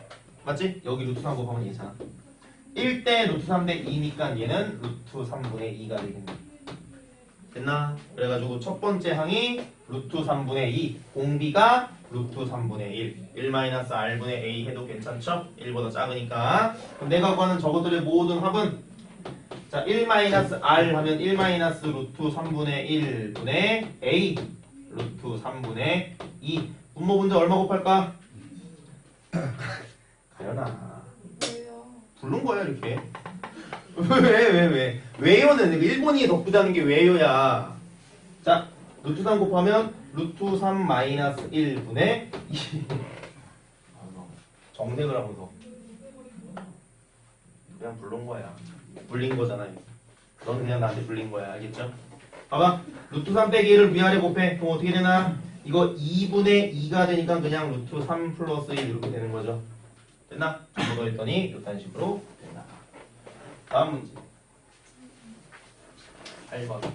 맞지? 여기 루트 3 곱하면 얘잖아. 1대 루트 3대 2니까 얘는 루트 3분의 2가 되겠네. 됐나? 그래가지고 첫 번째 항이 루트 3분의 2 공비가 루트 3분의 1 1-r분의 a 해도 괜찮죠? 1보다 작으니까. 그럼 내가 구하는 저것들의 모든 합은 자 1-r 하면 1-루트 3분의 1분의 a 루트 3분의 2 분모 분자 얼마 곱할까? 가연아 왜요? 부른 거야 이렇게. 왜? 왜요는 일본이 덕분하는 게 왜요야. 자 루트 3 곱하면 루트 3 마이너스 1분의 2 정색을 하고서 그냥 부른 거야. 불린 거잖아. 넌 그냥 나한테 불린 거야. 알겠죠? 봐봐. 루트 3 빼기 1을 위아래 곱해. 그럼 어떻게 되나? 이거 2분의 2가 되니까 그냥 루트 3 플러스 1 이렇게 되는 거죠. 됐나? 이거 했더니 이런 식으로 된다. 다음 문제 8번.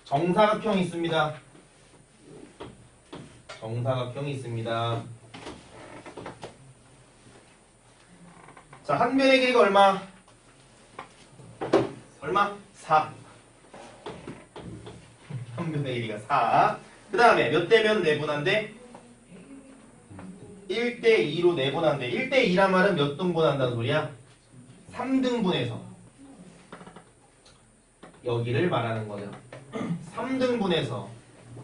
정사각형이 있습니다. 정사각형이 있습니다. 자, 한 변의 길이가 얼마? 얼마? 4. 한 변의 길이가 4. 그 다음에 몇 대 몇 내분한데? 1대 2로 내분한데 1대 2란 말은 몇 등분한다는 소리야? 3등분해서 여기를 말하는 거죠. 3등분해서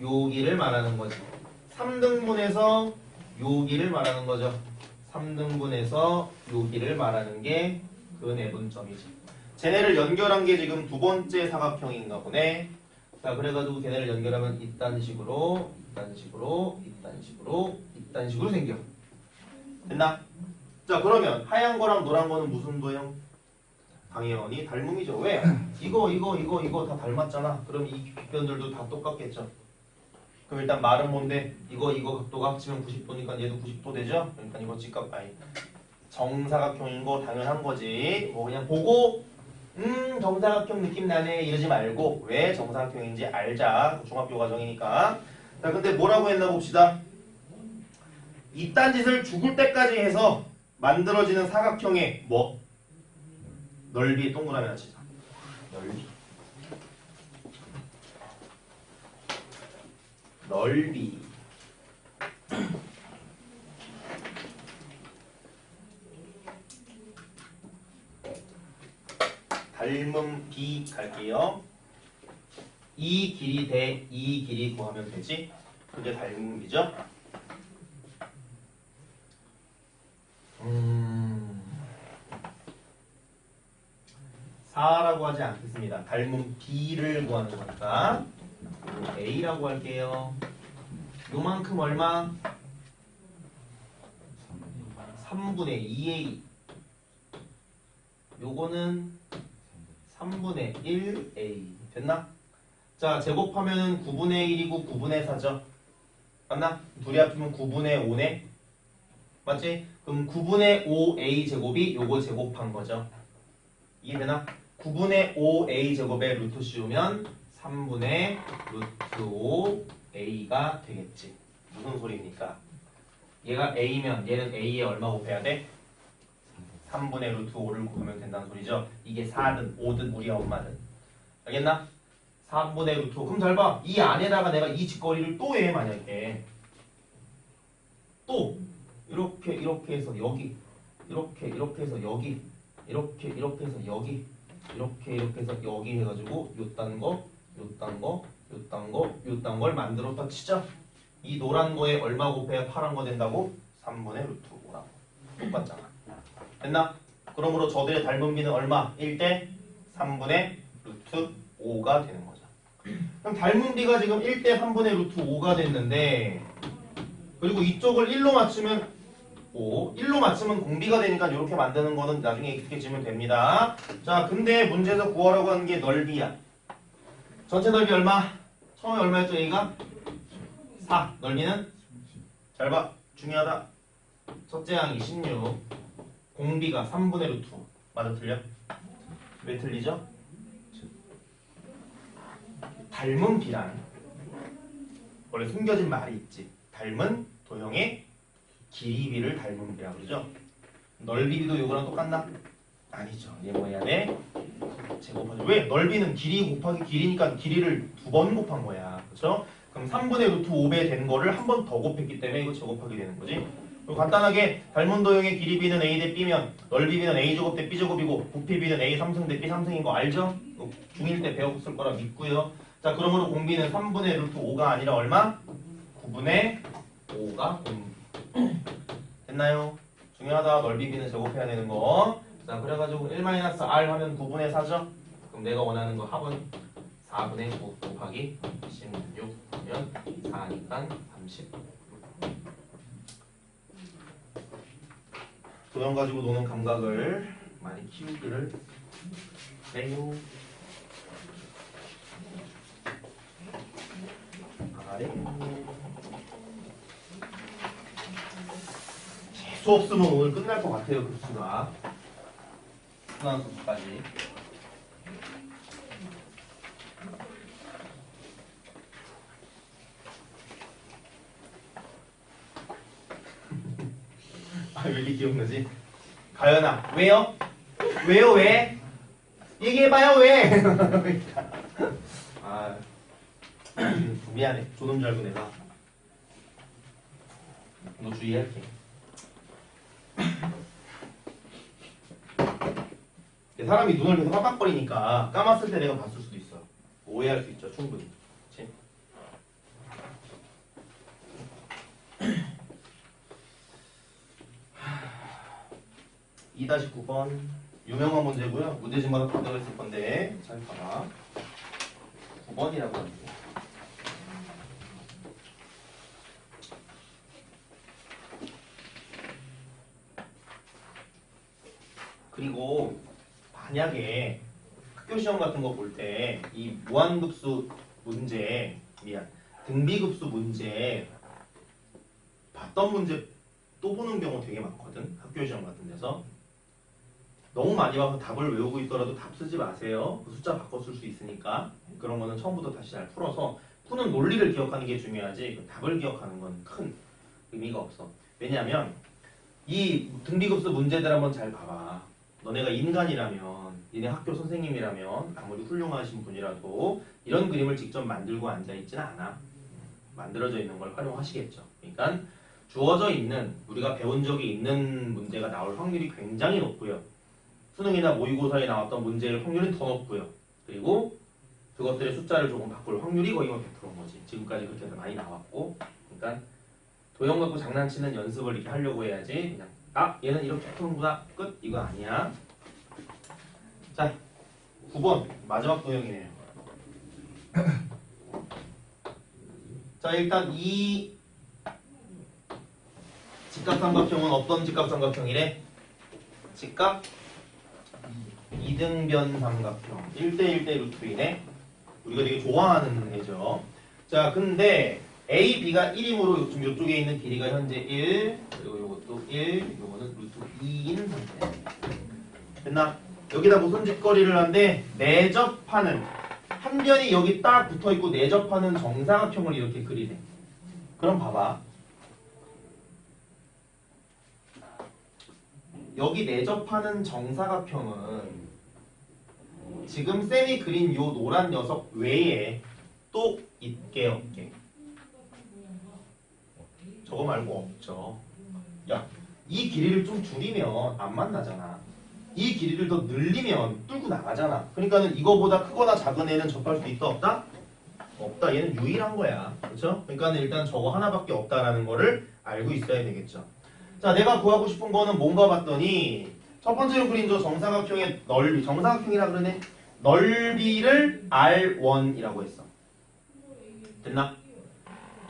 여기를 말하는 거지. 3등분해서 여기를 말하는 거죠. 3등분해서 여기를 말하는 게 그 내분점이지. 쟤네를 연결한 게 지금 두 번째 사각형인가 보네. 자, 그래가지고 걔네를 연결하면 이딴 식으로, 이딴 식으로, 이딴 식으로, 이딴 식으로 생겨. 됐나? 자, 그러면 하얀 거랑 노란 거는 무슨 도형? 당연히 닮음이죠. 왜? 이거 다 닮았잖아. 그럼 이 빗변들도 다 똑같겠죠. 그럼 일단 말은 뭔데? 이거 각도가 합치면 90도니까 얘도 90도 되죠? 그러니까 이거 직각 아니 정사각형인 거 당연한 거지. 뭐 그냥 보고 정사각형 느낌 나네 이러지 말고 왜 정사각형인지 알자. 중학교 과정이니까. 자, 근데 뭐라고 했나 봅시다. 이딴 짓을 죽을 때까지 해서 만들어지는 사각형의 뭐? 넓이 동그라미 하나 치자. 넓이. 닮은 B 갈게요. 이 길이 대 이 길이 구하면 되지? 그게 닮은 B죠? 4라고 하지 않겠습니다. 닮은 B를 구하는 거니까 A라고 할게요. 요만큼 얼마? 3분의 2A. 요거는 3분의 1A. 됐나? 자, 제곱하면 9분의 1이고 9분의 4죠? 맞나? 둘이 합치면 9분의 5네? 맞지? 그럼 9분의 5A 제곱이 요거 제곱한 거죠. 이해되나? 9분의 5A 제곱에 루트 씌우면 3분의 루트 5A가 되겠지. 무슨 소리입니까? 얘가 A면 얘는 A에 얼마 곱해야 돼? 3분의 루트 5를 곱하면 된다는 소리죠. 이게 4든 5든 우리 엄마든. 알겠나? 3분의 루트 5. 그럼 잘 봐. 이 안에다가 내가 이 직거리를 또 해, 만약에. 또 이렇게 해서 여기. 이렇게 해서 여기. 이렇게 해서 여기. 이렇게 해서 여기 해가지고 요딴 거, 요딴 거, 요딴 거, 요딴 걸 만들었다 치자. 이 노란 거에 얼마 곱해야 파란 거 된다고? 3분의 루트 5라고. 똑같잖아. 됐나? 그러므로 저들의 닮은 B는 얼마? 1대 3분의 루트 5가 되는 거죠. 그럼 닮은 B가 지금 1대 3분의 루트 5가 됐는데, 그리고 이쪽을 1로 맞추면 5, 1로 맞추면 공비가 되니까 이렇게 만드는 거는 나중에 익숙해지면 됩니다. 자, 근데 문제에서 구하라고 하는 게 넓이야. 전체 넓이 얼마? 처음에 얼마였죠, A가? 4. 넓이는? 잘 봐. 중요하다. 첫째 항이 16. 공비가 3분의 루트 5. 맞아, 틀려? 왜 틀리죠? 닮은 B란 원래 숨겨진 말이 있지. 닮은 도형의 길이 B를 닮은 B라 그러죠. 넓이 B도 요거랑 똑같나? 아니죠. 얘 뭐 해야 돼? 제곱하죠. 왜? 넓이는 길이 곱하기 길이니까 길이를 2번 곱한 거야. 그렇죠? 그럼 3분의 루트 5배 된 거를 한 번 더 곱했기 때문에 이거 제곱하게 되는 거지. 그리고 간단하게 닮은 도형의 길이 B는 A 대 B면 넓이 B는 A 제곱 대 B 제곱이고 부피 B는 A 3승 대 B 3승인 거 알죠? 중1 때 배웠을 거라 믿고요. 자, 그러므로 공비는 3분의 루트 5가 아니라 얼마? 9분의 5가 공비. 됐나요? 중요하다. 넓이 B는 제곱해야 되는 거. 자, 그래가지고 1-R 하면 9분의 4죠? 그럼 내가 원하는 거 합은 4분의 9 곱하기 16 하면 4니까 30. 도형 가지고 노는 감각을 많이 키우기를 해요. 아래. 재수 없으면 오늘 끝날 것 같아요, 급수가. 순환 수까지. 아, 왜 이렇게 기억나지? 가연아, 왜요? 왜요, 왜? 얘기해봐요, 왜? 아, 미안해. 조놈 줄 알고 내가. 너 주의할게. 사람이 눈을 계속 깜빡거리니까 까맣을 때 내가 봤을 수도 있어. 오해할 수 있죠, 충분히. 그치? 2-9번 유명한 문제고요. 문제집마다 다 들어있을 건데 잘 봐봐. 9번이라고 합니다. 그리고 만약에 학교 시험 같은 거 볼 때 이 무한급수 문제, 등비급수 문제 봤던 문제 또 보는 경우 되게 많거든. 학교 시험 같은 데서. 너무 많이 봐서 답을 외우고 있더라도 답 쓰지 마세요. 그 숫자 바꿔 쓸 수 있으니까. 그런 거는 처음부터 다시 잘 풀어서 푸는 논리를 기억하는 게 중요하지 그 답을 기억하는 건 큰 의미가 없어. 왜냐하면 이 등비급수 문제들 한번 잘 봐봐. 너네가 인간이라면, 니네 학교 선생님이라면 아무리 훌륭하신 분이라도 이런 그림을 직접 만들고 앉아있지는 않아. 만들어져 있는 걸 활용하시겠죠. 그러니까 주어져 있는, 우리가 배운 적이 있는 문제가 나올 확률이 굉장히 높고요. 수능이나 모의고사에 나왔던 문제의 확률은 더 높고요. 그리고 그것들의 숫자를 조금 바꿀 확률이 거의 100%인 거지. 지금까지 그렇게 해서 많이 나왔고. 그러니까 도형 갖고 장난치는 연습을 이렇게 하려고 해야지. 그냥 얘는 이렇게 푸는구나. 끝. 이거 아니야. 자, 9번 마지막 도형이네요. 자, 일단 이 직각삼각형은 어떤 직각삼각형이래? 직각 이등변 삼각형 1대1대 루트 2네. 우리가 되게 좋아하는 애죠. 자, 근데 A, B가 1이므로 지금 이쪽에 있는 길이가 현재 1, 그리고 이것도 1, 이거는 루트 2인 상태. 됐나? 여기다 무슨 짓거리를 하는데 내접하는 한 변이 여기 딱 붙어있고 내접하는 정사각형을 이렇게 그리네. 그럼 봐봐. 여기 내접하는 정사각형은 지금 쌤이 그린 요 노란 녀석 외에 또 있게 없게? 저거 말고 없죠. 야, 이 길이를 좀 줄이면 안 만나잖아. 이 길이를 더 늘리면 뚫고 나가잖아. 그러니까는 이거보다 크거나 작은 애는 접할 수 있다 없다? 없다. 얘는 유일한 거야. 그렇죠? 그러니까는 일단 저거 하나밖에 없다라는 거를 알고 있어야 되겠죠. 자, 내가 구하고 싶은 거는 뭔가 봤더니 첫 번째로 그린 저 정사각형의 넓이, 정사각형이라 그러네. 넓이를 R1이라고 했어. 됐나?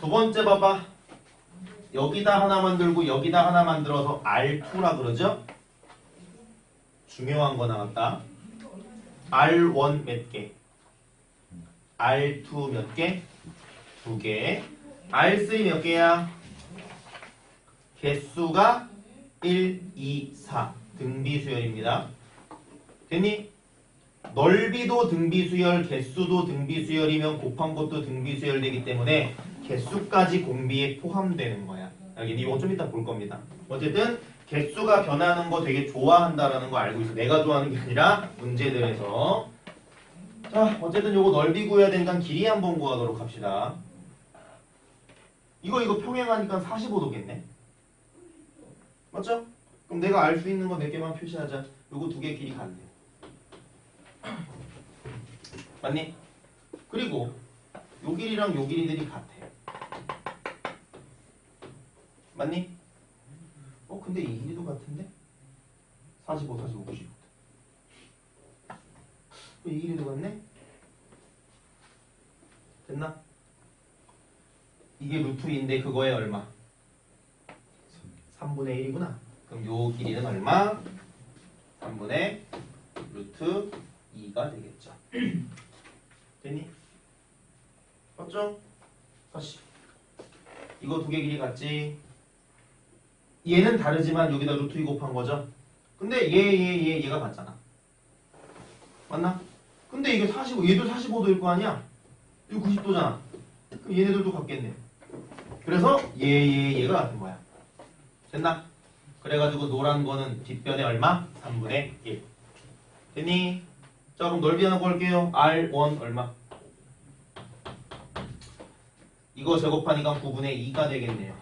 두 번째 봐봐. 여기다 하나 만들고 여기다 하나 만들어서 R2라 그러죠? 중요한 거 나왔다. R1 몇 개? R2 몇 개? 2개. R3 몇 개야? 개수가 1, 2, 4. 등비수열입니다. 됐니? 넓이도 등비수열, 개수도 등비수열이면 곱한 것도 등비수열 되기 때문에 개수까지 공비에 포함되는 거야. 알겠니? 이거 좀 이따 볼 겁니다. 어쨌든 개수가 변하는 거 되게 좋아한다라는 거 알고 있어. 내가 좋아하는 게 아니라 문제들에서. 자, 어쨌든 요거 넓이 구해야 되니까 길이 한번 구하도록 합시다. 이거 평행하니까 45도겠네. 맞죠? 그럼 내가 알 수 있는 거 몇 개만 표시하자. 요거 두 개 길이 같네. 맞니? 그리고 요 길이랑 요 길이들이 같아. 맞니? 근데 이 길이도 같은데? 45, 45, 90. 이 길이도 같네? 됐나? 이게 루트 2인데 그거에 얼마? 3분의 1이구나. 그럼 요 길이는 얼마? 3분의 루트 2가 되겠죠. 됐니? 맞죠? 다시. 이거 두 개 길이 같지? 얘는 다르지만 여기다 루트 2 곱한 거죠? 근데 얘가 같잖아. 맞나? 근데 이게 45, 얘도 45도일 거 아니야? 이거 90도잖아. 그럼 얘네들도 같겠네. 그래서 얘가 같은 거야. 됐나? 그래가지고 노란 거는 뒷변에 얼마? 3분의 1. 됐니? 자, 그럼 넓이 하나 구할게요. R1 얼마? 이거 제곱하니까 9분의 2가 되겠네요.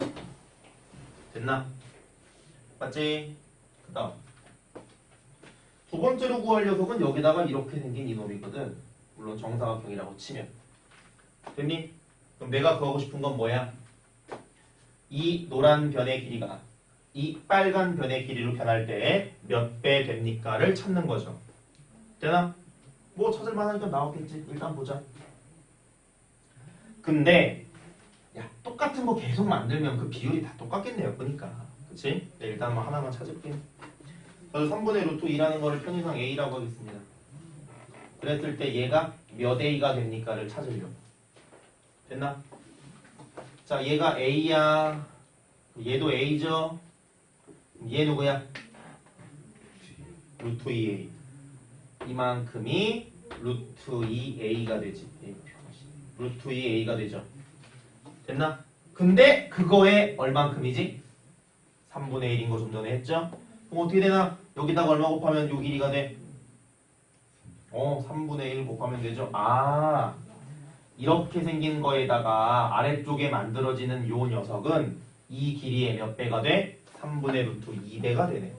됐나? 맞지? 그 다음 두 번째로 구할 녀석은 여기다가 이렇게 생긴 이놈이거든. 물론 정사각형이라고 치면. 됐니? 그럼 내가 구하고 싶은 건 뭐야? 이 노란 변의 길이가 이 빨간 변의 길이로 변할 때 몇 배 됩니까를 찾는 거죠. 되나? 뭐 찾을만 하니까 나왔겠지. 일단 보자. 근데 야, 똑같은 거 계속 만들면 그 비율이 다 똑같겠네요. 그러니까. 그치? 네, 일단 뭐 하나만 찾을게. 저도 3분의 루트 2라는 거를 편의상 A라고 하겠습니다. 그랬을 때 얘가 몇 A가 됩니까를 찾으려고. 됐나? 자, 얘가 A야. 얘도 A죠. 얘 누구야? 루트 2A. 이만큼이 루트 2A가 되지. 루트 2A가 되죠. 됐나? 근데 그거에 얼만큼이지? 3분의 1인 거 좀 전에 했죠? 그럼 어떻게 되나? 여기다가 얼마 곱하면 요 길이가 돼? 3분의 1 곱하면 되죠? 아, 이렇게 생긴 거에다가 아래쪽에 만들어지는 요 녀석은 이 길이의 몇 배가 돼? 3분의 루트 2배가 되네.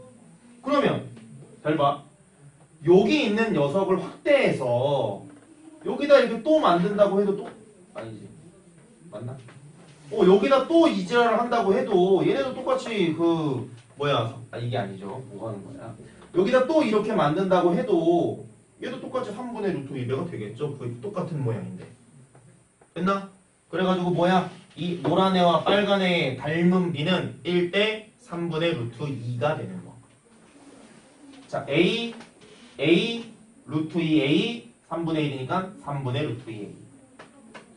그러면 잘 봐. 여기 있는 녀석을 확대해서 여기다 이렇게 또 만든다고 해도 또 아니지. 맞나? 여기다 또 이지랄을 한다고 해도 얘네도 똑같이 이게 아니죠. 뭐 하는 거야? 여기다 또 이렇게 만든다고 해도 얘도 똑같이 3분의 루트 2배가 되겠죠. 거의 똑같은 모양인데. 됐나? 그래가지고 이 노란 애와 빨간 애의 닮은 비는 1대 3분의 루트 2가 되는 거. 자, A 루트 2A 3분의 1이니까 3분의 루트 2A.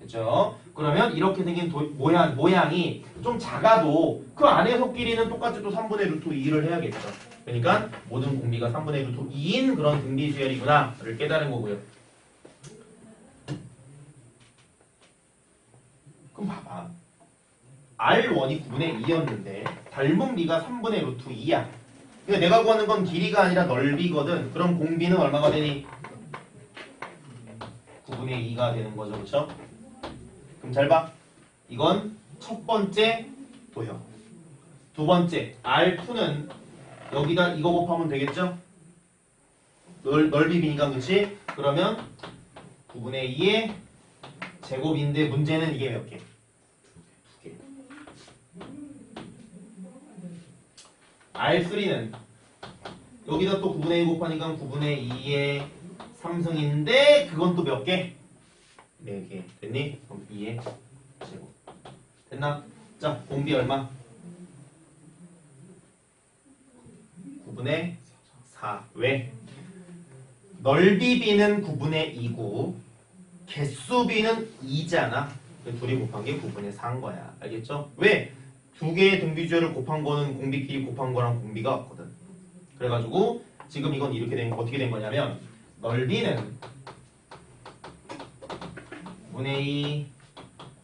됐죠? 그러면 이렇게 생긴 모양이 좀 작아도 그 안에 속끼리는 똑같이 또 3분의 루트 2를 해야겠죠. 그러니까 모든 공비가 3분의 루트 2인 그런 등비수열이구나를 깨달은 거고요. 그럼 봐봐. R1이 9분의 2였는데 닮은 비가 3분의 루트 2야. 그러니까 내가 구하는 건 길이가 아니라 넓이거든. 그럼 공비는 얼마가 되니? 9분의 2가 되는 거죠. 그렇죠? 그럼 잘 봐. 이건 첫 번째 도형. 두 번째 R2는 여기다 이거 곱하면 되겠죠? 넓이 비니까 그렇지? 그러면 9분의 2의 제곱인데 문제는 이게 몇 개? 두 개. R3는 여기다 또 9분의 2 곱하니까 9분의 2의 3승인데 그건 또 몇 개? 4개. 됐니? 그럼 2의 제곱. 됐나? 자, 공비 얼마? 9분의 4. 왜? 넓이 비는 9분의 2고 개수 비는 2잖아. 둘이 곱한 게 9분의 4인 거야. 알겠죠? 왜? 두 개의 등비주열을 곱한 거는 공비끼리 곱한 거랑 공비가 없거든. 그래가지고 지금 이건 이렇게 어떻게 된 거냐면 넓이는 9분의 2,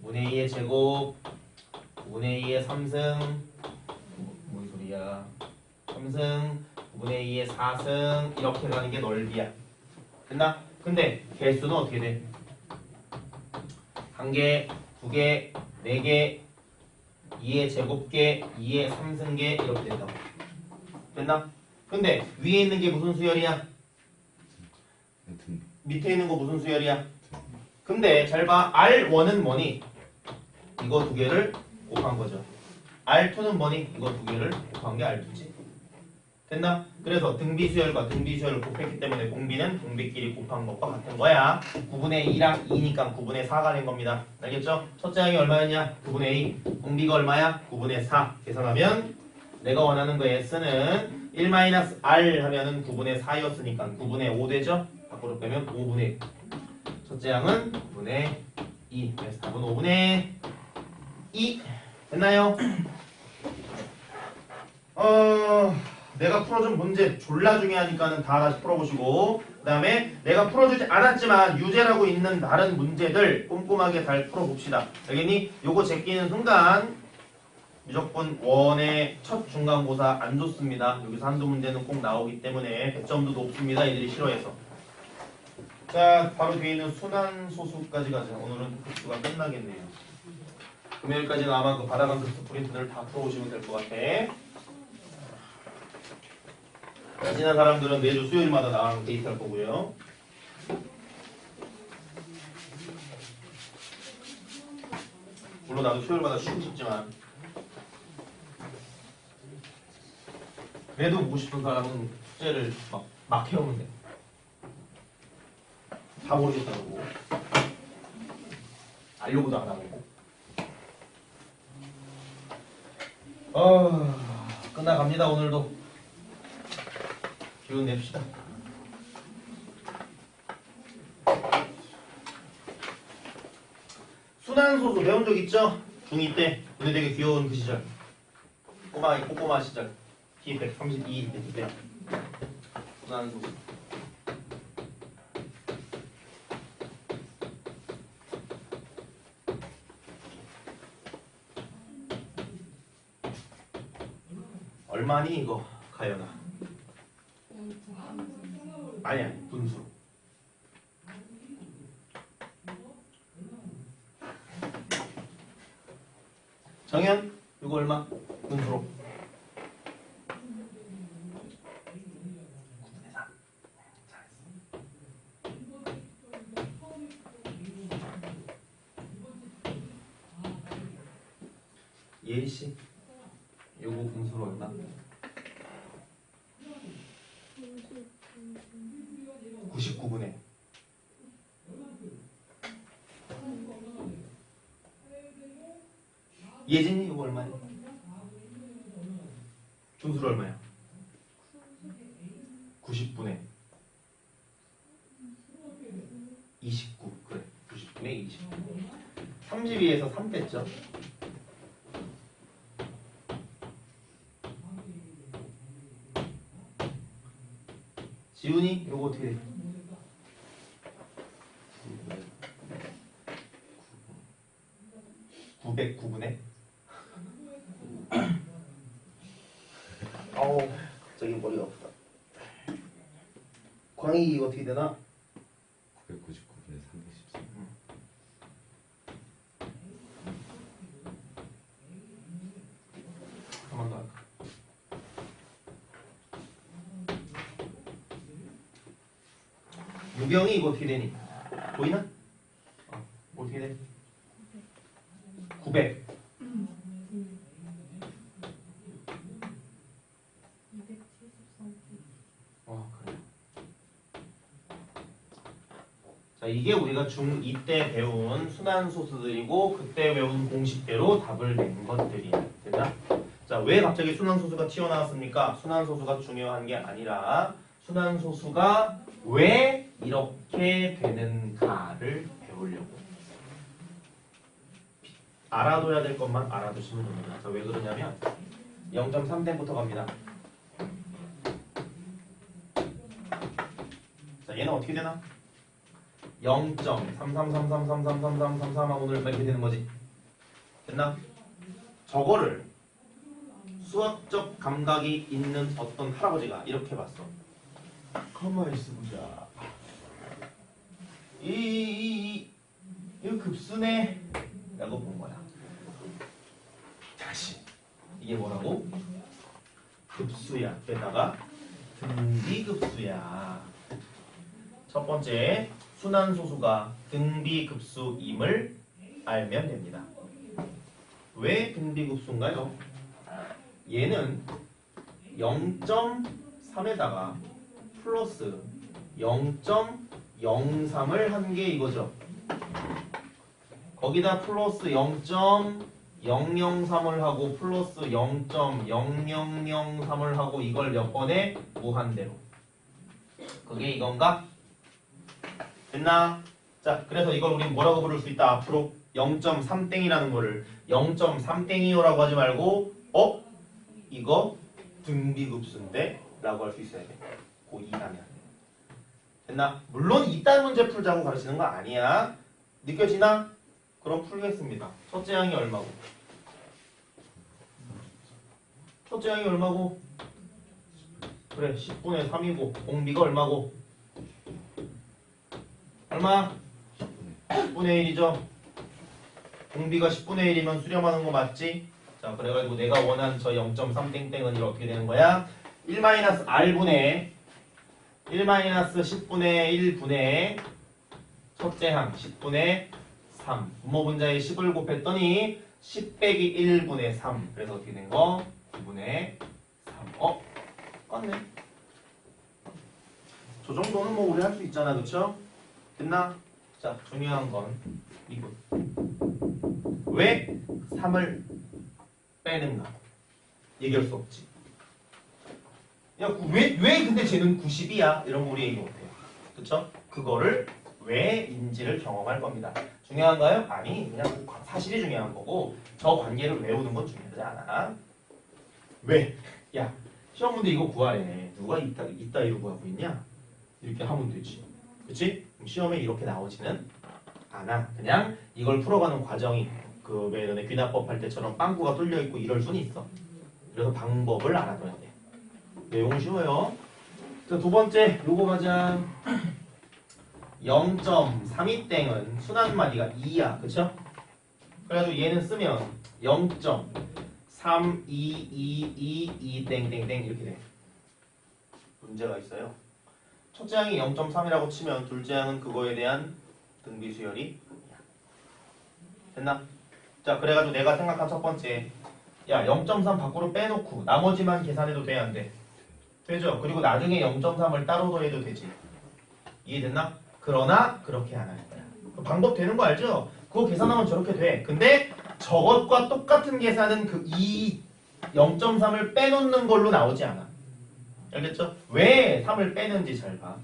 9분의 2의 제곱, 9분의 2의 3승, 뭔 소리야? 3승, 9분의 2의 4승 이렇게 가는 게 넓이야. 됐나? 근데 개수는 어떻게 돼? 1개, 2개, 4개, 2의 제곱개, 2의 3승개 이렇게 된다고. 됐나? 근데 위에 있는 게 무슨 수열이야? 밑에 있는 거 무슨 수열이야? 근데 잘 봐. R1은 뭐니? 이거 두 개를 곱한 거죠. R2는 뭐니? 이거 두 개를 곱한 게 R2지. 됐나? 그래서 등비수열과 등비수열을 곱했기 때문에 공비는 공비끼리 곱한 것과 같은 거야. 9분의 2랑 2니까 9분의 4가 된 겁니다. 알겠죠? 첫째 항이 얼마였냐? 9분의 2. 공비가 얼마야? 9분의 4. 계산하면 내가 원하는 거 S는 1-R 하면은 9분의 4였으니까 9분의 5 되죠? 밖으로 빼면 5분의 1. 첫째 항은 9분의 2. 그래서 답은 5분의 2. 됐나요? 내가 풀어준 문제 졸라 중요하니까는 다 다시 풀어보시고 그 다음에 내가 풀어주지 않았지만 유제라고 있는 다른 문제들 꼼꼼하게 잘 풀어봅시다. 알겠니? 요거 제끼는 순간 무조건 원의 첫 중간고사 안 좋습니다. 여기서 한두 문제는 꼭 나오기 때문에 100점도 높습니다. 애들이 싫어해서. 자, 바로 뒤에 있는 순환소수까지 가자. 오늘은 급수가 끝나겠네요. 금요일까지는 아마 그 받아간 급수 프린트를 다 풀어오시면 될 것 같아. 지난 사람들은 매주 수요일마다 나가는 데이트 할 거고요. 물론 나도 수요일마다 쉬고 싶지만 그래도 보고 싶은 사람은 숙제를 막 해오면 돼. 다 모르겠다고 알려고도 안 하고. 끝나갑니다. 오늘도 기운 냅시다. 순환소수 배운 적 있죠? 중2 때 근데 되게 귀여운 그 시절 꼬꼬마 시절 키 132 때 순환소수. 얼마니 이거 가연아? 아니야 분수. 정현 이거 얼마? 분수로. 9분의 3. 예리씨 요거 분수로 얼마? 99분의 예진이 이거 얼마니? 분수로 얼마야? 90분의 29. 그래 90분의 29. 32에서 3 뺐죠? 지훈이 요거 어떻게 돼? 909분의 어우 갑자기 머리가 아프다. 광희 이거 어떻게 되나? 999분의 314. 한번 더 할까? 유경이 이거 어떻게 되니? 보이나? 어떻게 돼? 900. 그래. 자, 이게 우리가 중2 때 배운 순환소수들이고 그때 배운 공식대로 답을 낸 것들이야. 됐나? 자, 왜 갑자기 순환소수가 튀어나왔습니까? 순환소수가 중요한 게 아니라 순환소수가 왜 이렇게 되는가를 배우려고. 알아둬야 될 것만 알아두시면 됩니다. 자, 왜 그러냐면 0.3댐부터 갑니다. 자, 얘는 어떻게 되나? 0.3333333333 하고 이렇게 되는 거지. 됐나? 저거를 수학적 감각이 있는 어떤 할아버지가 이렇게 봤어. 가만히 있어보자. 이거 급수네 라고 본 거야. 다시 이게 뭐라고? 급수야. 게다가 등비급수야. 첫 번째 순환소수가 등비급수임을 알면 됩니다. 왜 등비급수인가요? 얘는 0.3에다가 플러스 0.03을 한 게 이거죠. 거기다 플러스 0.003을 하고 플러스 0.0003을 하고 이걸 몇 번에 무한대로. 그게 이건가? 됐나? 자, 그래서 이걸 우리 뭐라고 부를 수 있다? 앞으로 0.3땡이라는 거를 0.3땡이요라고 하지 말고 이거 등비급수인데? 라고 할 수 있어야 돼. 고 2하면. 됐나? 물론 이딴 문제 풀자고 가르치는 거 아니야. 느껴지나? 그럼 풀겠습니다. 첫째 항이 얼마고? 첫째 항이 얼마고? 그래 10분의 3이고 공비가 얼마고? 얼마? 10분의 1이죠. 공비가 10분의 1이면 수렴하는 거 맞지? 자, 그래가지고 내가 원하는 저 0.3땡땡은 이렇게 어떻게 되는 거야? 1-r분의 1-10분의 1분의 첫째 항 10분의 3 분모분자에 10을 곱했더니 10 빼기 1분의 3 그래서 어떻게 된 거? 9분의 3 똑같네. 저 정도는 뭐 우리 할 수 있잖아. 그쵸? 됐나? 자, 중요한 건 이거 왜 3을 빼는가? 얘기할 수 없지. 야, 왜 근데 쟤는 90이야? 이런 거 우리 얘기 못해요. 그쵸? 그거를 왜인지를 경험할 겁니다. 중요한가요? 아니, 그냥 사실이 중요한 거고 저 관계를 외우는 건 중요하지 않아. 왜? 야, 시험 문제 이거 구하래. 누가 이따위로 구하고 있냐? 이렇게 하면 되지. 그치? 시험에 이렇게 나오지는 않아. 그냥 이걸 풀어가는 과정이 그 왜 너네 귀납법 할 때처럼 빵꾸가 뚫려 있고 이럴 수는 있어. 그래서 방법을 알아둬야 돼. 내용은 쉬워요. 자, 두 번째 요거 가자. 0.32땡은 순환마디가 2야. 그쵸? 그래가지고 얘는 쓰면 0.322222 땡땡땡 이렇게 돼. 문제가 있어요. 첫째 항이 0.3이라고 치면 둘째 항은 그거에 대한 등비 수열이 됐나? 자, 그래가지고 내가 생각한 첫 번째, 야 0.3 밖으로 빼놓고 나머지만 계산해도 돼, 안 돼? 되죠? 그리고 나중에 0.3을 따로 더해도 되지. 이해됐나? 그러나 그렇게 안 할 거야. 그 방법 되는 거 알죠? 그거 계산하면 저렇게 돼. 근데 저것과 똑같은 계산은 그 이 0.3을 빼놓는 걸로 나오지 않아. 알겠죠? 왜 3을 빼는지 잘 봐.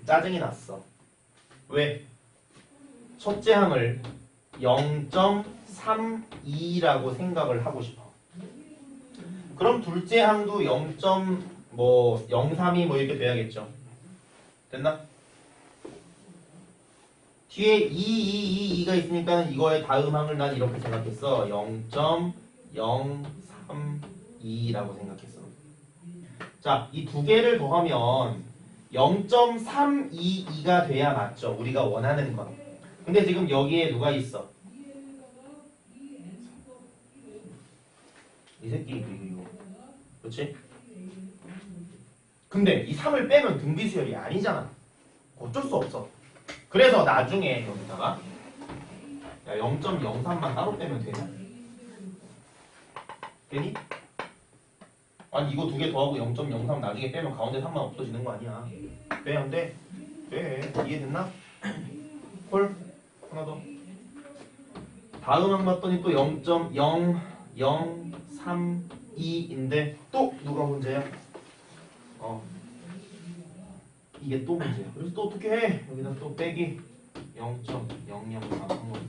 짜증이 났어. 왜? 첫째 항을 0.32라고 생각을 하고 싶어. 그럼 둘째 항도 0.03이 뭐 이렇게 돼야겠죠. 됐나? 뒤에 2가 있으니까 이거의 다음 항을 난 이렇게 생각했어. 0.032라고 생각했어. 자, 이 두 개를 더하면 0.322가 돼야 맞죠. 우리가 원하는 건. 근데 지금 여기에 누가 있어? 이 새끼 이거. 그렇지? 근데 이 3을 빼면 등비수열이 아니잖아. 어쩔 수 없어. 그래서 나중에 여기다가 0.03만 따로 빼면 되냐? 되니? 아니 이거 두 개 더하고 0.03 나중에 빼면 가운데 3만 없어지는 거 아니야. 돼? 안 돼? 돼. 이해됐나? 헐? 하나 더. 다음 항 봤더니 또 0.0032인데 또 누가 문제야? 이게 또 문제야. 그래서 또 어떻게 해? 여기다 또 빼기 0.004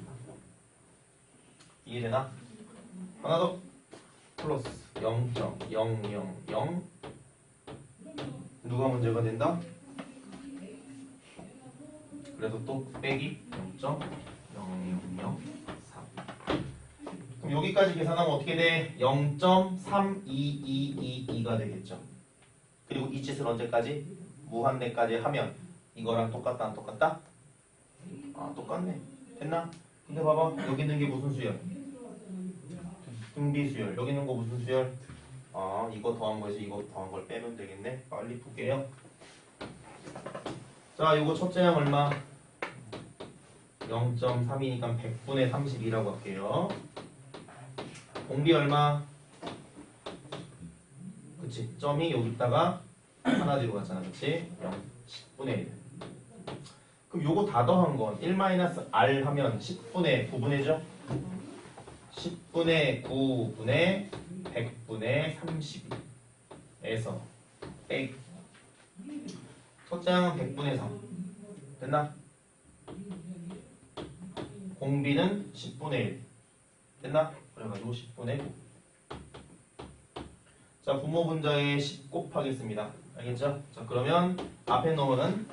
이해되나? 하나 더 플러스 0.000 누가 문제가 된다? 그래서 또 빼기 0.0003 그럼 여기까지 계산하면 어떻게 돼? 0.3222가 되겠죠. 그리고 이 짓을 언제까지? 무한대까지 하면 이거랑 똑같다 안 똑같다? 아 똑같네. 됐나? 근데 봐봐 여기 있는 게 무슨 수열? 등비수열. 여기 있는 거 무슨 수열? 아 이거 더한 거에서 이거 더한 걸 빼면 되겠네. 빨리 풀게요. 자 이거 첫째 항 얼마? 0.3이니까 100분의 32라고 할게요. 공비 얼마? 그치 점이 여기 있다가 하나 뒤로 갔잖아. 그치? 10분의 1. 그럼 요거 다 더한 건 1-r 하면 10분의 9분의죠? 10분의 9분의 100분의 32에서 빼기. 첫째 항은 100분의 3. 됐나? 공비는 10분의 1. 됐나? 그래가지고 10분의 9. 자, 분모 분자에 10 곱하겠습니다. 알겠죠? 자, 그러면 앞에 놈은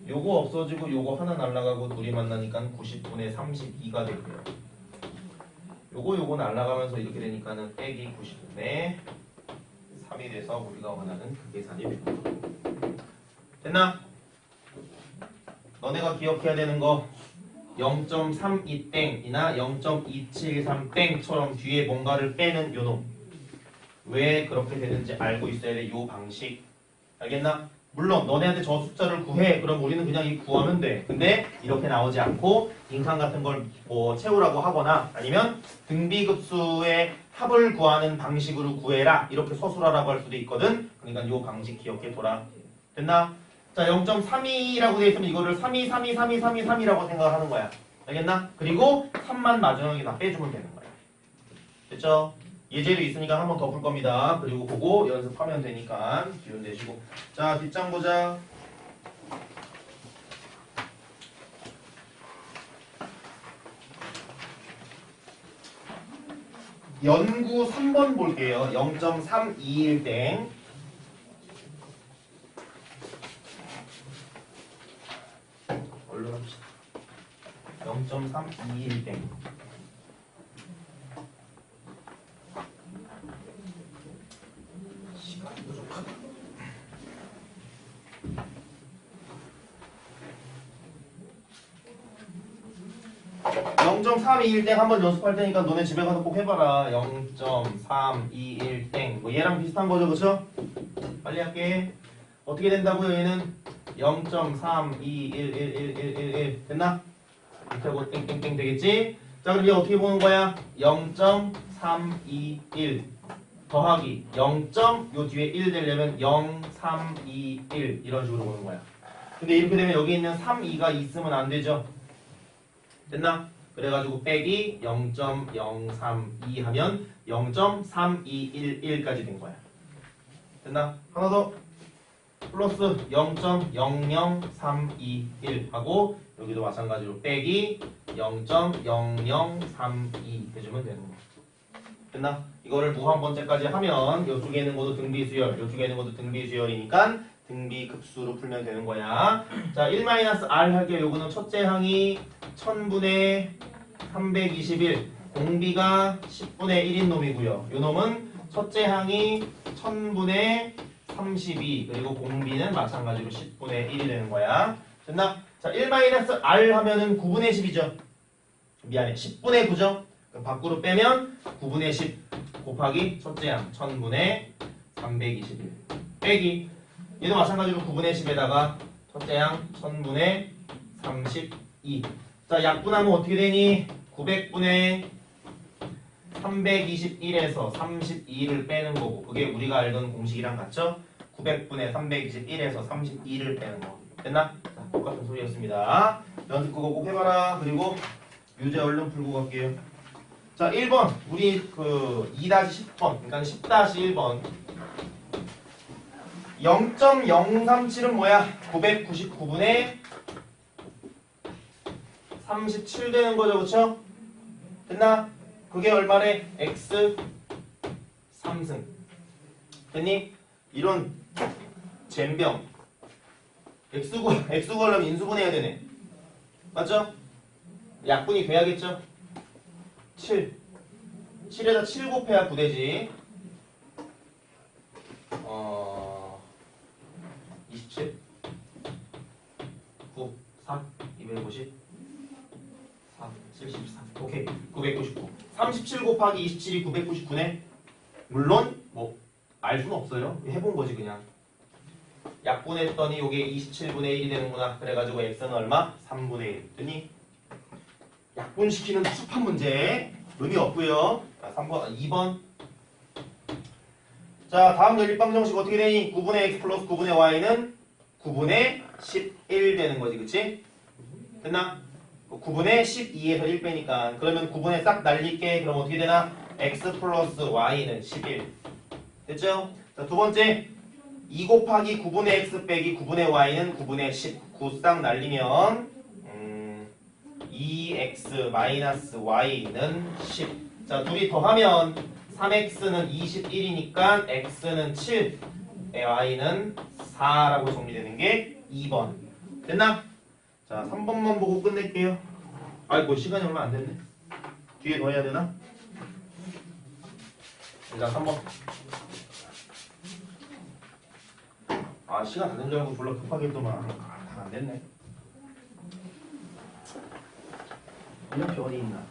요거 없어지고 요거 하나 날라가고 둘이 만나니까 90분의 32가 되고요. 요거 날라가면서 이렇게 되니까는 빼기 90분의 3이 돼서 우리가 원하는 그 계산이 됩니다. 됐나? 너네가 기억해야 되는 거 0.32땡이나 0.273땡처럼 뒤에 뭔가를 빼는 요놈. 왜 그렇게 되는지 알고 있어야 돼. 요 방식. 알겠나? 물론 너네한테 저 숫자를 구해. 그럼 우리는 그냥 이 구하면 돼. 근데 이렇게 나오지 않고 빈칸 같은 걸 뭐 채우라고 하거나 아니면 등비급수의 합을 구하는 방식으로 구해라. 이렇게 서술하라고 할 수도 있거든. 그러니까 요 방식 기억해 둬라. 됐나? 자, 0.32라고 되어 있으면 이거를 32323232라고 생각하는 거야. 알겠나? 그리고 3만 마지막에 다 빼주면 되는 거야. 됐죠? 예제도 있으니까 한 번 더 풀 겁니다. 그리고 그거 연습하면 되니까 기운 내시고. 자, 뒷장 보자. 연구 3번 볼게요. 0.321땡. 얼른 합시다. 0.321땡. 0.321땡 한번 연습할 테니까 너네 집에 가서 꼭 해봐라. 0.321땡. 뭐 얘랑 비슷한 거죠, 그쵸? 빨리 할게. 어떻게 된다고요, 얘는? 0.3211111 됐나? 이렇게 하고 땡땡땡 되겠지? 자, 그럼 얘 어떻게 보는 거야? 0.321 더하기 0. 요 뒤에 1 되려면 0.321 이런 식으로 보는 거야. 근데 이렇게 되면 여기 있는 3, 2가 있으면 안 되죠? 됐나? 그래가지고 빼기 0.032 하면 0.3211까지 된 거야. 됐나? 하나 더 플러스 0.00321 하고 여기도 마찬가지로 빼기 0.0032 해주면 되는 거야. 됐나? 이거를 무한 번째까지 하면 이쪽에 있는 것도 등비수열, 이쪽에 있는 것도 등비수열이니까 등비급수로 풀면 되는 거야. 자, 1-R 할게요. 요거는 첫째 항이 1000분의 321, 공비가 10분의 1인 놈이고요. 요 놈은 첫째 항이 1000분의 32, 그리고 공비는 마찬가지로 10분의 1이 되는 거야. 됐나? 자, 1-R 하면은 9분의 10이죠. 미안해. 10분의 9죠. 그럼 밖으로 빼면 9분의 10 곱하기 첫째 항 1000분의 321 빼기 얘도 마찬가지로 9분의 10에다가 첫째 항 1000분의 32. 자, 약분하면 어떻게 되니? 900분의 321에서 32를 빼는 거고 그게 우리가 알던 공식이랑 같죠? 900분의 321에서 32를 빼는 거. 됐나? 자, 똑같은 소리였습니다. 연습 그거 꼭 해봐라. 그리고 유제 얼른 풀고 갈게요. 자, 1번. 우리 그 2-10번. 그러니까 10-1번. 0.037은 뭐야? 999분의 37 되는 거죠, 그쵸? 됐나? 그게 얼마래? x 3승. 됐니? 이런 잼병. x 구하려면 인수분해야 되네. 맞죠? 약분이 돼야겠죠? 7에다 7 곱해야 9되지. 27 9 4 250 4 73 오케이 999 37 곱하기 27이 999네. 물론 뭐 알 수는 없어요. 해본 거지 그냥. 약분했더니 요게 27분의 1이 되는구나. 그래가지고 x는 얼마? 3분의 1 됐니? 약분시키는 수판 문제 의미 없고요. 3번, 2번. 자, 다음 연립방 정식 어떻게 되니? 9분의 x 플러스 9분의 y는 9분의 11 되는 거지, 그치? 됐나? 9분의 12에서 1 빼니까. 그러면 9분의 싹 날릴게. 그럼 어떻게 되나? x 플러스 y는 11. 됐죠? 자, 두 번째. 2 곱하기 9분의 x 빼기 9분의 y는 9분의 10. 9 싹 날리면 2x 마이너스 y는 10. 자, 둘이 더하면 3x는 21이니까 x는 7, y는 4라고 정리되는 게 2번. 됐나? 자, 3번만 보고 끝낼게요. 아이고, 시간이 얼마 안 됐네. 뒤에 더 해야 되나? 일단 3번. 아, 시간 다 된 줄 알고 졸라 급하게 했더만. 다 안 됐네. 이렇게 어디 있나?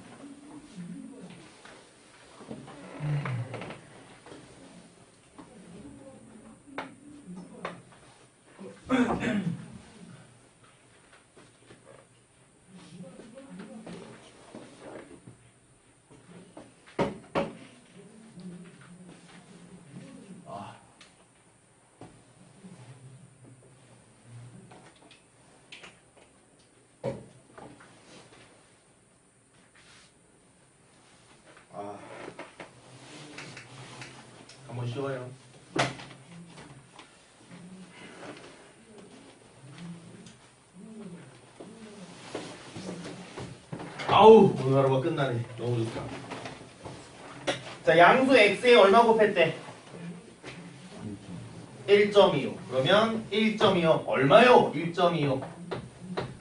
한번 쉬어요. 아우, 오늘 하루가 끝나네. 너무 좋다. 자, 양수 x에 얼마 곱했대? 1.25. 그러면 1.25 얼마요? 1.25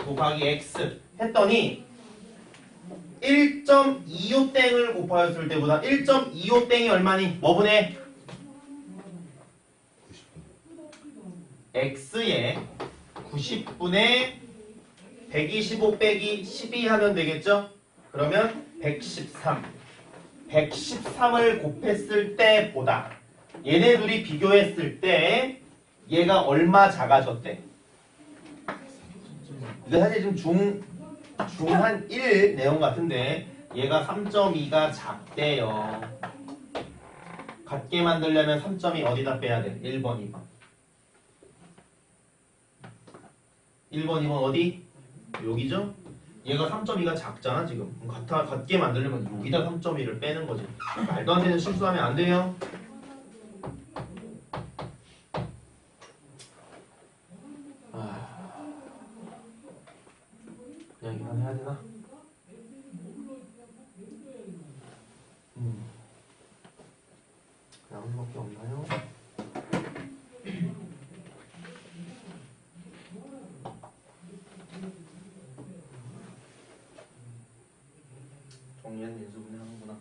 곱하기 x 했더니 1.25땡을 곱하였을 때보다 1.25땡이 얼마니? 뭐분의? x에 90분의 125 빼기 12 하면 되겠죠? 그러면 113. 113을 곱했을 때보다 얘네 둘이 비교했을 때 얘가 얼마 작아졌대? 이거 사실 좀 중한 1 내용 같은데 얘가 3.2가 작대요. 같게 만들려면 3.2 어디다 빼야 돼? 1번, 2번. 1번, 2번 어디? 여기죠? 얘가 3.2가 작잖아 지금. 같게 만들려면 여기다 3.2를 빼는 거지. 말도 안 되는 실수하면 안 돼요. 그냥 이만 해야 되나? 그냥 한밖에 없나요? 정리한 인수분해 하는구나.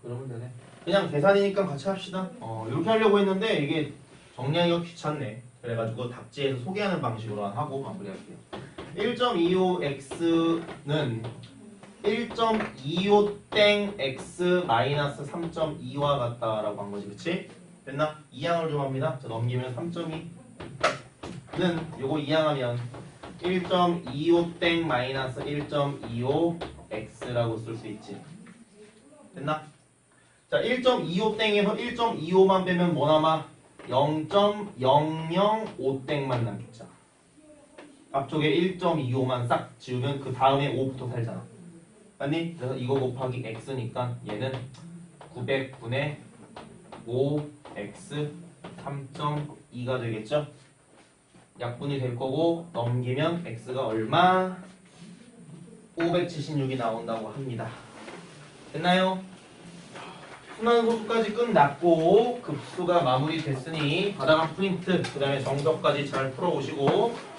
그러면 되네. 그냥 계산이니까 같이 합시다. 이렇게 하려고 했는데 이게 정리하기가 귀찮네. 그래가지고 답지에서 소개하는 방식으로 하고 마무리할게요. 1.25x는 1.25땡 x 마이너스 3.2와 같다라고 한 거지, 그치? 됐나? 이항을 좀 합니다. 자, 넘기면 3.2는 요거 이항하면 1.25땡 마이너스 1.25 x라고 쓸 수 있지. 됐나? 자, 1.25땡에서 1.25만 빼면 뭐 남아? 0.005땡만 남겠죠. 앞쪽에 1.25만 싹 지우면 그 다음에 5부터 살잖아. 맞니? 그래서 이거 곱하기 x니까 얘는 900분의 5x 3.2가 되겠죠? 약분이 될 거고 넘기면 x가 얼마? 576이 나온다고 합니다. 됐나요? 순환소수까지 끝났고 급수가 마무리됐으니 바닥한 프린트 그 다음에 정석까지 잘 풀어오시고